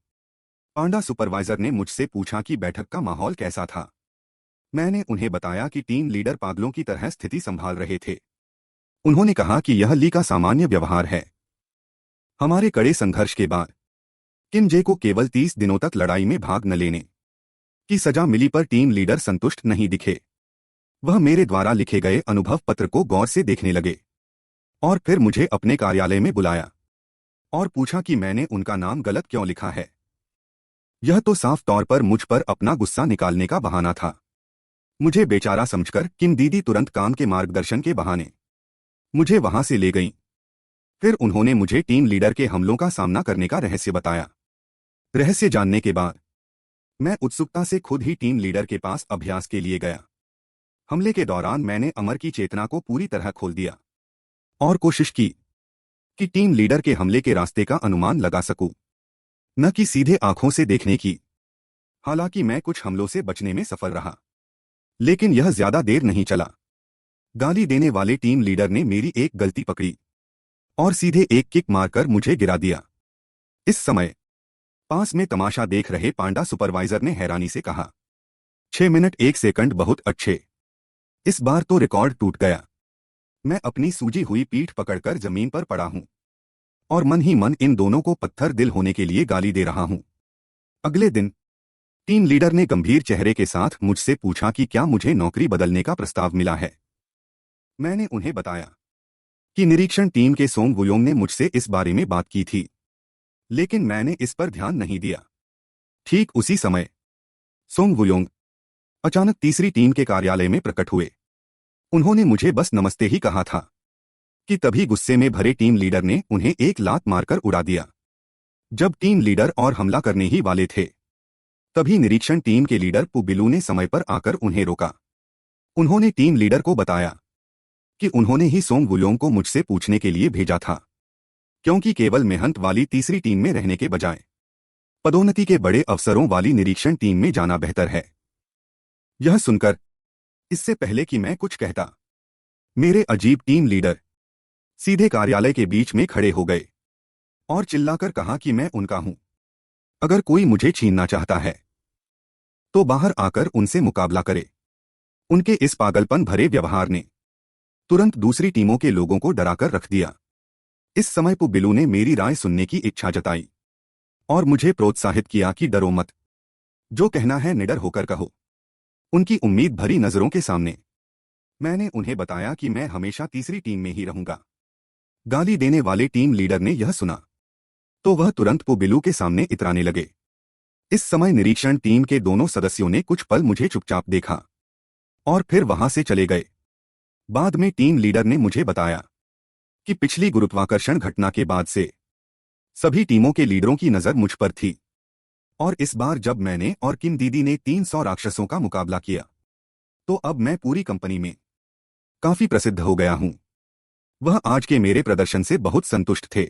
पांडा सुपरवाइजर ने मुझसे पूछा कि बैठक का माहौल कैसा था। मैंने उन्हें बताया कि टीम लीडर पागलों की तरह स्थिति संभाल रहे थे। उन्होंने कहा कि यह ली का सामान्य व्यवहार है। हमारे कड़े संघर्ष के बाद किम जे को केवल 30 दिनों तक लड़ाई में भाग न लेने की सजा मिली, पर टीम लीडर संतुष्ट नहीं दिखे। वह मेरे द्वारा लिखे गए अनुभव पत्र को गौर से देखने लगे और फिर मुझे अपने कार्यालय में बुलाया और पूछा कि मैंने उनका नाम गलत क्यों लिखा है। यह तो साफ तौर पर मुझ पर अपना गुस्सा निकालने का बहाना था। मुझे बेचारा समझकर किम दीदी तुरंत काम के मार्गदर्शन के बहाने मुझे वहां से ले गईं। फिर उन्होंने मुझे टीम लीडर के हमलों का सामना करने का रहस्य बताया। रहस्य जानने के बाद मैं उत्सुकता से खुद ही टीम लीडर के पास अभ्यास के लिए गया। हमले के दौरान मैंने अमर की चेतना को पूरी तरह खोल दिया और कोशिश की कि टीम लीडर के हमले के रास्ते का अनुमान लगा सकूं, न कि सीधे आंखों से देखने की। हालांकि मैं कुछ हमलों से बचने में सफल रहा, लेकिन यह ज्यादा देर नहीं चला। गाली देने वाले टीम लीडर ने मेरी एक गलती पकड़ी और सीधे एक किक मारकर मुझे गिरा दिया। इस समय पास में तमाशा देख रहे पांडा सुपरवाइजर ने हैरानी से कहा, 6 मिनट 1 सेकंड, बहुत अच्छे। इस बार तो रिकॉर्ड टूट गया। मैं अपनी सूजी हुई पीठ पकड़कर जमीन पर पड़ा हूं और मन ही मन इन दोनों को पत्थर दिल होने के लिए गाली दे रहा हूं। अगले दिन टीम लीडर ने गंभीर चेहरे के साथ मुझसे पूछा कि क्या मुझे नौकरी बदलने का प्रस्ताव मिला है। मैंने उन्हें बताया कि निरीक्षण टीम के सोंग वुयोंग ने मुझसे इस बारे में बात की थी, लेकिन मैंने इस पर ध्यान नहीं दिया। ठीक उसी समय सोंग वुयोंग अचानक तीसरी टीम के कार्यालय में प्रकट हुए। उन्होंने मुझे बस नमस्ते ही कहा था कि तभी गुस्से में भरे टीम लीडर ने उन्हें एक लात मारकर उड़ा दिया। जब टीम लीडर और हमला करने ही वाले थे, तभी निरीक्षण टीम के लीडर पु बिलू ने समय पर आकर उन्हें रोका। उन्होंने टीम लीडर को बताया कि उन्होंने ही सोंग वुयोंग को मुझसे पूछने के लिए भेजा था, क्योंकि केवल मेहनत वाली तीसरी टीम में रहने के बजाय पदोन्नति के बड़े अवसरों वाली निरीक्षण टीम में जाना बेहतर है। यह सुनकर, इससे पहले कि मैं कुछ कहता, मेरे अजीब टीम लीडर सीधे कार्यालय के बीच में खड़े हो गए और चिल्लाकर कहा कि मैं उनका हूं। अगर कोई मुझे छीनना चाहता है तो बाहर आकर उनसे मुकाबला करे। उनके इस पागलपन भरे व्यवहार ने तुरंत दूसरी टीमों के लोगों को डराकर रख दिया। इस समय पु बिलू ने मेरी राय सुनने की इच्छा जताई और मुझे प्रोत्साहित किया कि डरो मत, जो कहना है निडर होकर कहो। उनकी उम्मीद भरी नजरों के सामने मैंने उन्हें बताया कि मैं हमेशा तीसरी टीम में ही रहूंगा। गाली देने वाले टीम लीडर ने यह सुना तो वह तुरंत पु बिलू के सामने इतराने लगे। इस समय निरीक्षण टीम के दोनों सदस्यों ने कुछ पल मुझे चुपचाप देखा और फिर वहां से चले गए। बाद में टीम लीडर ने मुझे बताया कि पिछली गुरुत्वाकर्षण घटना के बाद से सभी टीमों के लीडरों की नजर मुझ पर थी और इस बार जब मैंने और किम दीदी ने 300 राक्षसों का मुकाबला किया, तो अब मैं पूरी कंपनी में काफी प्रसिद्ध हो गया हूं। वह आज के मेरे प्रदर्शन से बहुत संतुष्ट थे,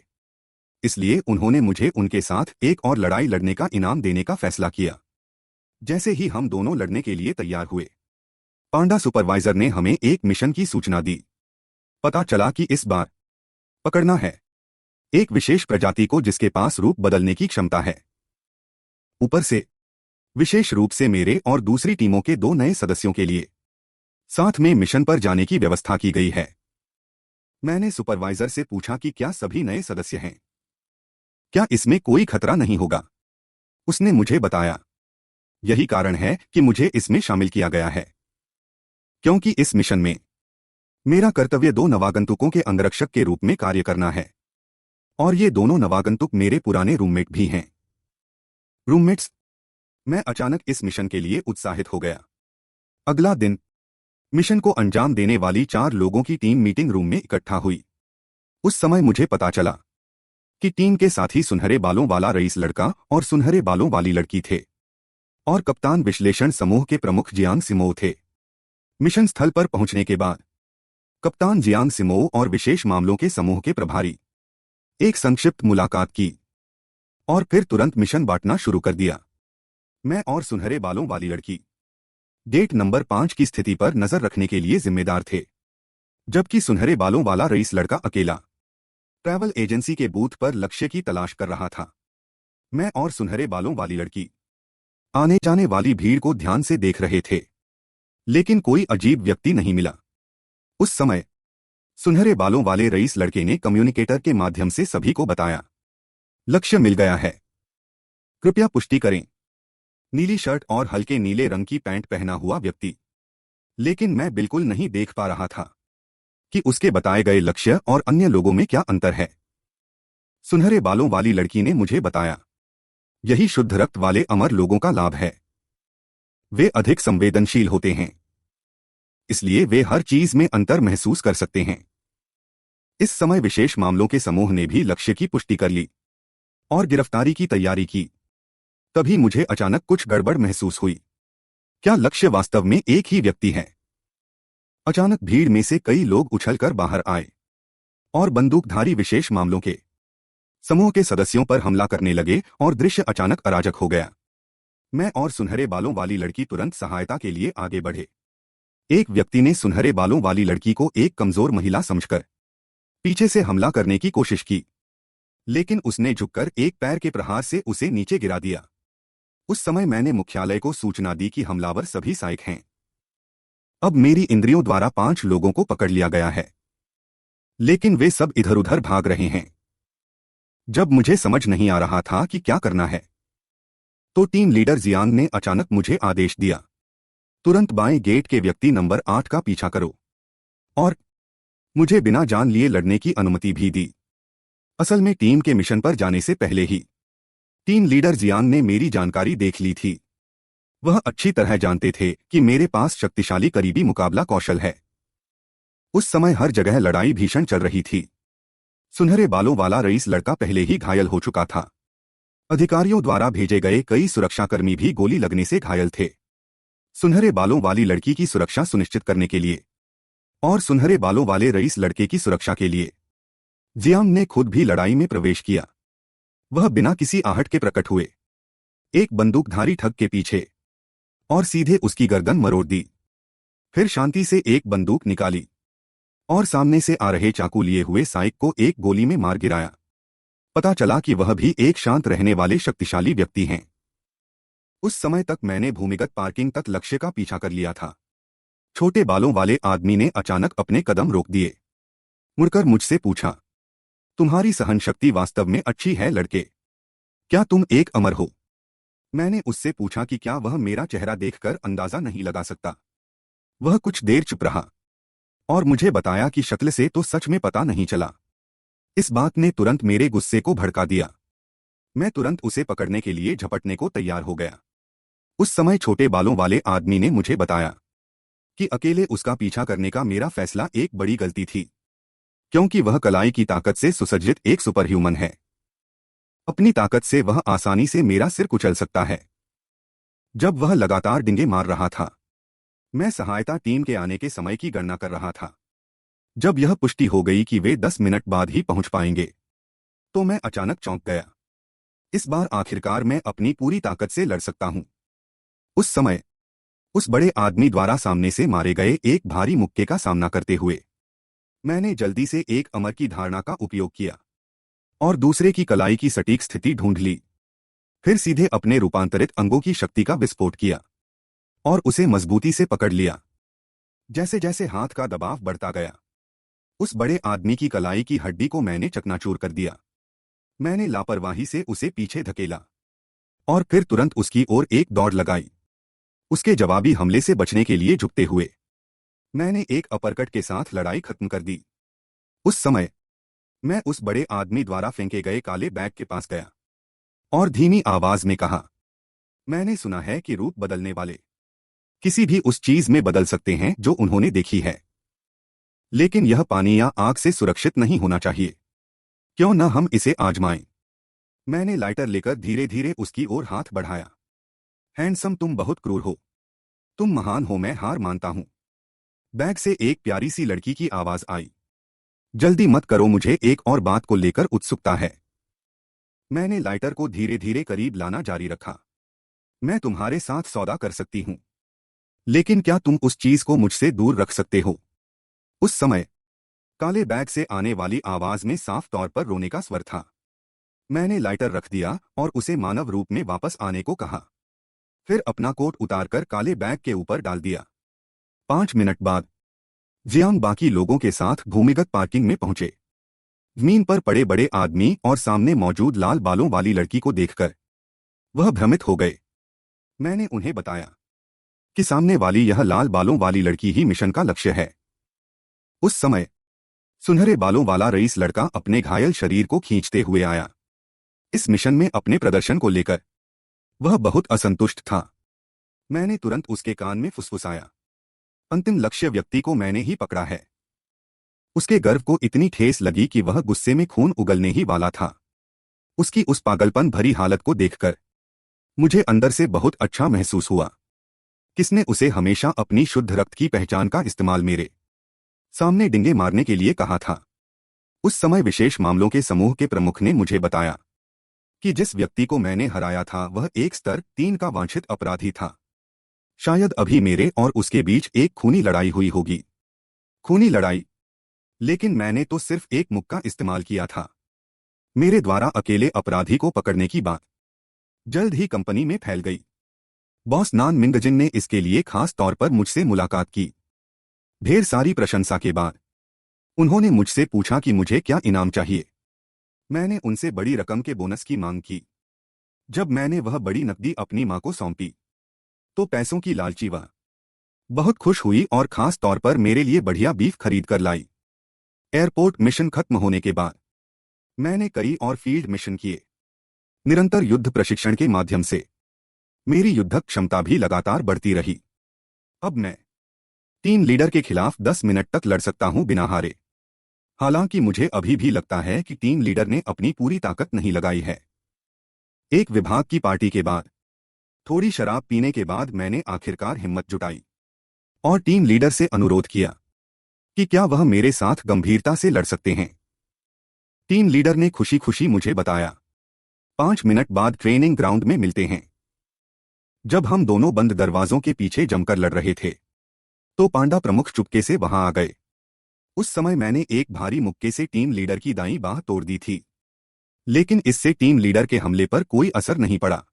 इसलिए उन्होंने मुझे उनके साथ एक और लड़ाई लड़ने का इनाम देने का फैसला किया। जैसे ही हम दोनों लड़ने के लिए तैयार हुए, पांडा सुपरवाइजर ने हमें एक मिशन की सूचना दी। पता चला कि इस बार पकड़ना है एक विशेष प्रजाति को जिसके पास रूप बदलने की क्षमता है। ऊपर से विशेष रूप से मेरे और दूसरी टीमों के 2 नए सदस्यों के लिए साथ में मिशन पर जाने की व्यवस्था की गई है। मैंने सुपरवाइजर से पूछा कि क्या सभी नए सदस्य हैं, क्या इसमें कोई खतरा नहीं होगा। उसने मुझे बताया, यही कारण है कि मुझे इसमें शामिल किया गया है, क्योंकि इस मिशन में मेरा कर्तव्य 2 नवागंतुकों के अंगरक्षक के रूप में कार्य करना है और ये दोनों नवागंतुक मेरे पुराने रूममेट भी हैं। रूममेट्स, मैं अचानक इस मिशन के लिए उत्साहित हो गया। अगला दिन मिशन को अंजाम देने वाली 4 लोगों की टीम मीटिंग रूम में इकट्ठा हुई। उस समय मुझे पता चला कि टीम के साथी सुनहरे बालों वाला रईस लड़का और सुनहरे बालों वाली लड़की थे और कप्तान विश्लेषण समूह के प्रमुख जियांग सिमो थे। मिशन स्थल पर पहुंचने के बाद कप्तान जियांग सिमो और विशेष मामलों के समूह के प्रभारी एक संक्षिप्त मुलाकात की और फिर तुरंत मिशन बांटना शुरू कर दिया। मैं और सुनहरे बालों वाली लड़की गेट नंबर 5 की स्थिति पर नजर रखने के लिए जिम्मेदार थे, जबकि सुनहरे बालों वाला रईस लड़का अकेला ट्रैवल एजेंसी के बूथ पर लक्ष्य की तलाश कर रहा था। मैं और सुनहरे बालों वाली लड़की आने जाने वाली भीड़ को ध्यान से देख रहे थे, लेकिन कोई अजीब व्यक्ति नहीं मिला। उस समय सुनहरे बालों वाले रईस लड़के ने कम्युनिकेटर के माध्यम से सभी को बताया, लक्ष्य मिल गया है। कृपया पुष्टि करें। नीली शर्ट और हल्के नीले रंग की पैंट पहना हुआ व्यक्ति। लेकिन मैं बिल्कुल नहीं देख पा रहा था कि उसके बताए गए लक्ष्य और अन्य लोगों में क्या अंतर है। सुनहरे बालों वाली लड़की ने मुझे बताया, यही शुद्ध रक्त वाले अमर लोगों का लाभ है। वे अधिक संवेदनशील होते हैं, इसलिए वे हर चीज में अंतर महसूस कर सकते हैं। इस समय विशेष मामलों के समूह ने भी लक्ष्य की पुष्टि कर ली और गिरफ्तारी की तैयारी की। तभी मुझे अचानक कुछ गड़बड़ महसूस हुई। क्या लक्ष्य वास्तव में एक ही व्यक्ति है? अचानक भीड़ में से कई लोग उछलकर बाहर आए और बंदूकधारी विशेष मामलों के समूह के सदस्यों पर हमला करने लगे और दृश्य अचानक अराजक हो गया। मैं और सुनहरे बालों वाली लड़की तुरंत सहायता के लिए आगे बढ़े। एक व्यक्ति ने सुनहरे बालों वाली लड़की को एक कमजोर महिला समझकर पीछे से हमला करने की कोशिश की, लेकिन उसने झुककर एक पैर के प्रहार से उसे नीचे गिरा दिया। उस समय मैंने मुख्यालय को सूचना दी कि हमलावर सभी सहायक हैं। अब मेरी इंद्रियों द्वारा 5 लोगों को पकड़ लिया गया है, लेकिन वे सब इधर उधर भाग रहे हैं। जब मुझे समझ नहीं आ रहा था कि क्या करना है, तो टीम लीडर जियांग ने अचानक मुझे आदेश दिया, तुरंत बाएं गेट के व्यक्ति नंबर 8 का पीछा करो, और मुझे बिना जान लिए लड़ने की अनुमति भी दी। असल में टीम के मिशन पर जाने से पहले ही टीम लीडर जियांग ने मेरी जानकारी देख ली थी। वह अच्छी तरह जानते थे कि मेरे पास शक्तिशाली करीबी मुकाबला कौशल है। उस समय हर जगह लड़ाई भीषण चल रही थी। सुनहरे बालों वाला रईस लड़का पहले ही घायल हो चुका था। अधिकारियों द्वारा भेजे गए कई सुरक्षाकर्मी भी गोली लगने से घायल थे। सुनहरे बालों वाली लड़की की सुरक्षा सुनिश्चित करने के लिए और सुनहरे बालों वाले रईस लड़के की सुरक्षा के लिए जियांग ने खुद भी लड़ाई में प्रवेश किया। वह बिना किसी आहट के प्रकट हुए, एक बंदूकधारी ठग के पीछे, और सीधे उसकी गर्दन मरोड़ दी। फिर शांति से एक बंदूक निकाली और सामने से आ रहे चाकू लिए हुए साइक को एक गोली में मार गिराया। पता चला कि वह भी एक शांत रहने वाले शक्तिशाली व्यक्ति हैं। उस समय तक मैंने भूमिगत पार्किंग तक लक्ष्य का पीछा कर लिया था। छोटे बालों वाले आदमी ने अचानक अपने कदम रोक दिए, मुड़कर मुझसे पूछा, तुम्हारी सहनशक्ति वास्तव में अच्छी है लड़के, क्या तुम एक अमर हो? मैंने उससे पूछा कि क्या वह मेरा चेहरा देखकर अंदाजा नहीं लगा सकता। वह कुछ देर चुप रहा और मुझे बताया कि शक्ल से तो सच में पता नहीं चला। इस बात ने तुरंत मेरे गुस्से को भड़का दिया। मैं तुरंत उसे पकड़ने के लिए झपटने को तैयार हो गया। उस समय छोटे बालों वाले आदमी ने मुझे बताया कि अकेले उसका पीछा करने का मेरा फैसला एक बड़ी गलती थी, क्योंकि वह कलाई की ताकत से सुसज्जित एक सुपर ह्यूमन है। अपनी ताकत से वह आसानी से मेरा सिर कुचल सकता है। जब वह लगातार डिंगे मार रहा था, मैं सहायता टीम के आने के समय की गणना कर रहा था। जब यह पुष्टि हो गई कि वे 10 मिनट बाद ही पहुंच पाएंगे, तो मैं अचानक चौंक गया। इस बार आखिरकार मैं अपनी पूरी ताकत से लड़ सकता हूं। उस समय उस बड़े आदमी द्वारा सामने से मारे गए एक भारी मुक्के का सामना करते हुए मैंने जल्दी से एक अमर की धारणा का उपयोग किया और दूसरे की कलाई की सटीक स्थिति ढूंढ ली। फिर सीधे अपने रूपांतरित अंगों की शक्ति का विस्फोट किया और उसे मजबूती से पकड़ लिया। जैसे जैसे हाथ का दबाव बढ़ता गया, उस बड़े आदमी की कलाई की हड्डी को मैंने चकनाचूर कर दिया। मैंने लापरवाही से उसे पीछे धकेला और फिर तुरंत उसकी ओर एक दौड़ लगाई। उसके जवाबी हमले से बचने के लिए झुकते हुए मैंने एक अपरकट के साथ लड़ाई खत्म कर दी। उस समय मैं उस बड़े आदमी द्वारा फेंके गए काले बैग के पास गया और धीमी आवाज में कहा, मैंने सुना है कि रूप बदलने वाले किसी भी उस चीज में बदल सकते हैं जो उन्होंने देखी है, लेकिन यह पानी या आग से सुरक्षित नहीं होना चाहिए। क्यों न हम इसे आजमाएं? मैंने लाइटर लेकर धीरे धीरे उसकी ओर हाथ बढ़ाया। हैंडसम, तुम बहुत क्रूर हो, तुम महान हो, मैं हार मानता हूं। बैग से एक प्यारी सी लड़की की आवाज आई, जल्दी मत करो, मुझे एक और बात को लेकर उत्सुकता है। मैंने लाइटर को धीरे धीरे करीब लाना जारी रखा। मैं तुम्हारे साथ सौदा कर सकती हूं, लेकिन क्या तुम उस चीज को मुझसे दूर रख सकते हो? उस समय काले बैग से आने वाली आवाज में साफ तौर पर रोने का स्वर था। मैंने लाइटर रख दिया और उसे मानव रूप में वापस आने को कहा। फिर अपना कोट उतारकर काले बैग के ऊपर डाल दिया। 5 मिनट बाद जियांग बाकी लोगों के साथ भूमिगत पार्किंग में पहुंचे। जमीन पर पड़े बड़े आदमी और सामने मौजूद लाल बालों वाली लड़की को देखकर वह भ्रमित हो गए। मैंने उन्हें बताया कि सामने वाली यह लाल बालों वाली लड़की ही मिशन का लक्ष्य है। उस समय सुनहरे बालों वाला रईस लड़का अपने घायल शरीर को खींचते हुए आया। इस मिशन में अपने प्रदर्शन को लेकर वह बहुत असंतुष्ट था। मैंने तुरंत उसके कान में फुसफुसाया, अंतिम लक्ष्य व्यक्ति को मैंने ही पकड़ा है। उसके गर्व को इतनी ठेस लगी कि वह गुस्से में खून उगलने ही वाला था। उसकी उस पागलपन भरी हालत को देखकर मुझे अंदर से बहुत अच्छा महसूस हुआ। किसने उसे हमेशा अपनी शुद्ध रक्त की पहचान का इस्तेमाल मेरे सामने डिंगे मारने के लिए कहा था? उस समय विशेष मामलों के समूह के प्रमुख ने मुझे बताया कि जिस व्यक्ति को मैंने हराया था वह एक स्तर 3 का वांछित अपराधी था। शायद अभी मेरे और उसके बीच एक खूनी लड़ाई हुई होगी। खूनी लड़ाई? लेकिन मैंने तो सिर्फ एक मुक्का इस्तेमाल किया था। मेरे द्वारा अकेले अपराधी को पकड़ने की बात जल्द ही कंपनी में फैल गई। बॉस नान मिंगजिन ने इसके लिए खास तौर पर मुझसे मुलाकात की। ढेर सारी प्रशंसा के बाद उन्होंने मुझसे पूछा कि मुझे क्या इनाम चाहिए। मैंने उनसे बड़ी रकम के बोनस की मांग की। जब मैंने वह बड़ी नकदी अपनी मां को सौंपी तो पैसों की लालची वह बहुत खुश हुई और खास तौर पर मेरे लिए बढ़िया बीफ खरीद कर लाई। एयरपोर्ट मिशन खत्म होने के बाद मैंने कई और फील्ड मिशन किए। निरंतर युद्ध प्रशिक्षण के माध्यम से मेरी युद्धक क्षमता भी लगातार बढ़ती रही। अब मैं टीम लीडर के खिलाफ 10 मिनट तक लड़ सकता हूं बिना हारे। हालांकि मुझे अभी भी लगता है कि टीम लीडर ने अपनी पूरी ताकत नहीं लगाई है। एक विभाग की पार्टी के बाद थोड़ी शराब पीने के बाद मैंने आखिरकार हिम्मत जुटाई और टीम लीडर से अनुरोध किया कि क्या वह मेरे साथ गंभीरता से लड़ सकते हैं। टीम लीडर ने खुशी खुशी मुझे बताया, 5 मिनट बाद ट्रेनिंग ग्राउंड में मिलते हैं। जब हम दोनों बंद दरवाजों के पीछे जमकर लड़ रहे थे तो पांडा प्रमुख चुपके से वहां आ गए। उस समय मैंने एक भारी मुक्के से टीम लीडर की दाईं बाह तोड़ दी थी, लेकिन इससे टीम लीडर के हमले पर कोई असर नहीं पड़ा।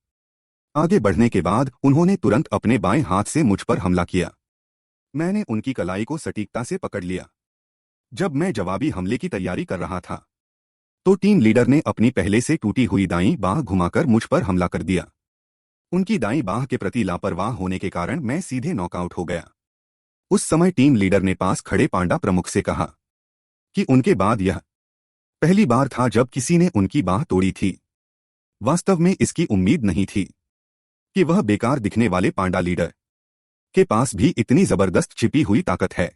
आगे बढ़ने के बाद उन्होंने तुरंत अपने बाएं हाथ से मुझ पर हमला किया। मैंने उनकी कलाई को सटीकता से पकड़ लिया। जब मैं जवाबी हमले की तैयारी कर रहा था तो टीम लीडर ने अपनी पहले से टूटी हुई दाईं बाह घुमाकर मुझ पर हमला कर दिया। उनकी दाईं बाह के प्रति लापरवाह होने के कारण मैं सीधे नॉकआउट हो गया। उस समय टीम लीडर ने पास खड़े पांडा प्रमुख से कहा कि उनके बाद यह पहली बार था जब किसी ने उनकी बाह तोड़ी थी। वास्तव में इसकी उम्मीद नहीं थी कि वह बेकार दिखने वाले पांडा लीडर के पास भी इतनी जबरदस्त छिपी हुई ताकत है।